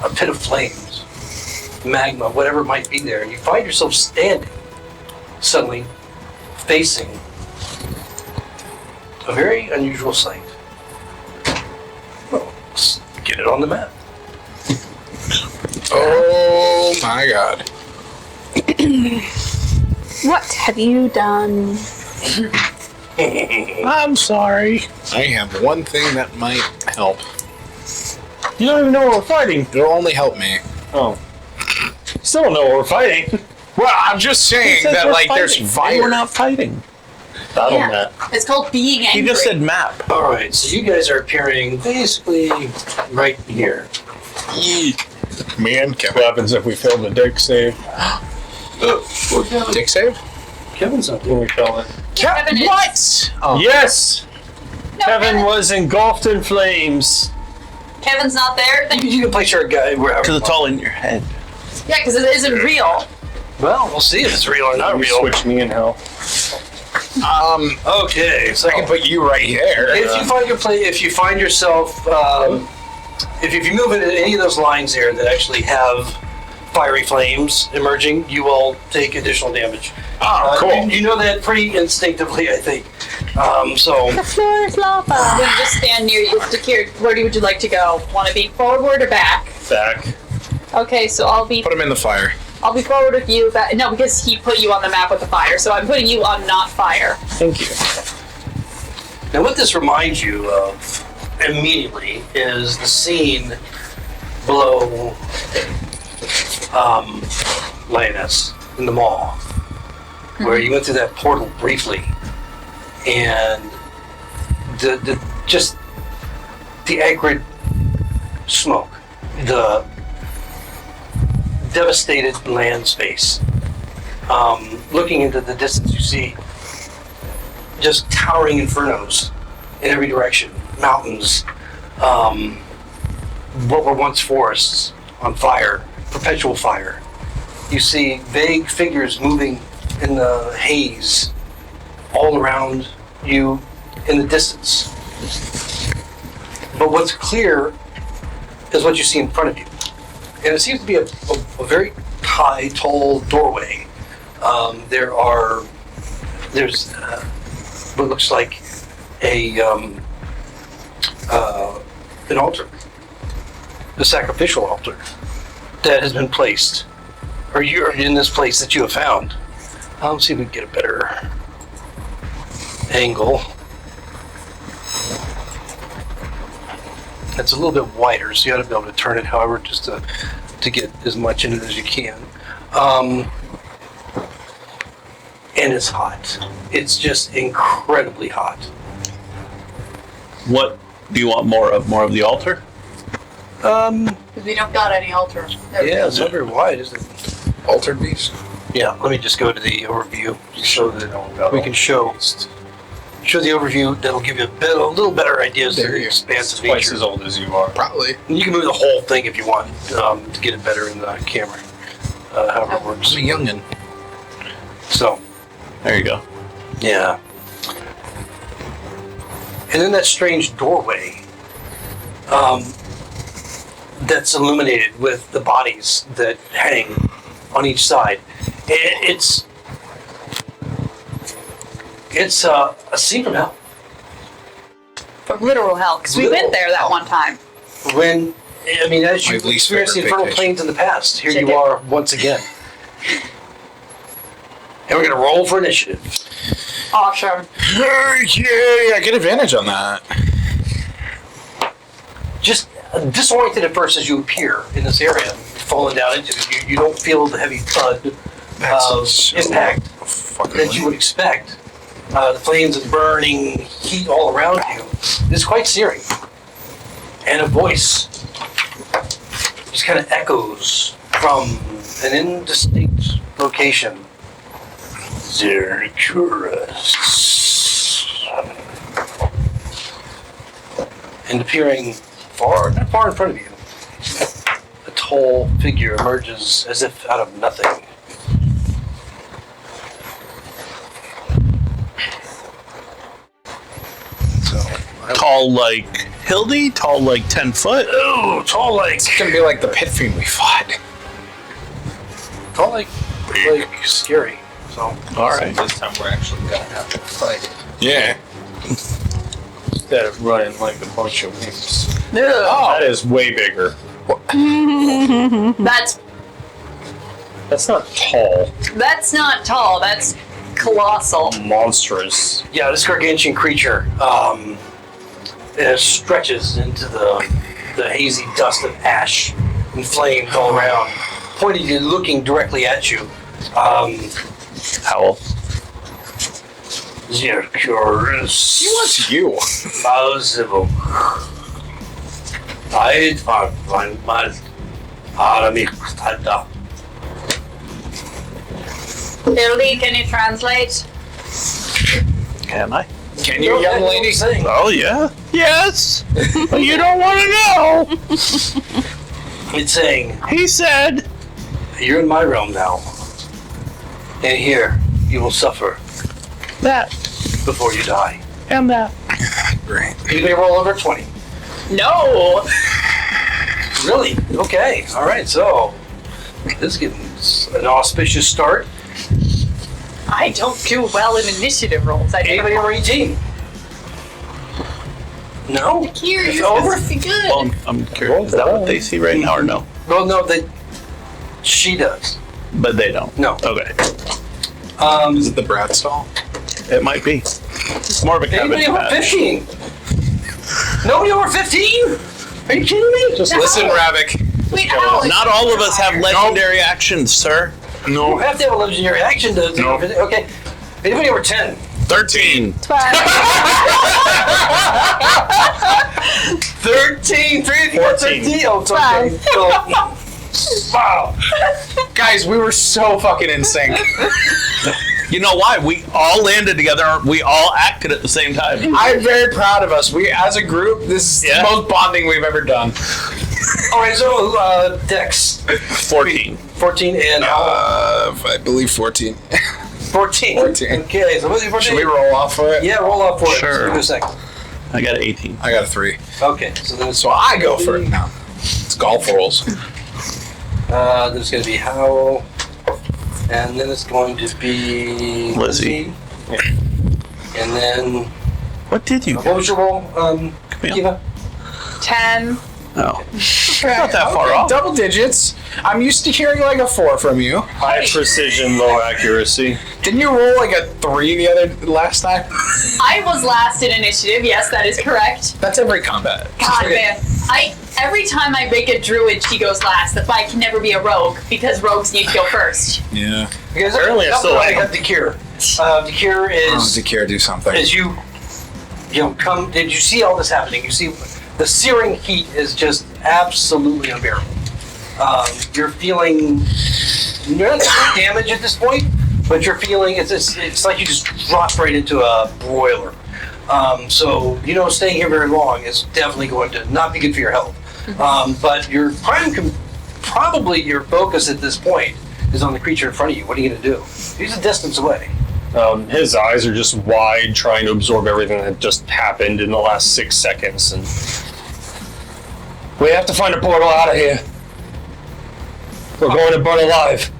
Speaker 2: a pit of flames, magma, whatever it might be there, you find yourself standing, suddenly facing a very unusual sight. Well, let's get it on the map.
Speaker 3: Oh my god.
Speaker 4: What have you done?
Speaker 6: I'm sorry.
Speaker 3: I have one thing that might help.
Speaker 1: You don't even know what we're fighting.
Speaker 3: It'll only help me.
Speaker 1: Oh. Still don't know what we're fighting.
Speaker 8: Well, I'm just saying that, like, there's
Speaker 7: We're not fighting.
Speaker 1: Battle
Speaker 5: Yeah.
Speaker 1: net.
Speaker 5: It's called being angry.
Speaker 7: He just said map.
Speaker 2: All right, so you guys are appearing basically right here.
Speaker 3: Me and
Speaker 1: What
Speaker 3: Kevin.
Speaker 1: happens if we fail the dick save?
Speaker 3: Dick save?
Speaker 2: Kevin's not
Speaker 1: When
Speaker 2: there.
Speaker 1: we fell in.
Speaker 5: Kevin is-
Speaker 8: What? Oh.
Speaker 1: Yes!
Speaker 5: No,
Speaker 1: Kevin was engulfed in flames.
Speaker 5: Kevin's not there. Then,
Speaker 2: You can place your guy wherever.
Speaker 7: Because it's all in your head.
Speaker 5: yeah, because it isn't real.
Speaker 2: Well, we'll see if it's real or not
Speaker 1: We
Speaker 2: real.
Speaker 1: switched me in hell.
Speaker 2: Okay, so
Speaker 3: I can put you right here.
Speaker 2: if you find if you find yourself, if you move into any of those lines there that actually have fiery flames emerging, you will take additional damage.
Speaker 3: Oh, cool.
Speaker 2: You know that pretty instinctively, I think. So
Speaker 4: The floor is lava.
Speaker 5: I'm gonna just stand near you. Dakir, where would you like to go? Want to be forward or back?
Speaker 1: Back.
Speaker 5: Okay, so I'll be
Speaker 3: Put him in the fire.
Speaker 5: forward with you. No, because he put you on the map with the fire, so I'm putting you on not fire.
Speaker 1: Thank you.
Speaker 2: now, what this reminds you of immediately is the scene below Lioness in the mall, where you went through that portal briefly, and the acrid smoke, the devastated land space. Looking into the distance, you see just towering infernos in every direction, mountains, what were once forests on fire, perpetual fire. You see vague figures moving in the haze all around you in the distance. But what's clear is what you see in front of you. And it seems to be a very high, tall doorway. There's what looks like an altar, a sacrificial altar that has been placed, or you're in this place that you have found. Let's see if we can get a better angle. It's a little bit wider, so you ought to be able to turn it, however, just to get as much in it as you can. and it's hot. It's just incredibly hot.
Speaker 7: What do you want more of? More of the altar?
Speaker 5: We don't got any altar.
Speaker 2: Yeah, it's not very wide, is it?
Speaker 3: Altered beast.
Speaker 2: Yeah, let me just go to the overview so that we can show the overview. That'll give you a little better idea of the expansive
Speaker 1: Twice
Speaker 2: nature.
Speaker 1: as old as you are.
Speaker 3: Probably.
Speaker 2: And you can move the whole thing if you want to get it better in the camera. However it works.
Speaker 3: I'm a youngin'.
Speaker 2: So,
Speaker 7: There you go.
Speaker 2: yeah. And then that strange doorway that's illuminated with the bodies that hang on each side. It's a scene from hell.
Speaker 5: From literal hell, because we went there that one time.
Speaker 2: When, I mean, as
Speaker 3: My
Speaker 2: you've
Speaker 3: least
Speaker 2: experienced the
Speaker 3: favorite
Speaker 2: infernal
Speaker 3: vacation.
Speaker 2: planes in the past, here
Speaker 5: Chicken.
Speaker 2: you are once again. And we're going to roll for initiative.
Speaker 5: Awesome.
Speaker 3: Yeah, get advantage on that.
Speaker 2: Just disoriented at first as you appear in this area, falling down into it. You don't feel the heavy thud of impact that you would expect. The flames and burning heat all around you is quite searing. And a voice just kind of echoes from an indistinct location. Zercurus. And appearing not far in front of you, a tall figure emerges as if out of nothing.
Speaker 7: Tall like Hildy? Tall like 10 foot?
Speaker 2: Oh, tall like
Speaker 3: It's gonna be like the pit fiend we fought.
Speaker 2: scary. So
Speaker 7: Alright.
Speaker 1: This time we're actually gonna have to fight.
Speaker 3: Yeah.
Speaker 1: Instead of running like a bunch of wimps.
Speaker 5: Ugh.
Speaker 1: That is way bigger.
Speaker 5: That's
Speaker 1: not tall.
Speaker 5: That's not tall. That's colossal.
Speaker 1: Monstrous.
Speaker 2: yeah, this gargantuan creature stretches into the hazy dust of ash and flames all around, pointing you, looking directly at you.
Speaker 7: Howl.
Speaker 2: Zercurus.
Speaker 3: He wants you.
Speaker 2: Plausible. I find my army.
Speaker 5: Hildy, can you translate?
Speaker 7: Can I?
Speaker 3: Can you, young lady?
Speaker 7: Oh, yeah.
Speaker 6: Yes, but you don't want to know.
Speaker 2: It's saying,
Speaker 6: He said,
Speaker 2: you're in my realm now. And here, you will suffer
Speaker 6: that
Speaker 2: before you die.
Speaker 6: and that.
Speaker 3: Great.
Speaker 2: Anybody roll over 20?
Speaker 5: No.
Speaker 2: Really? Okay. All right. So, this is getting an auspicious start.
Speaker 5: I don't do well in initiative rolls. I do.
Speaker 2: Anybody over 18? No?
Speaker 5: Here,
Speaker 2: It's
Speaker 5: you're
Speaker 2: over?
Speaker 5: supposed to be good.
Speaker 7: Well, I'm curious. Is that what they see right now or no?
Speaker 2: Well, no, she does.
Speaker 7: But they don't.
Speaker 2: No.
Speaker 7: Okay.
Speaker 3: Is it the Brad stall?
Speaker 7: It might be. It's more of a
Speaker 2: Anybody
Speaker 7: cabbage
Speaker 2: over
Speaker 7: patch.
Speaker 2: 15? Nobody over 15? Are you kidding me?
Speaker 3: Just
Speaker 5: No.
Speaker 3: listen, Ravik.
Speaker 5: Wait, Alex.
Speaker 7: Not all of us have legendary actions, sir.
Speaker 2: You
Speaker 3: No.
Speaker 2: have to have a legendary action to
Speaker 3: No.
Speaker 2: Okay. Anybody over 10?
Speaker 7: 13.
Speaker 2: 13! 13! Oh, it's okay. So, wow.
Speaker 8: Guys, we were so fucking in sync.
Speaker 7: You know why? We all landed together. We all acted at the same time.
Speaker 8: I'm very proud of us. We, as a group, this is
Speaker 7: Yeah.
Speaker 8: the most bonding we've ever done.
Speaker 2: All right, so Dex
Speaker 7: 14.
Speaker 2: 14 and
Speaker 3: I believe 14.
Speaker 2: 14.
Speaker 3: 14.
Speaker 2: Okay, so what's your 14?
Speaker 3: Should we roll off for it?
Speaker 2: Yeah, roll up for it.
Speaker 7: Sure.
Speaker 2: Just give me a second.
Speaker 7: I got an 18.
Speaker 3: I got a 3.
Speaker 2: Okay, so then it's
Speaker 3: So I go for it now. It's golf rolls.
Speaker 2: then it's going to be Howl, and then it's going to be
Speaker 7: Lizzie.
Speaker 2: and then
Speaker 7: What did you
Speaker 2: what was your roll,
Speaker 7: Camille.
Speaker 2: Eva?
Speaker 5: 10.
Speaker 7: Oh. Not that far off.
Speaker 8: Double digits. I'm used to hearing like a 4 from you.
Speaker 1: High precision, low accuracy.
Speaker 8: Didn't you roll like a 3 the last time?
Speaker 5: I was last in initiative. Yes, that is correct.
Speaker 8: That's every combat.
Speaker 5: God, man. Every time I make a druid, she goes last. The fight can never be a rogue because rogues need to go first.
Speaker 3: Yeah.
Speaker 2: Because
Speaker 1: Apparently I still
Speaker 2: I
Speaker 1: am.
Speaker 2: got the cure. The cure is
Speaker 3: Zakir, do something.
Speaker 2: as you come. Did you see all this happening? You see the searing heat is just absolutely unbearable. You're feeling not damage at this point, but you're feeling it's like you just dropped right into a broiler. So staying here very long is definitely going to not be good for your health. But your probably your focus at this point is on the creature in front of you. What are you going to do? He's a distance away.
Speaker 1: His eyes are just wide, trying to absorb everything that just happened in the last 6 seconds. And we have to find a portal out of here. We're going to burn alive.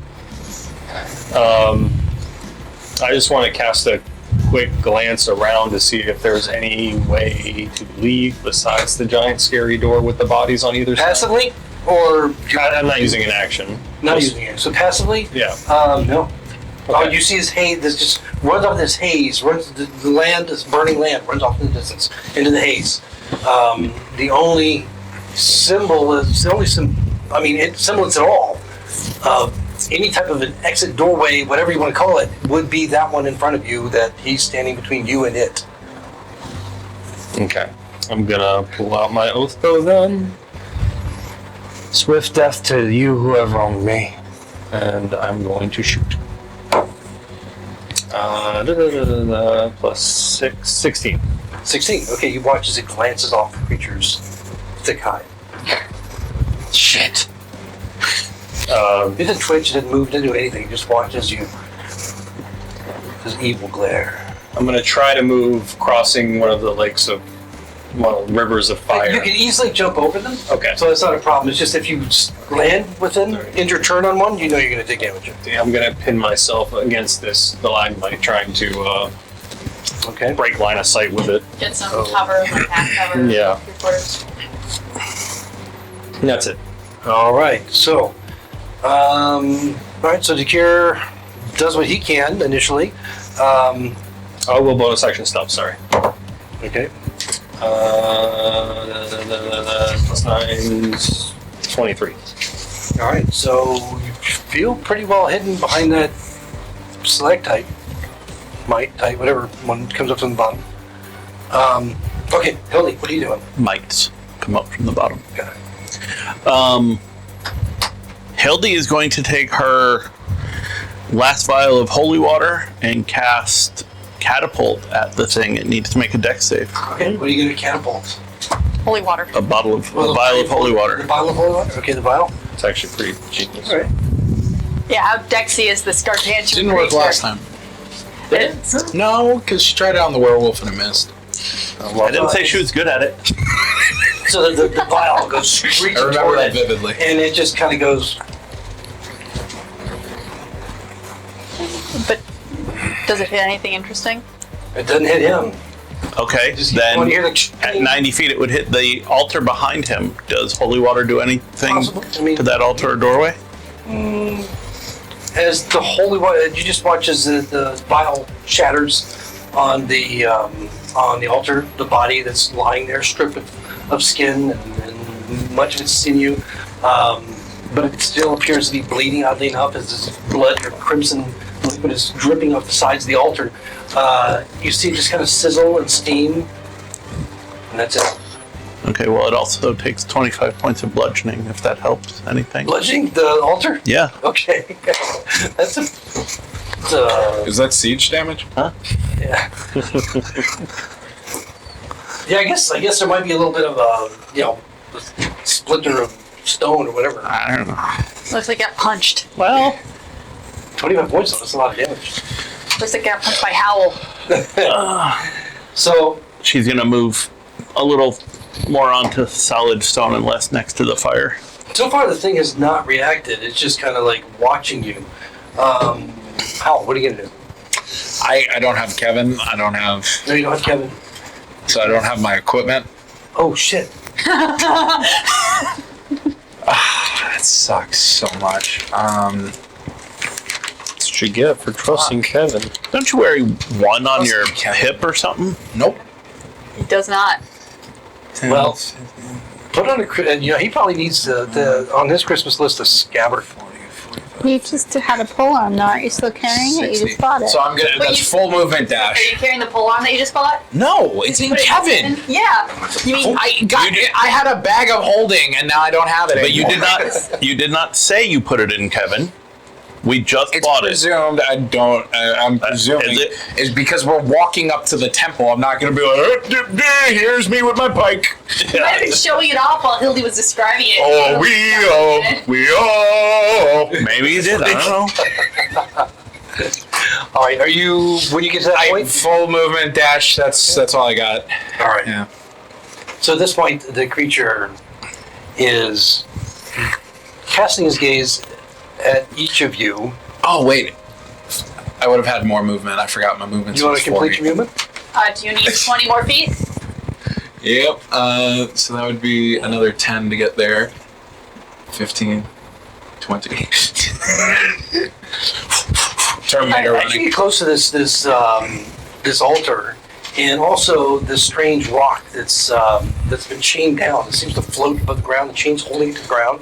Speaker 1: I just want to cast a quick glance around to see if there's any way to leave besides the giant scary door with the bodies on either side.
Speaker 2: Passively, or
Speaker 1: I'm not using an action.
Speaker 2: not using it. So passively,
Speaker 1: Yeah.
Speaker 2: no.
Speaker 1: Okay.
Speaker 2: Oh, you see his haze. This just runs off this haze. Runs the land, this burning land, runs off in the distance into the haze. The only semblance at all of any type of an exit doorway, whatever you want to call it, would be that one in front of you that he's standing between you and it.
Speaker 1: Okay. I'm gonna pull out my oath bow then. Swift death to you who have wronged me. And I'm going to shoot. Plus 6, 16.
Speaker 2: 16. Okay, you watch as it glances off the creature's thick hide.
Speaker 1: Shit.
Speaker 2: It didn't twitch, it didn't move, didn't do anything. Just watch as you. This evil glare.
Speaker 1: I'm gonna try to move crossing one of the rivers of fire.
Speaker 2: You can easily jump over them.
Speaker 1: Okay.
Speaker 2: So that's not a problem. It's just if you land within, end your turn on one, you know you're going to take damage.
Speaker 1: I'm gonna pin myself against the stalagmite, trying to
Speaker 2: Okay.
Speaker 1: break line of sight with it.
Speaker 5: Get some cover, like half cover.
Speaker 1: Yeah.
Speaker 5: Three-quarters.
Speaker 1: And that's it.
Speaker 2: All right. So, so Dakir does what he can initially.
Speaker 1: Oh, we'll bonus action stuff. Sorry.
Speaker 2: Okay.
Speaker 1: Plus 9, 23.
Speaker 2: All right. So you feel pretty well hidden behind that stalactite, mite, whatever one comes up from the bottom. Okay, Hildy, what are you doing?
Speaker 7: Mites come up from the bottom.
Speaker 2: Okay.
Speaker 7: Hildy is going to take her last vial of holy water and cast catapult at the thing. It needs to make a dex save.
Speaker 2: Okay. What are you going to catapult?
Speaker 5: Holy water.
Speaker 7: A vial of holy
Speaker 2: The
Speaker 7: water.
Speaker 2: vial of holy water. Okay, the vial.
Speaker 1: It's actually pretty genius.
Speaker 2: All right.
Speaker 5: Yeah, how Dexy is this gargantuan
Speaker 8: Didn't work
Speaker 5: creature.
Speaker 8: last time.
Speaker 5: It-
Speaker 8: No, because she tried it on the werewolf and it missed.
Speaker 7: I didn't say she was good at it.
Speaker 2: So the vial goes
Speaker 8: I
Speaker 2: screeching
Speaker 8: remember
Speaker 2: toward
Speaker 8: that
Speaker 2: it,
Speaker 8: vividly.
Speaker 2: and it just kind of goes.
Speaker 5: But does it hit anything interesting?
Speaker 2: It doesn't hit him.
Speaker 7: Okay,
Speaker 2: Just
Speaker 7: then
Speaker 2: when you hear the
Speaker 7: at 90 feet it would hit the altar behind him. Does holy water do anything
Speaker 2: Possible. I mean-
Speaker 7: to that altar or doorway?
Speaker 2: As the holy water, you just watch as the vial shatters on the altar, the body that's lying there, stripped of skin and much of its sinew, but it still appears to be bleeding. Oddly enough, as this blood or crimson liquid is dripping off the sides of the altar. You see it just kind of sizzle and steam, and that's it.
Speaker 7: Okay, well it also takes 25 points of bludgeoning if that helps anything.
Speaker 2: Bludgeoning the altar?
Speaker 7: Yeah.
Speaker 2: Okay. That's a.
Speaker 3: Is that siege damage?
Speaker 2: Yeah. Yeah, I guess there might be a little bit of a splinter of stone or whatever.
Speaker 7: I don't know.
Speaker 5: Looks like it got punched.
Speaker 7: Well,
Speaker 2: 25 points, though, that's a lot of damage.
Speaker 5: Looks like it got punched by Howl.
Speaker 2: So,
Speaker 7: she's gonna move a little more onto solid stone and less next to the fire.
Speaker 2: so far the thing has not reacted. It's just kind of like watching you. Hal, what are you gonna do?
Speaker 3: I don't have Kevin. I don't have.
Speaker 2: No, you don't have Kevin.
Speaker 3: So I don't have my equipment.
Speaker 2: Oh shit.
Speaker 8: that sucks so much.
Speaker 9: That's what you get for trusting Kevin.
Speaker 7: Don't you wear one on your hip or something?
Speaker 3: Nope.
Speaker 5: He does not.
Speaker 2: Well, put on he probably needs on his Christmas list a scabbard.
Speaker 4: You just had a pull on, now aren't you still carrying it? You
Speaker 8: 60.
Speaker 4: just bought it.
Speaker 8: So I'm gonna. That's full movement
Speaker 5: Are
Speaker 8: dash.
Speaker 5: you carrying the pull on that you just bought?
Speaker 8: No, it's in Kevin.
Speaker 5: Yeah. You mean
Speaker 8: I had a bag of holding, and now I don't have it.
Speaker 7: But you
Speaker 8: anymore.
Speaker 7: did not. You did not say you put it in, Kevin. We just
Speaker 8: It's
Speaker 7: bought
Speaker 8: presumed. I don't. I'm presuming
Speaker 7: is it?
Speaker 8: is because we're walking up to the temple. I'm not going to be like, here's me with my pike.
Speaker 5: you might have been showing it off while Hildy was describing it.
Speaker 3: Oh, we all.
Speaker 7: Maybe you did. I don't know.
Speaker 2: All right, are you when you get to that point?
Speaker 8: Full movement dash. That's all I got.
Speaker 2: All right.
Speaker 8: Yeah.
Speaker 2: So at this point, the creature is casting his gaze at each of you.
Speaker 8: Oh wait, I would have had more movement. I forgot my movement.
Speaker 2: You want to complete your movement?
Speaker 5: Do you need 20 more feet?
Speaker 8: Yep. So that would be another 10 to get there. 15, 20. Terminator
Speaker 2: As you
Speaker 8: running.
Speaker 2: get close to this altar, and also this strange rock that's been chained down. It seems to float above the ground. The chain's holding it to the ground.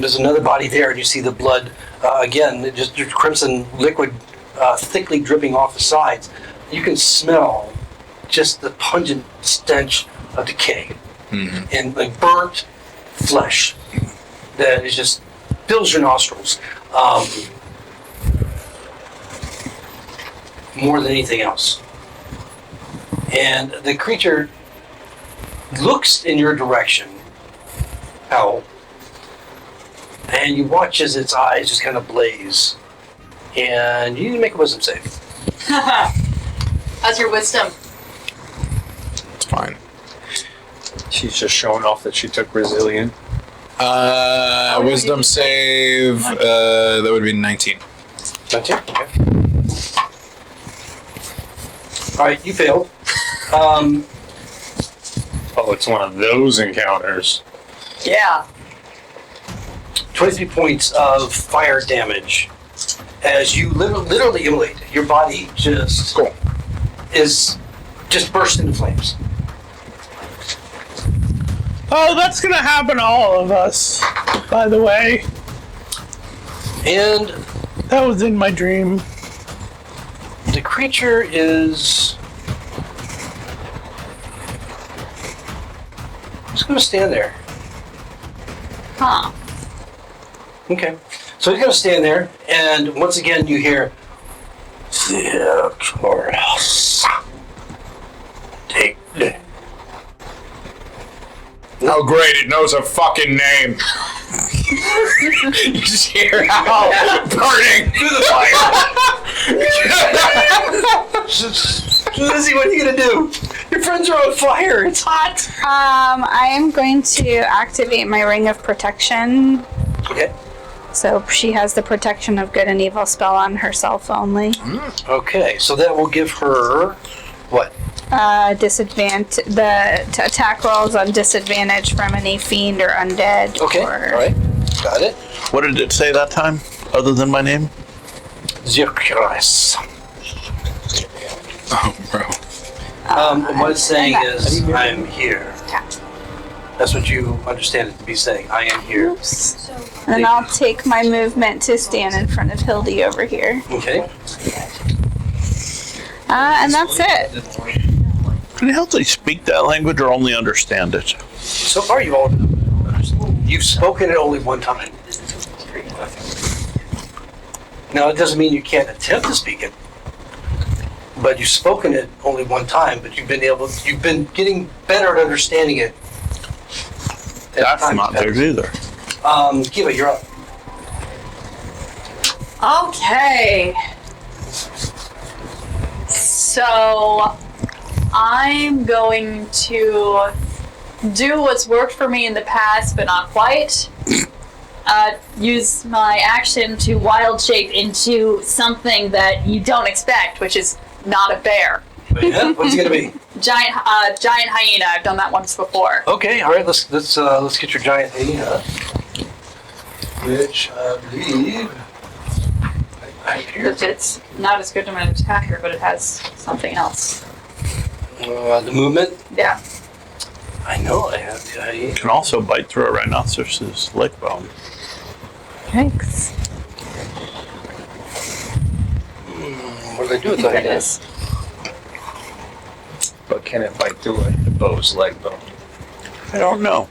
Speaker 2: There's another body there, and you see the blood again. Just crimson liquid, thickly dripping off the sides. You can smell just the pungent stench of decay and like burnt flesh that is just fills your nostrils more than anything else. And the creature looks in your direction, Hal, and you watch as its eyes just kind of blaze. And you need to make a wisdom save.
Speaker 5: How's your wisdom?
Speaker 8: It's fine.
Speaker 9: She's just showing off that she took resilient.
Speaker 8: Wisdom save. That would be 19.
Speaker 2: 19? Okay. All right, you failed.
Speaker 9: Oh, it's one of those encounters.
Speaker 5: Yeah.
Speaker 2: 23 points of fire damage as you literally immolate. Your body just burst into flames.
Speaker 6: Oh, that's gonna happen to all of us, by the way.
Speaker 2: And
Speaker 6: That was in my dream.
Speaker 2: the creature is just going to stand there.
Speaker 5: Huh.
Speaker 2: Okay. So he's going to stand there, and once again you hear, take the...
Speaker 3: Oh, great, it knows a fucking name.
Speaker 8: You just hear how burning through the fire.
Speaker 2: Lizzie, what are you going to do? Your friends are on fire. It's hot.
Speaker 4: I am going to activate my ring of protection.
Speaker 2: Okay.
Speaker 4: So she has the protection of good and evil spell on herself only.
Speaker 2: Okay, so that will give her what?
Speaker 4: Disadvantage. The attack rolls on disadvantage from any fiend or undead.
Speaker 2: Okay,
Speaker 4: Or,
Speaker 2: all right. Got it.
Speaker 7: What did it say that time, other than my name?
Speaker 2: Zirkuris.
Speaker 3: Oh, bro.
Speaker 2: What it's saying is, I am here. That's what you understand it to be saying. I am here.
Speaker 4: Oops. And then I'll take my movement to stand in front of Hildy over here.
Speaker 2: Okay.
Speaker 4: And that's it.
Speaker 7: Can you help me speak that language or only understand it?
Speaker 2: So far, you've spoken it only one time. Now, it doesn't mean you can't attempt to speak it, but you've spoken it only one time. But you've been getting better at understanding it.
Speaker 7: That's not there either.
Speaker 2: Kiva, you're up.
Speaker 5: Okay. So I'm going to do what's worked for me in the past, but not quite. Use my action to wild shape into something that you don't expect, which is not a bear.
Speaker 2: Yeah, what's it gonna be?
Speaker 5: Giant hyena. I've done that once before.
Speaker 2: Okay, all right. Let's get your giant hyena. which I believe I here.
Speaker 5: It's not as good to an attacker, but it has something else.
Speaker 2: The movement.
Speaker 5: Yeah.
Speaker 2: I know I have the idea.
Speaker 7: Can also bite through a rhinoceros's leg bone.
Speaker 4: Thanks.
Speaker 2: What did I do with
Speaker 5: There
Speaker 2: that?
Speaker 5: it is.
Speaker 9: But can it bite through the bow's leg bone?
Speaker 7: I don't know.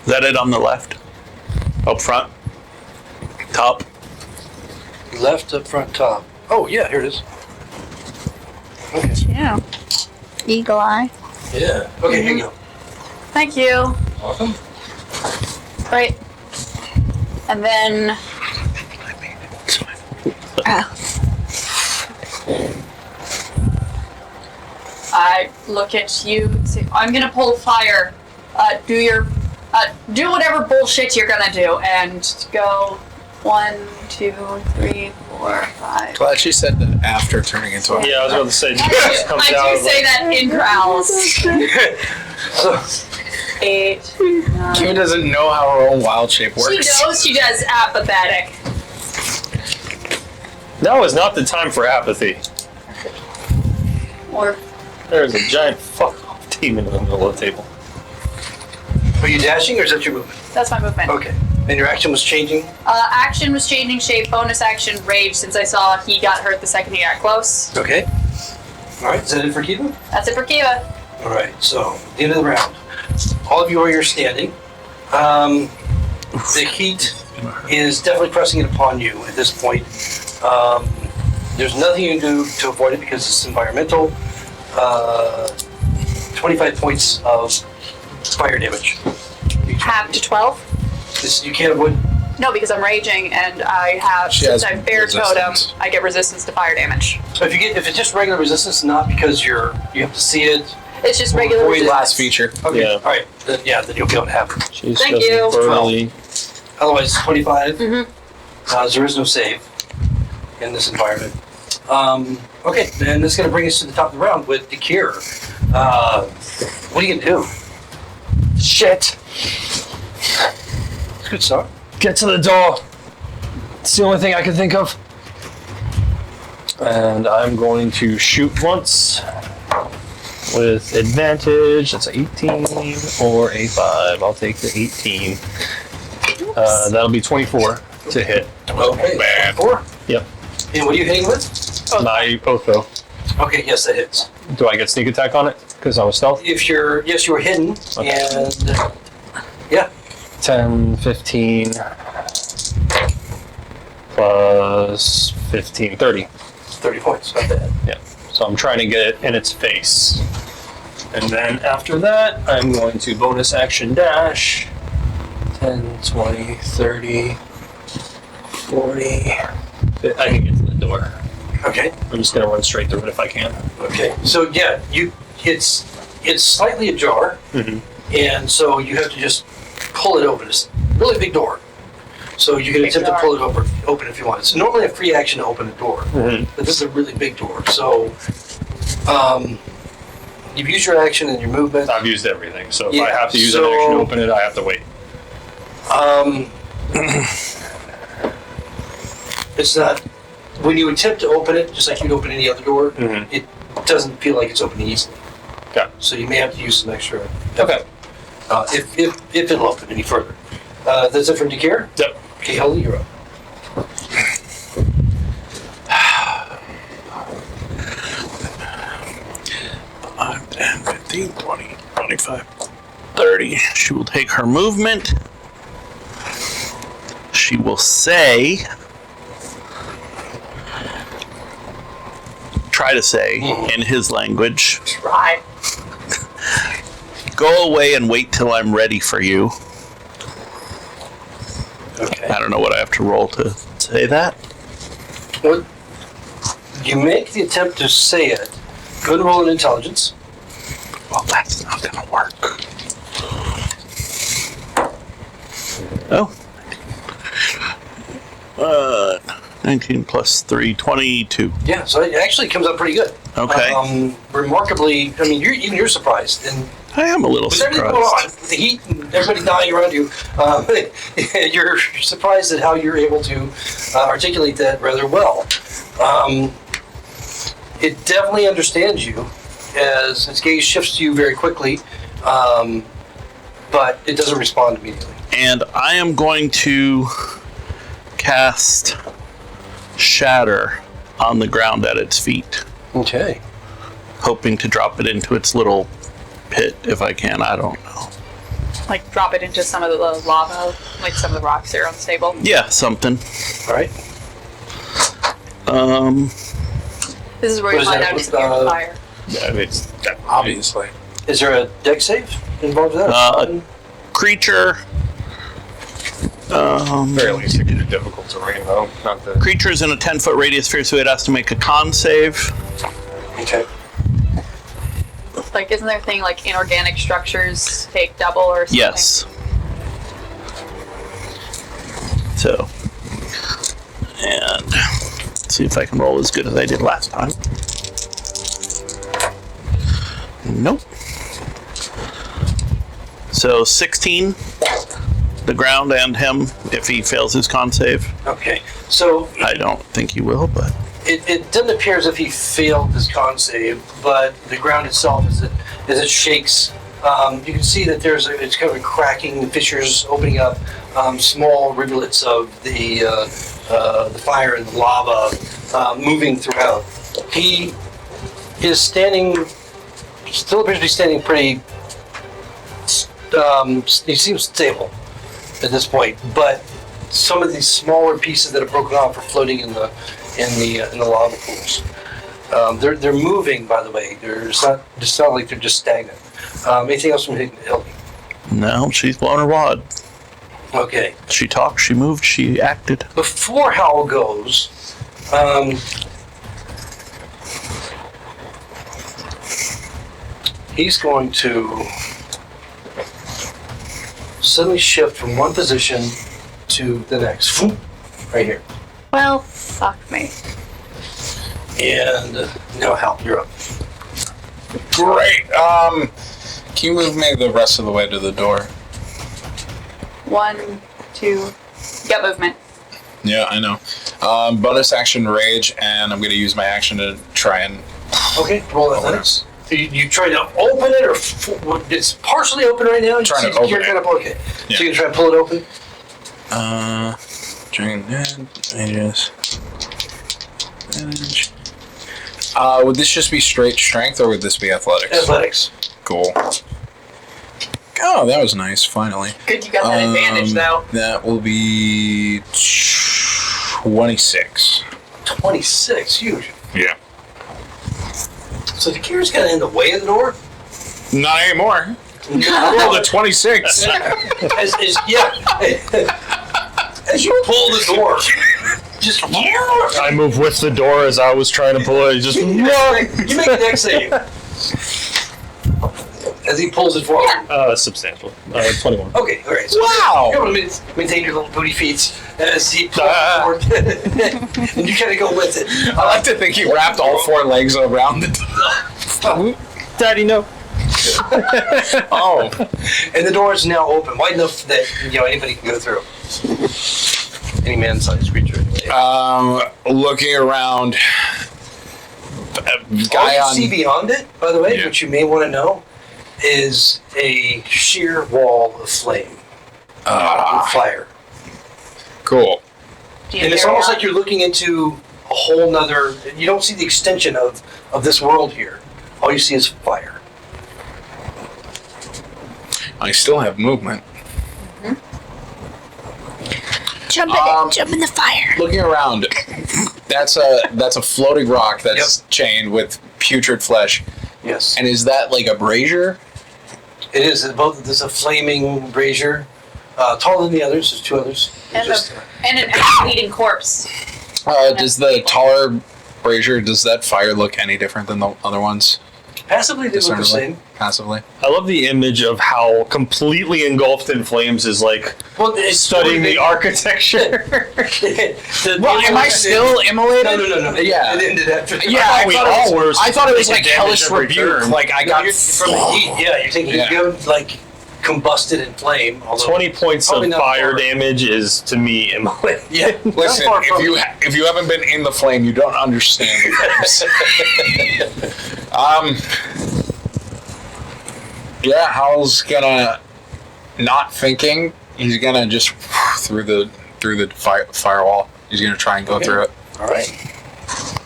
Speaker 7: Is that it on the left? Up front? Top?
Speaker 2: Left up front top. Oh yeah, here it is. Okay.
Speaker 4: Yeah. Eagle eye.
Speaker 2: Yeah. Okay, here you go.
Speaker 5: Thank you.
Speaker 2: Welcome.
Speaker 5: Right. And then I look at you and say, I'm gonna pull fire. Do whatever bullshit you're gonna do and go 1, 2, 3, 4, 5.
Speaker 8: Glad she said that after turning into a.
Speaker 1: Yeah, I was about to say.
Speaker 5: I do say that in growls.
Speaker 2: So,
Speaker 5: 8, 9.
Speaker 8: Kim doesn't know how her own wild shape works.
Speaker 5: She knows she does apathetic.
Speaker 1: Now is not the time for apathy.
Speaker 5: Or
Speaker 1: There's a giant fuck demon in the middle of the table.
Speaker 2: are you dashing or is that your movement?
Speaker 5: that's my movement.
Speaker 2: Okay. And your action was changing?
Speaker 5: Action was changing shape. Bonus action, rage, since I saw he got hurt the second he got close.
Speaker 2: Okay. Alright, is that it for Kiva?
Speaker 5: That's it for Kiva.
Speaker 2: Alright, so at the end of the round. All of you are here standing. The heat is definitely pressing it upon you at this point. There's nothing you can do to avoid it because it's environmental. 25 points of fire damage.
Speaker 5: Half to 12?
Speaker 2: This, you can't avoid.
Speaker 5: No, because I'm raging and I have,
Speaker 8: She
Speaker 5: since
Speaker 8: has
Speaker 5: I bear totem,
Speaker 8: resistance.
Speaker 5: I get resistance to fire damage.
Speaker 2: So if it's just regular resistance, not because you have to see it.
Speaker 5: It's just regular
Speaker 8: Or
Speaker 5: resistance.
Speaker 8: last feature.
Speaker 2: Okay.
Speaker 1: Yeah.
Speaker 2: Alright. Then you'll be able to have it.
Speaker 1: She's
Speaker 5: Thank
Speaker 1: just
Speaker 5: you.
Speaker 1: burly.
Speaker 2: Otherwise, 25.
Speaker 5: Mm-hmm.
Speaker 2: There is no save in this environment. Okay, then this is going to bring us to the top of the round with Dekir. What are you going to do?
Speaker 9: Shit!
Speaker 2: It's a good start.
Speaker 9: Get to the door! It's the only thing I can think of.
Speaker 1: And I'm going to shoot once with advantage. That's an 18 or a 5. I'll take the 18. That'll be 24 to hit.
Speaker 2: Okay.
Speaker 7: bad.
Speaker 2: 4.
Speaker 1: Yep.
Speaker 2: And what are you hitting with?
Speaker 1: My oath bow.
Speaker 2: Okay, yes, that hits.
Speaker 1: Do I get sneak attack on it? Because I was stealth?
Speaker 2: If you're, yes, you were hidden,
Speaker 1: Okay.
Speaker 2: and yeah,
Speaker 1: 10, 15, plus 15, 30.
Speaker 2: 30 points. Not bad.
Speaker 1: Yeah. So I'm trying to get it in its face. And then after that, I'm going to bonus action dash. 10, 20, 30, 40. I can get to the door.
Speaker 2: Okay.
Speaker 1: I'm just going to run straight through it if I can.
Speaker 2: Okay. So yeah, it's slightly ajar, and so you have to just pull it open. It's a really big door. So you can
Speaker 5: Big
Speaker 2: attempt
Speaker 5: door.
Speaker 2: to pull it open if you want. It's normally a free action to open a door, but this is a really big door. So you've used your action and your movement.
Speaker 1: I've used everything, so if
Speaker 2: Yeah,
Speaker 1: I have to use
Speaker 2: so-
Speaker 1: an action to open it, I have to wait.
Speaker 2: It's not, when you attempt to open it, just like you'd open any other door,
Speaker 1: Mhm.
Speaker 2: it doesn't feel like it's opening easily.
Speaker 1: Okay.
Speaker 2: So you may have to use some extra,
Speaker 1: Okay.
Speaker 2: if it'll open any further. That's it from Dekir?
Speaker 1: Yep.
Speaker 2: Okay, Holly, you're up.
Speaker 7: I'm 10, 15, 20, 25, 30. She will take her movement. She will say, try to say in his language,
Speaker 5: Try.
Speaker 7: go away and wait till I'm ready for you.
Speaker 2: Okay.
Speaker 7: I don't know what I have to roll to say that.
Speaker 2: Well, you make the attempt to say it. Go ahead and roll an intelligence.
Speaker 7: Well, that's not gonna work. Oh. 19 plus 3, 22.
Speaker 2: Yeah, so it actually comes out pretty good.
Speaker 7: Okay.
Speaker 2: Remarkably, I mean, even you're surprised, and
Speaker 7: I am a little
Speaker 2: With everything going
Speaker 7: surprised.
Speaker 2: on, with the heat and everybody dying around you, you're surprised at how you're able to articulate that rather well. It definitely understands you as its gaze shifts to you very quickly, but it doesn't respond immediately.
Speaker 7: And I am going to cast Shatter on the ground at its feet,
Speaker 2: Okay.
Speaker 7: hoping to drop it into its little pit if I can. I don't know.
Speaker 5: Like drop it into some of the lava, like some of the rocks that are unstable.
Speaker 7: Yeah, something.
Speaker 2: All right.
Speaker 5: This is where
Speaker 2: What
Speaker 5: you
Speaker 2: is
Speaker 5: find
Speaker 2: that,
Speaker 5: out it's the fire.
Speaker 9: Yeah, it's
Speaker 8: Obviously.
Speaker 2: Is there a deck save involved with that?
Speaker 7: Creature.
Speaker 9: very least it could be difficult to read, though. Not the.
Speaker 7: Creature's in a 10-foot radius sphere, so it has to make a con save.
Speaker 2: Okay.
Speaker 5: Like, isn't there a thing like inorganic structures take double or something?
Speaker 7: Yes. So, and let's see if I can roll as good as I did last time. Nope. So 16, the ground and him, if he fails his con save.
Speaker 2: Okay. So
Speaker 7: I don't think he will, but
Speaker 2: it doesn't appear as if he failed his con save, but the ground itself, as it shakes, you can see that it's kind of a cracking, fissures opening up, small rivulets of the fire and the lava moving throughout. He is still appears to be standing pretty. He seems stable at this point, but some of these smaller pieces that have broken off are floating in the lava pools. They're moving, by the way. It's not like they're just stagnant. Anything else from Hildy?
Speaker 7: no, she's blown her wad.
Speaker 2: Okay.
Speaker 7: She talked, she moved, she acted.
Speaker 2: Before Howl goes, he's going to suddenly shift from one position to the next. Right here.
Speaker 5: Well, fuck me.
Speaker 2: And now Hal, you're up.
Speaker 3: Great. Can you move me the rest of the way to the door?
Speaker 5: 1, 2, you got movement.
Speaker 3: Yeah, I know. Bonus action rage, and I'm going to use my action to try and.
Speaker 2: Okay, roll athletics. You try to open it, or it's partially open right now?
Speaker 3: Trying to open
Speaker 2: you're
Speaker 3: it.
Speaker 2: kind of okay.
Speaker 3: Yeah.
Speaker 2: So you can try and pull it open?
Speaker 3: Dragon Aegis. Advantage. Would this just be straight strength, or would this be athletics?
Speaker 2: Athletics.
Speaker 3: Cool. Oh, that was nice, finally.
Speaker 5: Good, you got that advantage though.
Speaker 3: That will be 26.
Speaker 2: 26, huge.
Speaker 3: Yeah.
Speaker 2: So the gear's kind of in the way of the door?
Speaker 3: Not anymore. I rolled a 26.
Speaker 2: As you pull the door, just
Speaker 1: I move with the door as I was trying to pull it. Just
Speaker 2: you make a deck save. As he pulls it forward.
Speaker 1: substantial. 21.
Speaker 2: Okay, all right. So
Speaker 3: Wow.
Speaker 2: you're able to maintain your little booty feet as he pulls it forward. And you kind of go with it.
Speaker 3: I like to think he wrapped all four legs around the door.
Speaker 1: Daddy, no.
Speaker 3: Oh.
Speaker 2: And the door is now open, wide enough that anybody can go through. Any man-sized creature.
Speaker 3: Looking around. Guy
Speaker 2: All
Speaker 3: on.
Speaker 2: you see beyond it, by the way,
Speaker 3: Yeah.
Speaker 2: which you may want to know, is a sheer wall of flame. With fire.
Speaker 3: Cool.
Speaker 5: Do you
Speaker 2: And it's
Speaker 5: hear
Speaker 2: almost
Speaker 5: that?
Speaker 2: like you're looking into a whole nother. You don't see the extension of this world here. All you see is fire.
Speaker 3: I still have movement.
Speaker 4: Jump in the fire.
Speaker 3: Looking around, that's a floating rock that's chained with putrid flesh.
Speaker 2: Yes.
Speaker 3: And is that like a brazier?
Speaker 2: It is. There's a flaming brazier, taller than the others. There's two others.
Speaker 5: And an eating corpse.
Speaker 3: Does the taller brazier, does that fire look any different than the other ones?
Speaker 2: Passively, they look the same.
Speaker 3: Passively.
Speaker 1: I love the image of how completely engulfed in flames is like studying the architecture.
Speaker 8: Well, am I still immolated?
Speaker 2: No.
Speaker 8: Yeah.
Speaker 2: It ended after.
Speaker 8: Yeah, I thought it was like
Speaker 1: damage
Speaker 8: hellish
Speaker 1: every
Speaker 8: rebuke.
Speaker 1: turn.
Speaker 8: Like I got
Speaker 2: From the heat, yeah, you're taking like combusted in flame.
Speaker 1: 20 points of
Speaker 2: probably not
Speaker 1: fire
Speaker 2: far.
Speaker 1: damage is to me immolated.
Speaker 2: Yeah,
Speaker 3: Listen,
Speaker 2: not far from
Speaker 3: if you haven't been in the flame, you don't understand the flames. Yeah, Hal's gonna, not thinking, he's gonna just through the firewall. He's gonna try and go through it.
Speaker 2: All right,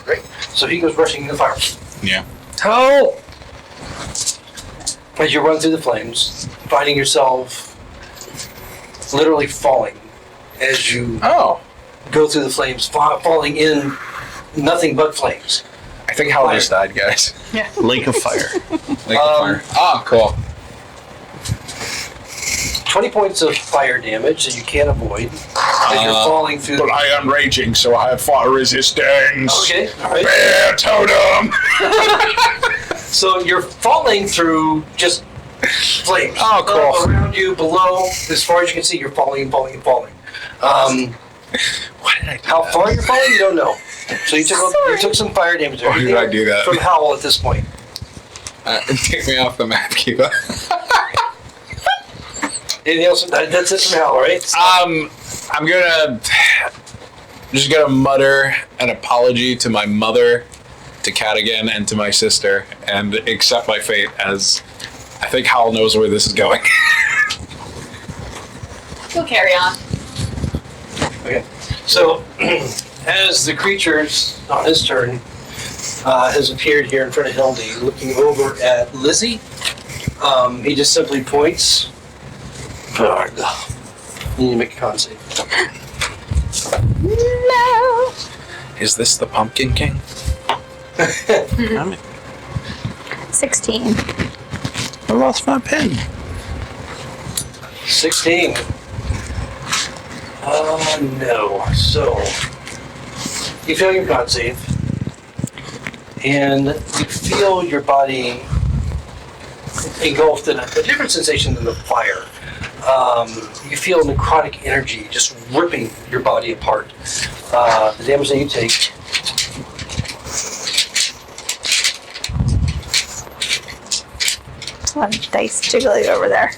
Speaker 2: great. So he goes rushing in the fire.
Speaker 3: Yeah.
Speaker 2: How? As you run through the flames, finding yourself literally falling as you
Speaker 3: Oh,
Speaker 2: go through the flames, falling in nothing but flames.
Speaker 3: I think Hal just died, guys.
Speaker 7: Lake of Fire.
Speaker 3: Like the fire. Ah, cool.
Speaker 2: 20 points of fire damage that you can't avoid as you're falling through.
Speaker 3: But I am raging, so I have fire resistance.
Speaker 2: Okay, all right.
Speaker 3: Bear totem.
Speaker 2: So you're falling through just flames.
Speaker 3: Oh, cool.
Speaker 2: Around you, below, as far as you can see, you're falling.
Speaker 3: Why did I do
Speaker 2: How
Speaker 3: that?
Speaker 2: far you're falling, you don't know. So you took some fire damage.
Speaker 3: Why did I do that?
Speaker 2: From Howl at this point.
Speaker 3: Take me off the map, Kiva.
Speaker 2: Anything else? That's it from Howl, right?
Speaker 3: I'm just gonna mutter an apology to my mother, to Cadigan, and to my sister, and accept my fate as I think Hal knows where this is going.
Speaker 5: We'll carry on.
Speaker 2: Okay. So, as the creatures on his turn has appeared here in front of Hildy, looking over at Lizzie, he just simply points. You need to make a con save.
Speaker 4: No.
Speaker 3: Is this the Pumpkin King?
Speaker 4: 16.
Speaker 7: I lost my pen.
Speaker 2: 16. No. So, you fail your con save, and you feel your body engulfed in a different sensation than the fire. You feel necrotic energy just ripping your body apart. The damage that you take.
Speaker 4: A lot of dice jiggling over there.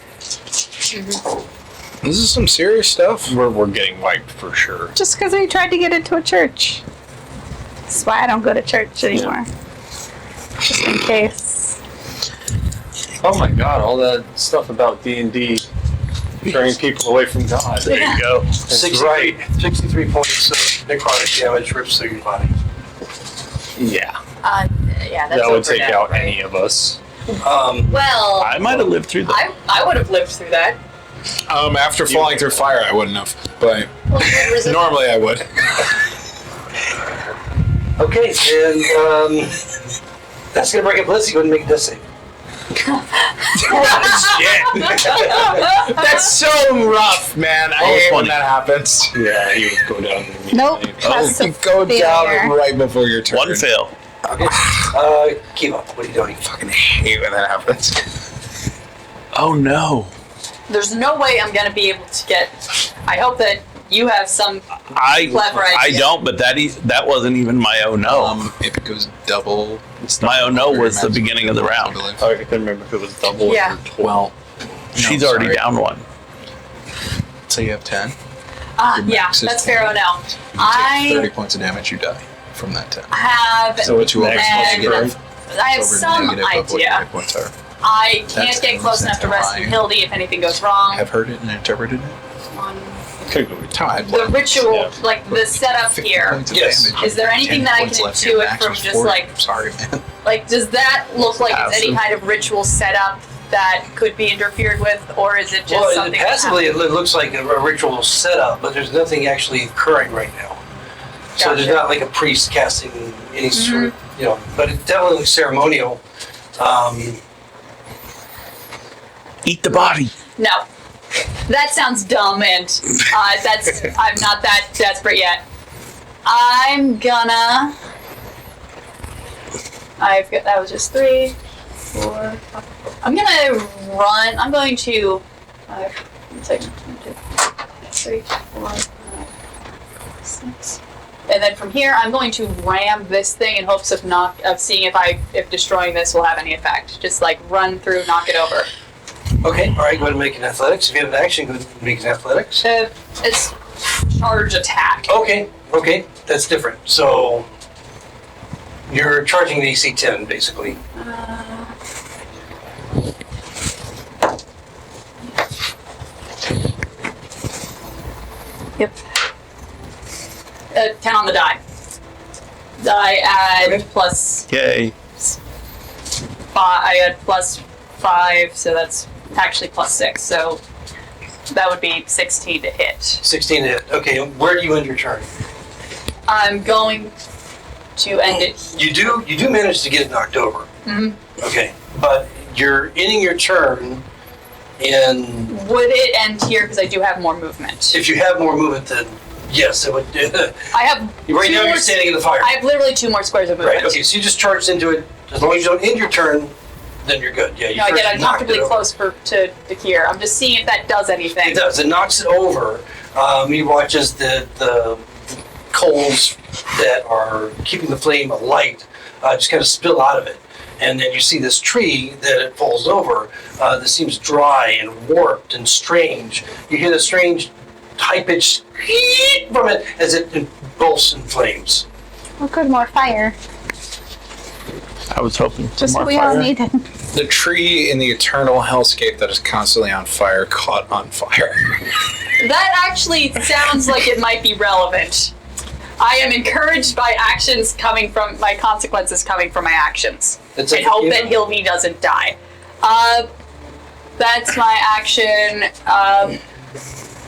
Speaker 3: This is some serious stuff.
Speaker 1: We're getting wiped for sure.
Speaker 4: Just because we tried to get into a church. That's why I don't go to church anymore. Just in case.
Speaker 9: Oh my god, all that stuff about D&D turning people away from God.
Speaker 1: There you go.
Speaker 2: 63 points of necrotic damage rips through your body.
Speaker 1: Yeah.
Speaker 5: Yeah, that's
Speaker 1: That would
Speaker 5: over
Speaker 1: take
Speaker 5: now,
Speaker 1: out
Speaker 5: right?
Speaker 1: any of us.
Speaker 5: Well,
Speaker 7: I might have lived through that.
Speaker 5: I would have lived through that.
Speaker 3: After falling through fire, I wouldn't have, but
Speaker 5: Well, you would resist-
Speaker 3: normally I would.
Speaker 2: Okay, and that's gonna break up Lizzie. Go ahead and make a death save.
Speaker 8: That's so rough, man. I hate when that happens.
Speaker 1: Yeah, he would go down.
Speaker 4: Nope.
Speaker 3: You go down right before your turn.
Speaker 7: One fail.
Speaker 2: Okay. Keep up. What are you doing?
Speaker 3: Fucking hate when that happens.
Speaker 7: Oh no.
Speaker 5: There's no way I'm gonna be able to get. I hope that you have some clever idea.
Speaker 7: I don't, but that wasn't even my oh no.
Speaker 3: If it goes double,
Speaker 7: My oh no was the beginning of the round.
Speaker 1: I couldn't remember if it was double
Speaker 5: Yeah.
Speaker 1: or 12.
Speaker 3: Well,
Speaker 7: She's already down one.
Speaker 3: So you have 10.
Speaker 5: Yeah,
Speaker 3: max is
Speaker 5: that's
Speaker 3: 10.
Speaker 5: fair enough.
Speaker 3: You take 30
Speaker 5: I
Speaker 3: points of damage, you die from that 10.
Speaker 5: have.
Speaker 3: So what's your
Speaker 1: Max
Speaker 3: negative?
Speaker 5: I have
Speaker 3: Over
Speaker 5: some
Speaker 3: negative of what your
Speaker 5: idea.
Speaker 3: hit points are.
Speaker 5: I can't
Speaker 3: That's
Speaker 5: get close enough to rescue
Speaker 3: fine.
Speaker 5: Hildy if anything goes wrong.
Speaker 3: Have heard it and interpreted it?
Speaker 1: Could go with
Speaker 3: Time.
Speaker 5: The ritual,
Speaker 1: Yeah.
Speaker 5: like the setup
Speaker 3: 50
Speaker 5: here.
Speaker 3: points of
Speaker 2: Yes.
Speaker 3: damage.
Speaker 5: Is there anything
Speaker 3: 10
Speaker 5: that I
Speaker 3: points
Speaker 5: can
Speaker 3: left, your
Speaker 5: intuit
Speaker 3: max
Speaker 5: from
Speaker 3: was
Speaker 5: just
Speaker 3: 40.
Speaker 5: like,
Speaker 3: Sorry, man.
Speaker 5: like, does that look like it's any
Speaker 7: Passive.
Speaker 5: kind of ritual setup that could be interfered with, or is it just
Speaker 2: Well,
Speaker 5: something? that
Speaker 2: passively it
Speaker 5: happens?
Speaker 2: looks like a ritual setup, but there's nothing actually occurring right now. So there's
Speaker 5: Gotcha.
Speaker 2: not like a priest casting any sort of, but it's definitely looks ceremonial.
Speaker 7: Eat the body.
Speaker 5: No, that sounds dumb, and I'm not that desperate yet. That was just 3, 4, 5. I'm gonna run. I'm going to. 3, 4, 5, 6. And then from here, I'm going to ram this thing in hopes of seeing if destroying this will have any effect. Just like run through, knock it over.
Speaker 2: Okay, all right, go ahead and make an athletics. If you have an action, go ahead and make an athletics.
Speaker 5: It's charge attack.
Speaker 2: Okay, that's different. So you're charging the AC 10, basically.
Speaker 5: Yep. 10 on the die. I add plus
Speaker 7: Yay.
Speaker 5: 5. I add plus 5, so that's actually plus 6. So that would be 16 to hit.
Speaker 2: 16 to hit. Okay, where do you end your turn?
Speaker 5: I'm going to end it.
Speaker 2: You do manage to get it knocked over.
Speaker 5: Mm-hmm.
Speaker 2: Okay, but you're ending your turn in.
Speaker 5: Would it end here because I do have more movement?
Speaker 2: If you have more movement, then yes, it would.
Speaker 5: I have.
Speaker 2: Right now, you're standing in the fire.
Speaker 5: I have literally 2 more squares of movement.
Speaker 2: Right. Okay, so you just charged into it. As long as you don't end your turn, then you're good. Yeah. You
Speaker 5: no, I get
Speaker 2: knocked
Speaker 5: uncomfortably
Speaker 2: it over.
Speaker 5: close to Kier. I'm just seeing if that does anything.
Speaker 2: It does. It knocks it over. He watches the coals that are keeping the flame alight just kind of spill out of it. And then you see this tree that it falls over that seems dry and warped and strange. You hear the strange high-pitched from it as it engulfs in flames.
Speaker 4: Oh, good, more fire.
Speaker 7: I was hoping for
Speaker 4: Just
Speaker 7: more
Speaker 4: what we
Speaker 7: fire.
Speaker 4: all needed.
Speaker 8: The tree in the eternal hellscape that is constantly on fire caught on fire.
Speaker 5: That actually sounds like it might be relevant. I am encouraged by actions coming from my consequences coming from my actions.
Speaker 2: That's
Speaker 5: and hope that Hildy doesn't die. That's my action.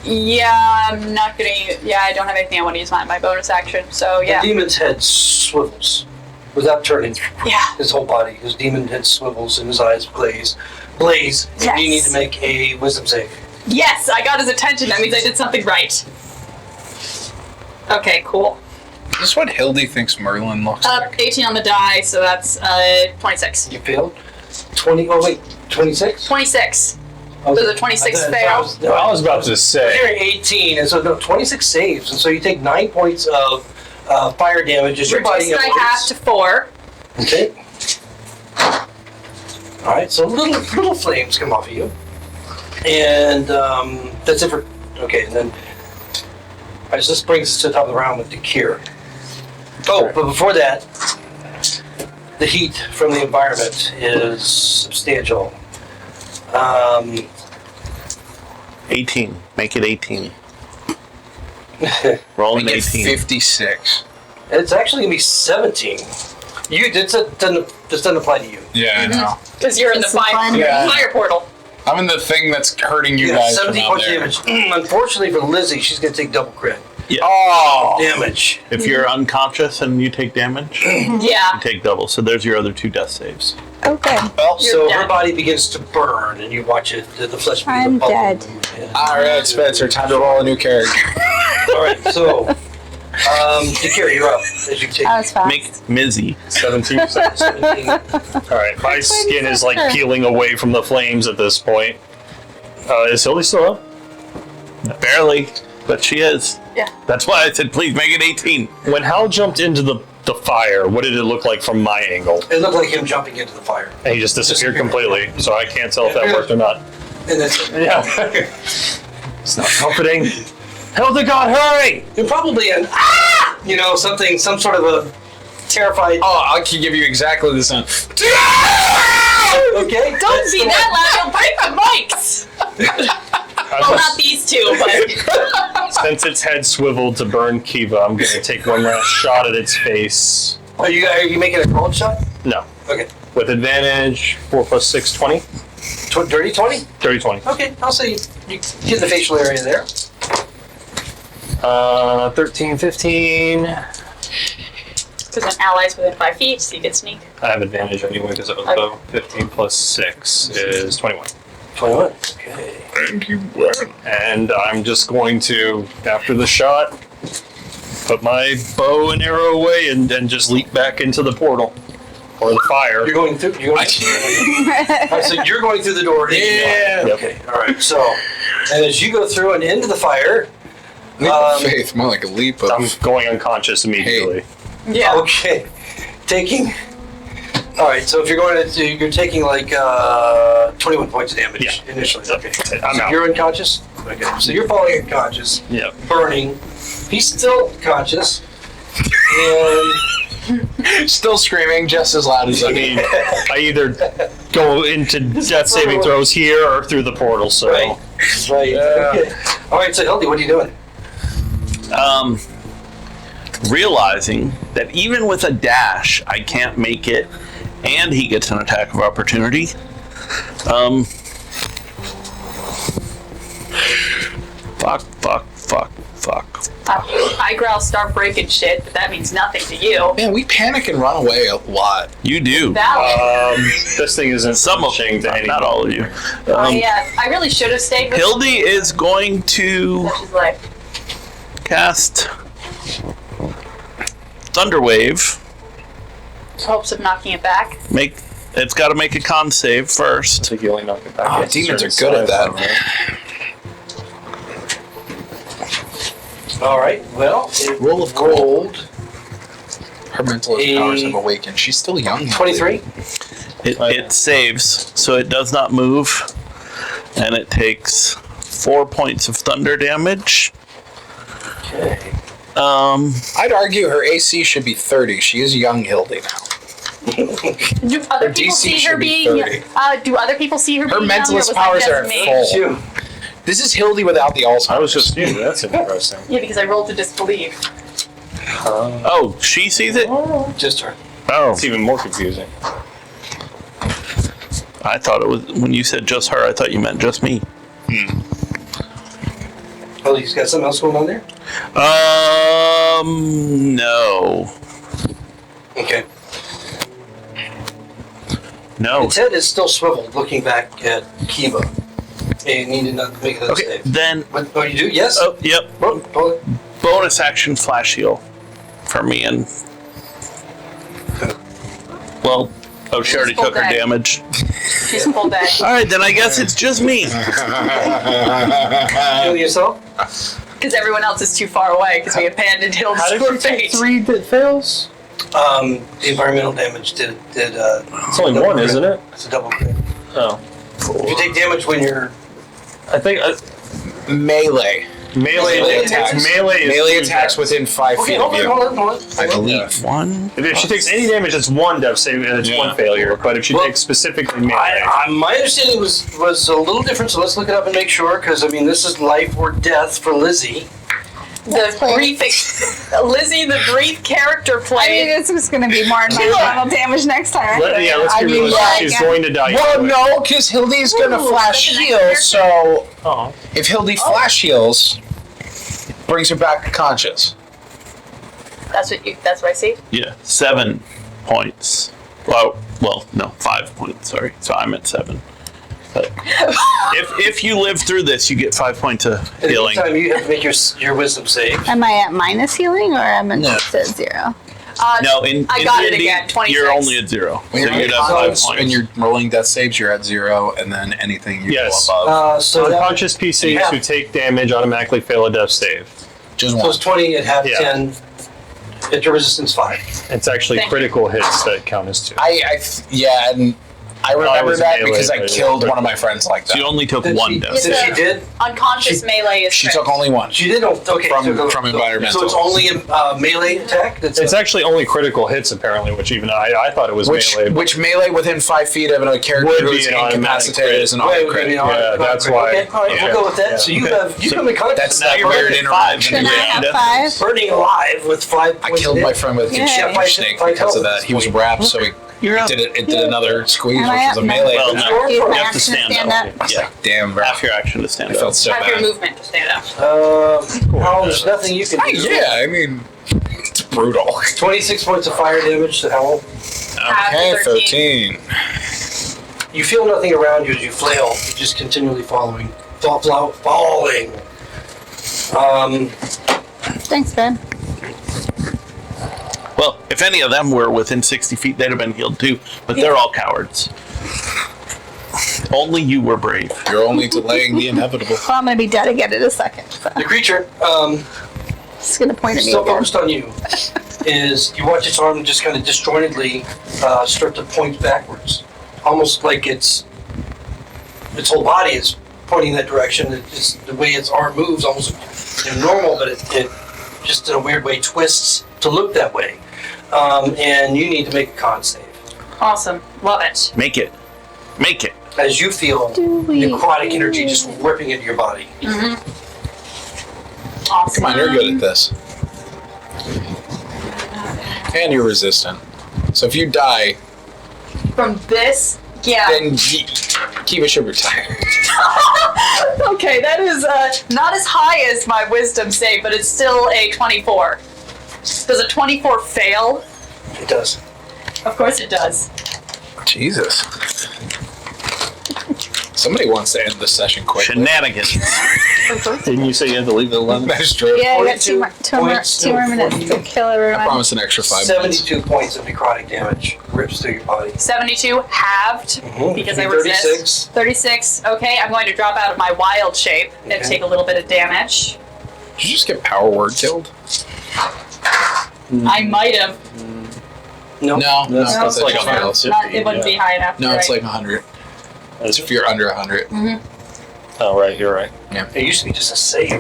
Speaker 5: Yeah, I'm not gonna use, I don't have anything I want to use my bonus action, so yeah.
Speaker 2: The demon's head swivels without turning.
Speaker 5: Yeah.
Speaker 2: His whole body, his demon head swivels and his eyes blaze.
Speaker 5: Yes.
Speaker 2: You need to make a wisdom save.
Speaker 5: Yes, I got his attention. That means I did something right. Okay, cool.
Speaker 8: Is this what Hildy thinks Merlin looks like?
Speaker 5: 18 on the die, so that's 26.
Speaker 2: You failed? 26?
Speaker 5: 26.
Speaker 2: Okay.
Speaker 5: Does a 26 fail?
Speaker 9: I was about to say.
Speaker 2: You're 18, and so no, 26 saves, and so you take 9 points of fire damage as your body
Speaker 5: Reduced by half to 4.
Speaker 2: Okay. All right, so little flames come off of you, and that's it for. Okay, and then. All right, so this brings us to the top of the round with the cure. Oh, but before that, the heat from the environment is substantial.
Speaker 7: 18. Make it 18. Roll an
Speaker 8: Make it
Speaker 7: 18.
Speaker 8: 56.
Speaker 2: It's actually gonna be 17. This doesn't apply to you.
Speaker 8: Yeah, I know.
Speaker 5: Because you're in the fire,
Speaker 8: Yeah.
Speaker 5: fire portal.
Speaker 8: I'm in the thing that's hurting you
Speaker 2: Yeah,
Speaker 8: guys from
Speaker 2: 17
Speaker 8: out
Speaker 2: points
Speaker 8: there.
Speaker 2: damage. Unfortunately for Lizzie, she's gonna take double crit
Speaker 8: Oh!
Speaker 2: damage.
Speaker 7: If you're unconscious and you take damage, you
Speaker 5: Yeah.
Speaker 7: take double. So there's your other 2 death saves.
Speaker 4: Okay.
Speaker 2: Well,
Speaker 5: You're
Speaker 2: so
Speaker 5: dead.
Speaker 2: her body begins to burn, and you watch it, the flesh begin
Speaker 4: I'm
Speaker 2: to bubble.
Speaker 4: dead.
Speaker 2: Yeah.
Speaker 8: Alright, Spencer, time to roll a new character.
Speaker 2: All right, so Dakira, you're up as you take
Speaker 4: That was fast.
Speaker 7: Make Mizzy.
Speaker 1: 17.
Speaker 2: 17.
Speaker 1: Alright, my skin is like peeling away from the flames at this point. Is Hildy still up?
Speaker 7: Barely, but she is.
Speaker 5: Yeah.
Speaker 7: That's why I said please make it 18.
Speaker 1: When Hal jumped into the fire, what did it look like from my angle?
Speaker 2: It looked like him jumping into the fire.
Speaker 1: And he just disappeared completely, so I can't tell if that worked or not.
Speaker 2: And that's
Speaker 1: Yeah. It's not comforting. Hildegard, hurry!
Speaker 2: you're probably some sort of a terrified.
Speaker 8: Oh, I can give you exactly the sound.
Speaker 2: Okay.
Speaker 5: Don't be that loud. You'll break the mics. Well, not these two, but
Speaker 1: Since its head swiveled to burn Kiva, I'm gonna take one last shot at its face.
Speaker 2: Are you making a cold shot?
Speaker 1: No.
Speaker 2: Okay.
Speaker 1: With advantage, 4 + 6, 20.
Speaker 2: Dirty 20?
Speaker 1: Dirty 20.
Speaker 2: Okay, I'll say you get the facial area there.
Speaker 1: 13, 15.
Speaker 5: because an ally's within 5 feet, so you get sneak.
Speaker 1: I have advantage anyway because it was
Speaker 5: Okay.
Speaker 1: low. 15 + 6 is 21.
Speaker 2: 21. Okay.
Speaker 3: Thank you, Gwen.
Speaker 1: And I'm just going to, after the shot, put my bow and arrow away and just leap back into the portal. or the fire.
Speaker 2: You're going through. All right, so you're going through the door.
Speaker 3: Yeah.
Speaker 2: Okay. All right. So, and as you go through and into the fire,
Speaker 3: Leap of faith, more like a leap of.
Speaker 1: I'm going unconscious immediately.
Speaker 5: Yeah.
Speaker 2: okay, taking. All right. So if you're going to, you're taking like 21 points of damage initially. Okay.
Speaker 1: I'm
Speaker 2: So
Speaker 1: out.
Speaker 2: you're unconscious. Okay. So you're falling unconscious.
Speaker 1: Yep.
Speaker 2: Burning. He's still conscious. And
Speaker 8: Still screaming just as loud as
Speaker 1: I mean, I either go into death saving throws here or through the portal. So
Speaker 2: right. Okay. All right. So Hildy, what are you doing?
Speaker 7: Realizing that even with a dash, I can't make it, and he gets an attack of opportunity. Fuck.
Speaker 5: I growl, start breaking shit, but that means nothing to you.
Speaker 8: Man, we panic and run away a lot.
Speaker 7: You do.
Speaker 5: Valid.
Speaker 1: this thing isn't
Speaker 7: Some of
Speaker 1: punishing to
Speaker 7: not,
Speaker 1: any.
Speaker 7: not all of you.
Speaker 5: I really should have stayed with
Speaker 7: Hildy is going to
Speaker 5: She's like,
Speaker 7: cast Thunderwave.
Speaker 5: hopes of knocking it back.
Speaker 7: It's got to make a con save
Speaker 1: I
Speaker 7: first.
Speaker 1: think you only knock it back.
Speaker 8: Oh,
Speaker 1: at a
Speaker 8: demons are
Speaker 1: certain
Speaker 8: good at
Speaker 1: size,
Speaker 8: that.
Speaker 1: right?
Speaker 2: All right. Well, it
Speaker 8: Roll of
Speaker 2: rolled
Speaker 8: Her mental powers have awakened. She's still young.
Speaker 2: 23.
Speaker 7: It saves, so it does not move, and it takes 4 points of thunder damage.
Speaker 2: Okay.
Speaker 8: I'd argue her AC should be 30. She is young Hildy now.
Speaker 5: Do other
Speaker 8: Her
Speaker 5: people
Speaker 8: DC
Speaker 5: see her
Speaker 8: should be
Speaker 5: being?
Speaker 8: 30.
Speaker 5: Do other people see her?
Speaker 8: Her
Speaker 5: being young, or
Speaker 8: mentalist
Speaker 5: was that
Speaker 8: powers
Speaker 5: just
Speaker 8: are
Speaker 5: me?
Speaker 8: full.
Speaker 2: You.
Speaker 8: This is Hildy without the Alzheimer's.
Speaker 1: I was just that's interesting.
Speaker 5: Yeah, because I rolled to disbelieve.
Speaker 7: Oh, she sees it?
Speaker 2: Just her.
Speaker 7: Oh,
Speaker 1: It's even more confusing.
Speaker 7: I thought it was, when you said just her, I thought you meant just me.
Speaker 2: Oh, he's got something else going on there?
Speaker 7: No.
Speaker 2: Okay.
Speaker 7: No.
Speaker 2: Its head is still swiveled, looking back at Kiva. And you did not make that
Speaker 7: Okay,
Speaker 2: save.
Speaker 7: then,
Speaker 2: Oh, you do? Yes?
Speaker 7: oh, yep.
Speaker 2: Oh,
Speaker 7: Bonus action flash heal for me and. Well, oh, she already
Speaker 5: Full
Speaker 7: took her
Speaker 5: deck.
Speaker 7: damage.
Speaker 5: She's full dead.
Speaker 7: Alright, then I guess it's just me.
Speaker 2: Kill yourself?
Speaker 5: Because everyone else is too far away because we abandoned Hills
Speaker 1: How
Speaker 5: to
Speaker 1: did
Speaker 5: her
Speaker 1: you take
Speaker 5: fate.
Speaker 1: 3 that fails?
Speaker 2: The environmental damage did
Speaker 1: It's only 1, isn't it?
Speaker 2: It's a double crit.
Speaker 1: Oh.
Speaker 2: If you take damage when you're
Speaker 1: I think
Speaker 8: Melee.
Speaker 2: Melee attacks.
Speaker 1: Melee is
Speaker 8: Melee
Speaker 1: 2
Speaker 8: attacks
Speaker 1: deaths.
Speaker 8: within 5
Speaker 2: Okay,
Speaker 8: feet
Speaker 2: hold
Speaker 8: of
Speaker 2: on,
Speaker 8: you.
Speaker 2: hold on.
Speaker 8: I believe.
Speaker 7: One.
Speaker 1: If she takes any damage, it's 1 death save, and it's 1 failure. But if she
Speaker 2: Well,
Speaker 1: takes specifically melee,
Speaker 2: My understanding was a little different, so let's look it up and make sure, because, I mean, this is life or death for Lizzie.
Speaker 5: The brief, Lizzie, the brief character
Speaker 4: I mean,
Speaker 5: play.
Speaker 4: this is going to be more environmental damage next time.
Speaker 1: let's
Speaker 8: I
Speaker 1: be
Speaker 8: mean,
Speaker 1: realistic.
Speaker 8: yeah,
Speaker 1: She's
Speaker 4: yeah.
Speaker 1: going to die.
Speaker 8: Well,
Speaker 1: anyway.
Speaker 8: no, because Hildy's gonna
Speaker 5: Ooh,
Speaker 8: flash
Speaker 5: that's a nice
Speaker 8: heal,
Speaker 5: character.
Speaker 8: so
Speaker 1: Oh.
Speaker 8: if Hildy flash heals, brings her back conscious.
Speaker 5: That's what I see.
Speaker 7: Yeah, 7 points. Well, no, 5 points, sorry. So I'm at 7. But if you live through this, you get 5 points of
Speaker 2: In the
Speaker 7: healing.
Speaker 2: meantime, you have to make your wisdom save.
Speaker 4: Am I at minus healing or am I
Speaker 8: No.
Speaker 4: at 0?
Speaker 7: No, in
Speaker 5: I got it
Speaker 7: D&D,
Speaker 5: again, 26.
Speaker 7: you're only at 0.
Speaker 8: When
Speaker 7: So
Speaker 8: you're
Speaker 7: you'd have 5
Speaker 8: unconscious
Speaker 7: points.
Speaker 8: and you're rolling death saves, you're at 0, and then anything you
Speaker 1: Yes.
Speaker 8: go above.
Speaker 2: So
Speaker 1: Unconscious PCs
Speaker 2: Yeah.
Speaker 1: who take damage automatically fail a death save.
Speaker 8: Just
Speaker 2: So
Speaker 8: one.
Speaker 2: it's 20 at half
Speaker 1: Yeah.
Speaker 2: 10. At your resistance 5.
Speaker 1: It's actually
Speaker 5: Thank you.
Speaker 1: critical hits that count as 2.
Speaker 8: Yeah, and I remember
Speaker 1: was
Speaker 8: that
Speaker 1: melee,
Speaker 8: because I
Speaker 1: but yeah.
Speaker 8: killed one of my friends like
Speaker 7: So
Speaker 8: that.
Speaker 7: you only took
Speaker 2: Did
Speaker 7: 1
Speaker 2: she-
Speaker 7: death
Speaker 5: Yes,
Speaker 7: save.
Speaker 2: Did
Speaker 5: sir.
Speaker 2: she did?
Speaker 5: Unconscious melee is
Speaker 8: She
Speaker 5: crit.
Speaker 8: took only one.
Speaker 2: She did? Okay.
Speaker 8: From
Speaker 2: so
Speaker 8: environmental.
Speaker 2: So it's only a melee attack?
Speaker 1: It's actually only critical hits, apparently, which even I thought it was melee. but-
Speaker 8: Which melee within 5 feet of a character
Speaker 1: Would
Speaker 8: who
Speaker 1: be
Speaker 8: is
Speaker 1: an automatic
Speaker 8: incapacitated
Speaker 1: crit.
Speaker 8: is an
Speaker 2: Wait,
Speaker 8: auto
Speaker 2: wait,
Speaker 8: crit.
Speaker 2: wait,
Speaker 1: Yeah, that's why.
Speaker 2: Okay, all right,
Speaker 1: Yeah.
Speaker 2: we'll go with that.
Speaker 1: Yeah.
Speaker 2: So you come in contact.
Speaker 8: That's that
Speaker 7: you're
Speaker 8: weird
Speaker 7: at
Speaker 8: interaction.
Speaker 4: Then I have 5.
Speaker 2: Burning alive with 5
Speaker 8: I
Speaker 2: points
Speaker 8: killed
Speaker 2: of
Speaker 8: my
Speaker 2: damage.
Speaker 8: friend with a
Speaker 4: Yeah.
Speaker 8: constrictor snake because of that. He was wrapped, so it did another squeeze, which
Speaker 4: Am I
Speaker 8: was a
Speaker 4: up now?
Speaker 8: melee.
Speaker 7: Well,
Speaker 8: attack.
Speaker 7: no.
Speaker 4: Do
Speaker 7: You
Speaker 4: my
Speaker 7: have to
Speaker 4: action
Speaker 7: stand
Speaker 4: stand
Speaker 7: up.
Speaker 4: up?
Speaker 8: I was like, damn, bro.
Speaker 7: Half your action to stand
Speaker 8: I
Speaker 7: up.
Speaker 8: felt so
Speaker 5: Have your
Speaker 8: bad.
Speaker 5: movement to stand up.
Speaker 2: Well, there's nothing you can do.
Speaker 8: Yeah, I mean, it's brutal.
Speaker 2: 26 points of fire damage to Owl.
Speaker 8: Okay,
Speaker 5: 13.
Speaker 8: 13.
Speaker 2: You feel nothing around you as you flail. You're just continually falling. Falling.
Speaker 4: Thanks, Ben.
Speaker 7: Well, If any of them were within 60 feet, they'd have been healed too. But they're all cowards. Only you were brave.
Speaker 3: You're only delaying the inevitable.
Speaker 4: Well, I'm gonna be dead again in a second. So.
Speaker 2: The creature,
Speaker 4: It's gonna point at me
Speaker 2: still
Speaker 4: again.
Speaker 2: focused on you, is you watch its arm just kind of disjointedly start to point backwards, almost like its whole body is pointing that direction. It's just the way its arm moves, almost normal, but it just in a weird way twists to look that way. And you need to make a con save
Speaker 5: Awesome. Love it.
Speaker 7: Make it. Make it.
Speaker 2: as you feel necrotic energy just ripping into your body.
Speaker 5: Awesome.
Speaker 3: Come on, you're good at this. And you're resistant. So if you die,
Speaker 5: From this? Yeah.
Speaker 3: then Kiva should retire.
Speaker 5: Okay, that is not as high as my wisdom save, but it's still a 24. Does a 24 fail?
Speaker 2: It does.
Speaker 5: Of course it does.
Speaker 3: Jesus. Somebody wants to end the session quickly.
Speaker 7: Shenanigans.
Speaker 1: Didn't you say you had to leave it alone?
Speaker 3: That is true.
Speaker 4: Yeah, I got
Speaker 2: 42
Speaker 4: two more minutes to kill
Speaker 3: I
Speaker 4: everyone.
Speaker 3: promise an extra 5 minutes.
Speaker 2: 72 points of necrotic damage rips through your body.
Speaker 5: 72 halved because I
Speaker 2: Be
Speaker 5: resist. 36. Okay, I'm going to drop out of my wild shape and
Speaker 2: Okay.
Speaker 5: take a little bit of damage.
Speaker 3: Did you just get power word killed?
Speaker 5: I might have.
Speaker 2: No.
Speaker 3: No,
Speaker 1: That's like
Speaker 3: just
Speaker 1: a
Speaker 3: fails.
Speaker 5: It wouldn't be high enough.
Speaker 3: No, it's
Speaker 5: right?
Speaker 3: like 100. It's if you're under 100.
Speaker 1: Oh, right, you're right.
Speaker 2: It used to be just a save.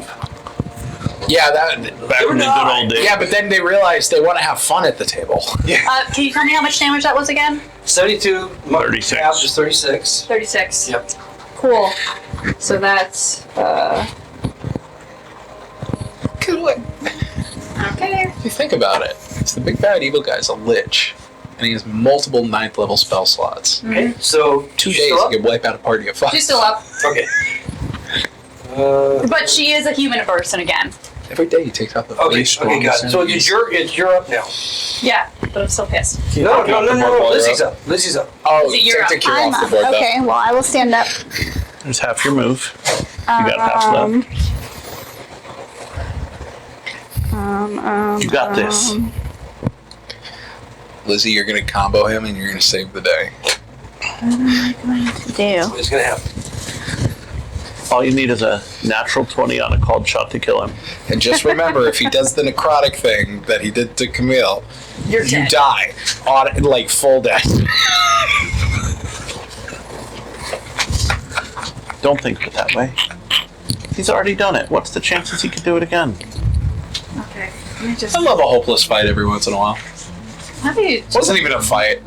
Speaker 3: Yeah, that.
Speaker 7: Back in the good old days.
Speaker 3: Yeah, but then they realized they want to have fun at the table.
Speaker 5: Can you tell me how much damage that was again?
Speaker 2: 72
Speaker 7: 36.
Speaker 2: half is 36.
Speaker 5: 36.
Speaker 2: Yep.
Speaker 5: Cool. So that's okay.
Speaker 3: If you think about it, it's the big bad evil guy's a lich, and he has multiple 9th level spell slots.
Speaker 2: Okay, so
Speaker 3: 2
Speaker 2: she's
Speaker 3: days
Speaker 2: still
Speaker 3: you
Speaker 2: up?
Speaker 3: can wipe out a party of 5.
Speaker 5: She's still up,
Speaker 2: Okay.
Speaker 5: but she is a human person again.
Speaker 3: Every day he takes out the
Speaker 2: Okay,
Speaker 3: least
Speaker 2: okay, got it.
Speaker 3: strongest
Speaker 2: So
Speaker 3: enemies.
Speaker 2: you're up now.
Speaker 5: Yeah, but I'm still pissed.
Speaker 2: No.
Speaker 1: You're
Speaker 2: Lizzie's up. Lizzie's up.
Speaker 3: Oh,
Speaker 5: Is it you're
Speaker 3: take your
Speaker 4: I'm
Speaker 3: off the
Speaker 4: up.
Speaker 3: board though.
Speaker 4: Okay, well, I will stand up.
Speaker 7: There's half your move. You got half left. You got this.
Speaker 3: Lizzie, you're gonna combo him and you're gonna save the day.
Speaker 4: What am I going to do?
Speaker 2: It's gonna happen.
Speaker 7: All you need is a natural 20 on a called shot to kill him.
Speaker 3: And just remember, if he does the necrotic thing that he did to Camille,
Speaker 5: You're
Speaker 3: you
Speaker 5: dead.
Speaker 3: die. On like full death.
Speaker 7: Don't think of it that way. He's already done it. What's the chances he could do it again?
Speaker 5: Okay. Let me just.
Speaker 3: I love a hopeless fight every once in a while.
Speaker 5: How do you?
Speaker 3: It wasn't even a fight.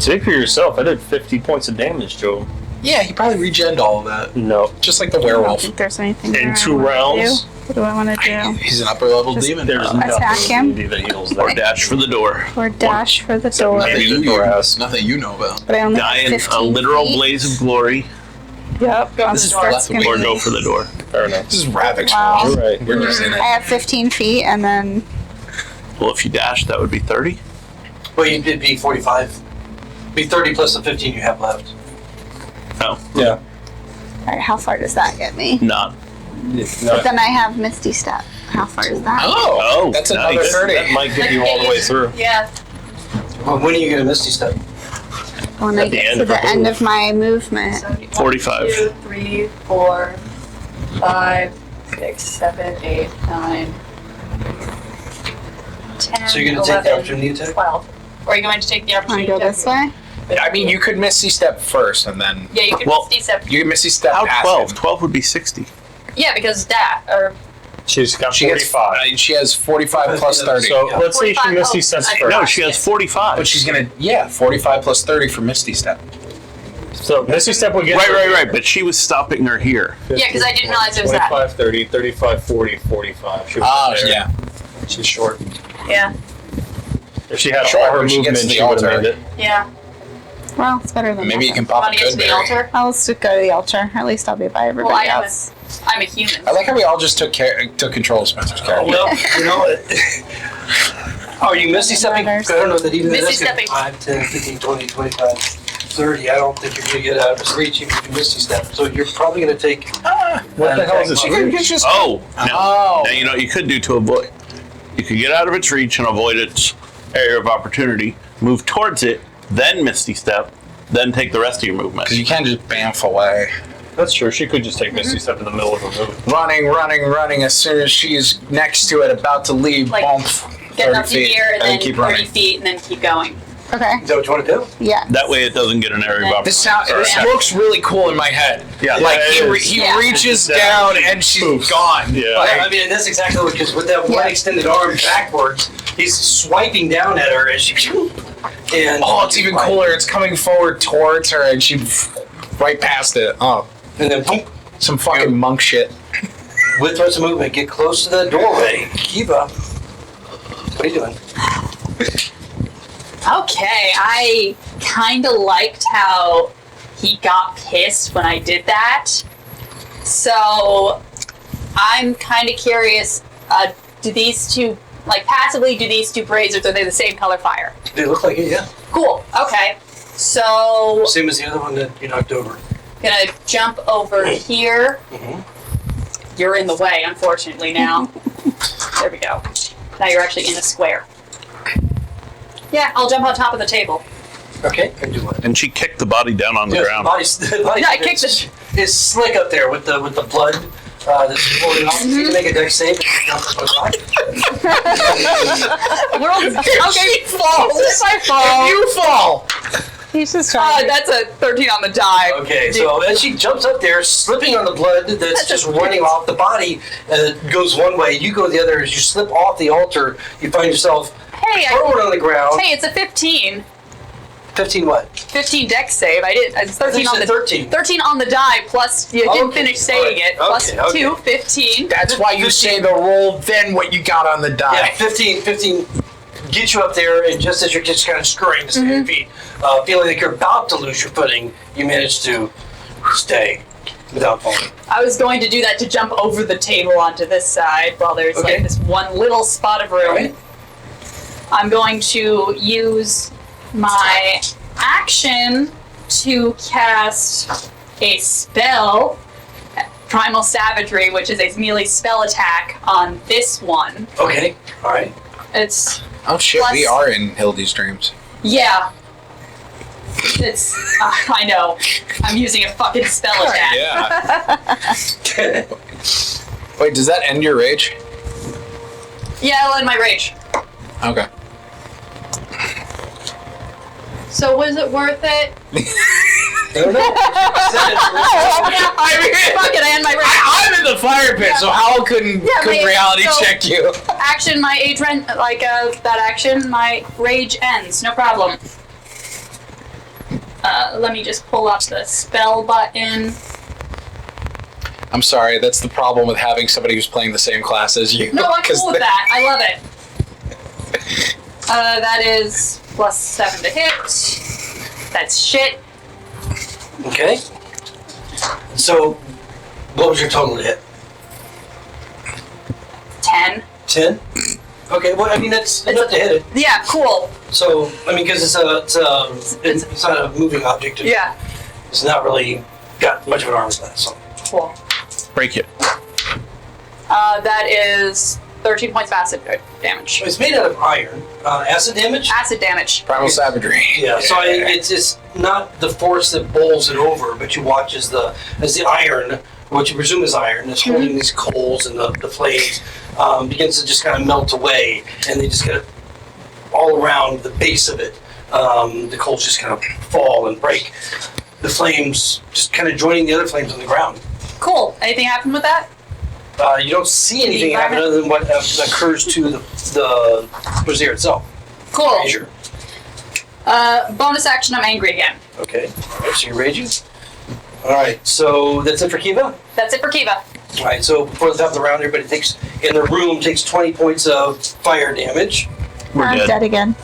Speaker 1: Take for yourself. I did 50 points of damage, Joe.
Speaker 3: Yeah, he probably regened all of that.
Speaker 1: No.
Speaker 3: Just like the
Speaker 4: I don't
Speaker 3: werewolf.
Speaker 4: think there's anything
Speaker 1: In
Speaker 4: there I
Speaker 1: 2
Speaker 4: wanna
Speaker 1: rounds?
Speaker 4: do. What do I want to do?
Speaker 3: He's an upper level
Speaker 4: Just-
Speaker 3: demon.
Speaker 1: There's
Speaker 4: Attack
Speaker 1: nothing
Speaker 4: him?
Speaker 1: that heals
Speaker 7: Or
Speaker 1: that.
Speaker 7: dash for the door.
Speaker 4: Or dash for the door?
Speaker 3: Nothing
Speaker 1: Maybe the
Speaker 3: you,
Speaker 1: door has.
Speaker 3: nothing you know about.
Speaker 4: But I only
Speaker 7: Die
Speaker 4: have
Speaker 7: in
Speaker 4: 15
Speaker 7: a literal
Speaker 4: feet.
Speaker 7: blaze of glory,
Speaker 4: Yep.
Speaker 5: Go
Speaker 3: This is
Speaker 4: That's
Speaker 3: Plethwih.
Speaker 4: gonna
Speaker 7: or
Speaker 4: be-
Speaker 7: go for the door.
Speaker 1: Fair enough.
Speaker 3: This is Ravek's
Speaker 4: Wow.
Speaker 3: fault.
Speaker 1: You're right.
Speaker 3: We're just in
Speaker 4: I
Speaker 3: it.
Speaker 4: have 15 feet, and then
Speaker 7: Well, if you dash, that would be 30.
Speaker 2: Well, you did be 45. Be 30 plus the 15 you have left.
Speaker 7: Oh,
Speaker 1: Yeah.
Speaker 4: all right, how far does that get me?
Speaker 7: not.
Speaker 4: But then I have Misty Step. How far is that?
Speaker 3: Oh, that's
Speaker 7: nice.
Speaker 3: another 30.
Speaker 1: That might get you all the way through.
Speaker 5: Yeah.
Speaker 2: Well, when are you gonna Misty Step?
Speaker 4: When I
Speaker 1: At the
Speaker 4: get
Speaker 1: end
Speaker 4: to
Speaker 1: of
Speaker 4: the
Speaker 1: her
Speaker 4: end
Speaker 1: move.
Speaker 4: of my movement.
Speaker 7: 45.
Speaker 5: 2, 3, 4, 5, 6, 7, 8, 9, 10.
Speaker 2: So you're gonna take the opportunity attack?
Speaker 5: 12. Or are you going to take the
Speaker 4: Want to
Speaker 5: opportunity
Speaker 4: go
Speaker 5: attack?
Speaker 4: this way?
Speaker 3: I mean, you could Misty Step first, and then
Speaker 5: Yeah, you can
Speaker 7: Well-
Speaker 5: Misty Step.
Speaker 3: you can Misty Step
Speaker 7: How
Speaker 3: past
Speaker 7: 12?
Speaker 3: him.
Speaker 7: 12 would be 60.
Speaker 5: Yeah, because that or
Speaker 1: She's got
Speaker 3: She gets
Speaker 1: 45.
Speaker 3: she has 45 plus 30.
Speaker 1: So let's see if she
Speaker 5: 45.
Speaker 1: Misty steps
Speaker 5: Oh,
Speaker 1: first.
Speaker 7: No, she has 45.
Speaker 3: But she's gonna 45 plus 30 for Misty Step.
Speaker 1: So Misty Step would get
Speaker 7: Right. But she was stopping her here.
Speaker 5: Yeah, 'cause I didn't realize it was that.
Speaker 1: 25, 30, 35, 40, 45. She was there.
Speaker 3: Yeah.
Speaker 1: She's short.
Speaker 5: Yeah.
Speaker 1: If she had
Speaker 3: Sure,
Speaker 1: all her
Speaker 3: when she gets
Speaker 1: movement,
Speaker 3: to the
Speaker 1: she would have
Speaker 3: altar.
Speaker 1: made it.
Speaker 5: Yeah.
Speaker 4: Well, it's better than
Speaker 3: Maybe you
Speaker 4: nothing.
Speaker 3: can pop
Speaker 5: Want
Speaker 3: a
Speaker 5: to get to the
Speaker 3: good berry.
Speaker 5: altar?
Speaker 4: I'll just go to the altar. At least I'll be by everybody
Speaker 5: Well, I am
Speaker 4: else.
Speaker 5: I'm a human.
Speaker 3: I like how we all just took control of Spencer's character.
Speaker 2: Well, you know, are you Misty Stepping? I don't know that even
Speaker 5: Misty
Speaker 2: that's gonna-
Speaker 5: stepping.
Speaker 2: 5, 10, 15, 20, 25, 30. I don't think you're gonna get out of his reach if you Misty Step. So you're probably gonna take.
Speaker 1: What the hell is this?
Speaker 3: She could just
Speaker 7: Oh, now,
Speaker 3: Oh.
Speaker 7: now you know what you could do to avoid. You can get out of its reach and avoid its area of opportunity, move towards it, then Misty Step, then take the rest of your movement.
Speaker 8: Because you can't just bamf away.
Speaker 1: That's true. She could just take Misty Step in the middle of her move.
Speaker 8: Running. As soon as she's next to it, about to leave,
Speaker 5: Like,
Speaker 8: bump.
Speaker 5: Get
Speaker 8: 30
Speaker 5: up to
Speaker 8: feet,
Speaker 5: here and then
Speaker 8: keep
Speaker 5: 30
Speaker 8: running.
Speaker 5: feet and then keep going.
Speaker 4: Okay.
Speaker 2: Is that what you want to do?
Speaker 4: Yeah.
Speaker 7: That way it doesn't get an area of
Speaker 8: This
Speaker 7: opportunity.
Speaker 8: looks really cool in my head.
Speaker 7: Yeah.
Speaker 8: Like
Speaker 7: Yeah, it
Speaker 8: he
Speaker 7: is.
Speaker 8: reaches
Speaker 1: Yeah.
Speaker 8: down and she's gone.
Speaker 7: Yeah.
Speaker 8: Like,
Speaker 2: I mean, that's exactly what, because with that one extended arm backwards, he's swiping down at her as she. And
Speaker 8: oh, it's even cooler. It's coming forward towards her and she right past it. Oh,
Speaker 2: And then boom,
Speaker 8: some fucking monk shit.
Speaker 2: with thrust of movement, get close to the doorway. Kiva, what are you doing?
Speaker 5: Okay, I kind of liked how he got pissed when I did that. So I'm kind of curious, do these two, like passively, do these two braziers, are they the same color fire?
Speaker 2: They look like it, yeah.
Speaker 5: Cool, okay. So,
Speaker 2: Same as the other one that you knocked over.
Speaker 5: gonna jump over here.
Speaker 2: Mhm.
Speaker 5: You're in the way, unfortunately, now. There we go. Now you're actually in a square. Yeah, I'll jump on top of the table.
Speaker 2: Okay, can do what?
Speaker 7: And she kicked the body down on the ground.
Speaker 2: The body
Speaker 5: Yeah, I kicked it.
Speaker 2: It's slick up there with the blood that's pouring off. You can make a dex save.
Speaker 5: Okay, falls. If I fall.
Speaker 8: You fall.
Speaker 4: He's just trying.
Speaker 5: That's a 13 on the die.
Speaker 2: Okay, so as she jumps up there, slipping on the blood that's just running off the body, goes one way, you go the other. As you slip off the altar, you find yourself
Speaker 5: Hey,
Speaker 2: forward on the ground.
Speaker 5: hey, it's a 15.
Speaker 2: 15 what?
Speaker 5: 15 dex save. It's 13 on the
Speaker 2: 13.
Speaker 5: 13 on the die plus you didn't
Speaker 2: Okay,
Speaker 5: finish saying
Speaker 2: alright,
Speaker 5: it. Plus
Speaker 2: okay.
Speaker 5: 2, 15.
Speaker 8: That's why you say the roll, then what you got on the die.
Speaker 2: Yeah, 15 get you up there, and just as you're just kind of scurrying to stay on your feet, feeling like you're about to lose your footing, you manage to stay without falling.
Speaker 5: I was going to do that to jump over the table onto this side while there's
Speaker 2: Okay.
Speaker 5: like this one little spot of room.
Speaker 2: Alright.
Speaker 5: I'm going to use my action to cast a spell, Primal Savagery, which is a melee spell attack on this one.
Speaker 2: Okay, alright.
Speaker 5: It's,
Speaker 8: Oh shit,
Speaker 5: Plus-
Speaker 8: we are in Hildy's dreams.
Speaker 5: yeah. It's, I know. I'm using a fucking spell attack.
Speaker 8: Yeah. Wait, does that end your rage?
Speaker 5: Yeah, I'll end my rage.
Speaker 8: Okay.
Speaker 5: So was it worth it?
Speaker 2: I don't know.
Speaker 8: I mean,
Speaker 5: Fuck it, I end my rage.
Speaker 8: I'm in the fire pit, so Hal couldn't
Speaker 5: but
Speaker 8: reality
Speaker 5: so-
Speaker 8: check you.
Speaker 5: Action, my age rent, that action, my rage ends. No problem. Let me just pull up the spell button.
Speaker 8: I'm sorry, that's the problem with having somebody who's playing the same class as you.
Speaker 5: No, I'm
Speaker 8: 'cause
Speaker 5: cool with
Speaker 8: they-
Speaker 5: that. I love it. That is plus 7 to hit. That's shit.
Speaker 2: Okay. So, what was your total hit?
Speaker 5: 10.
Speaker 2: 10? Okay, well, I mean, that's enough to hit it.
Speaker 5: Yeah, cool.
Speaker 2: So, I mean, because it's not a moving object.
Speaker 5: Yeah,
Speaker 2: It's not really got much of an armor class, so.
Speaker 5: cool.
Speaker 7: Break it.
Speaker 5: That is 13 points of acid damage.
Speaker 2: It's made out of iron. Acid damage?
Speaker 5: Acid damage.
Speaker 8: Primal savagery.
Speaker 2: Yeah, so it's not the force that bowls it over, but you watch as the iron, what you presume is iron, is holding these coals and the flames, begins to just kind of melt away, and they just kind of all around the base of it. The coals just kind of fall and break. The flames just kind of joining the other flames on the ground.
Speaker 5: Cool. Anything happen with that?
Speaker 2: You don't see anything happen other than what occurs to the brazier itself.
Speaker 5: Cool.
Speaker 2: Brazier.
Speaker 5: Bonus action, I'm angry again.
Speaker 2: Okay, alright, so you're raging. Alright, so that's it for Kiva?
Speaker 5: That's it for Kiva.
Speaker 2: Alright, so before the top of the round, everybody in the room takes 20 points of fire damage.
Speaker 7: We're
Speaker 4: I'm
Speaker 7: dead.
Speaker 4: dead again.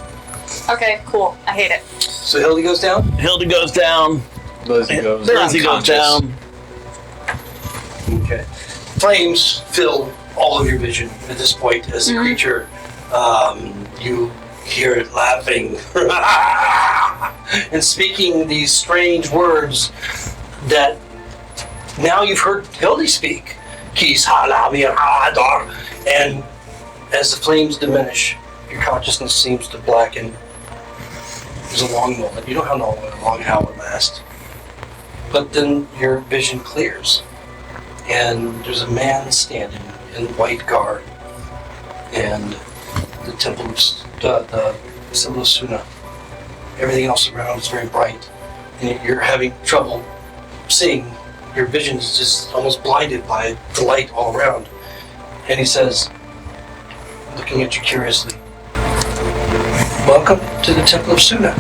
Speaker 5: Okay, cool. I hate it.
Speaker 2: So Hildy goes down.
Speaker 7: Hilda goes down.
Speaker 1: Lizzie goes.
Speaker 7: Lizzie goes down.
Speaker 2: Okay. Flames fill all of your vision at this point as the creature. You hear it laughing and speaking these strange words that now you've heard Hildy speak. And as the flames diminish, your consciousness seems to blacken. There's a long moment. You don't know how long how it lasts. But then your vision clears. And there's a man standing in white garb. And the temple of the symbol of Suna. Everything else around is very bright. And you're having trouble seeing. Your vision is just almost blinded by the light all around. And he says, looking at you curiously, "Welcome to the Temple of Suna."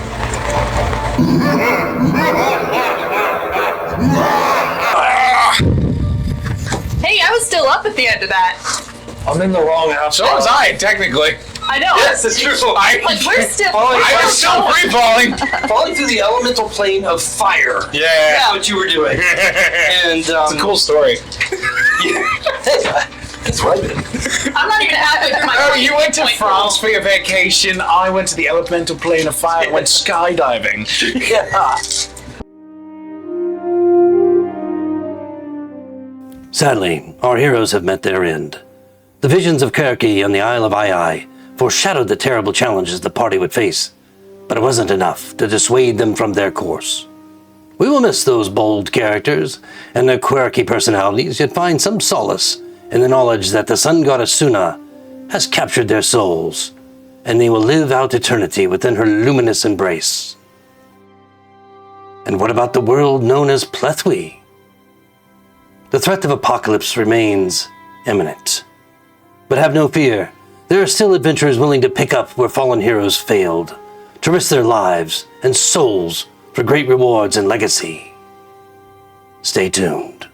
Speaker 5: Hey, I was still up at the end of that.
Speaker 9: I'm in the wrong house.
Speaker 8: So was I, technically.
Speaker 5: I know.
Speaker 2: Yes, it's true.
Speaker 5: Like, we're still.
Speaker 8: I was still free falling.
Speaker 2: Falling through the elemental plane of fire.
Speaker 8: Yeah.
Speaker 2: That's what you were doing. And
Speaker 8: It's a cool story.
Speaker 2: That's right.
Speaker 5: I'm not even halfway through my
Speaker 8: Oh, you went to
Speaker 5: 20
Speaker 8: France for your vacation. I went to the elemental plane of fire and went skydiving.
Speaker 2: Yeah.
Speaker 10: Sadly, our heroes have met their end. The visions of Kirky on the Isle of Ai foreshadowed the terrible challenges the party would face, but it wasn't enough to dissuade them from their course. We will miss those bold characters and their quirky personalities, yet find some solace in the knowledge that the sun goddess Suna has captured their souls, and they will live out eternity within her luminous embrace. And what about the world known as Plethwih? The threat of apocalypse remains imminent. But have no fear, there are still adventurers willing to pick up where fallen heroes failed, to risk their lives and souls for great rewards and legacy. Stay tuned.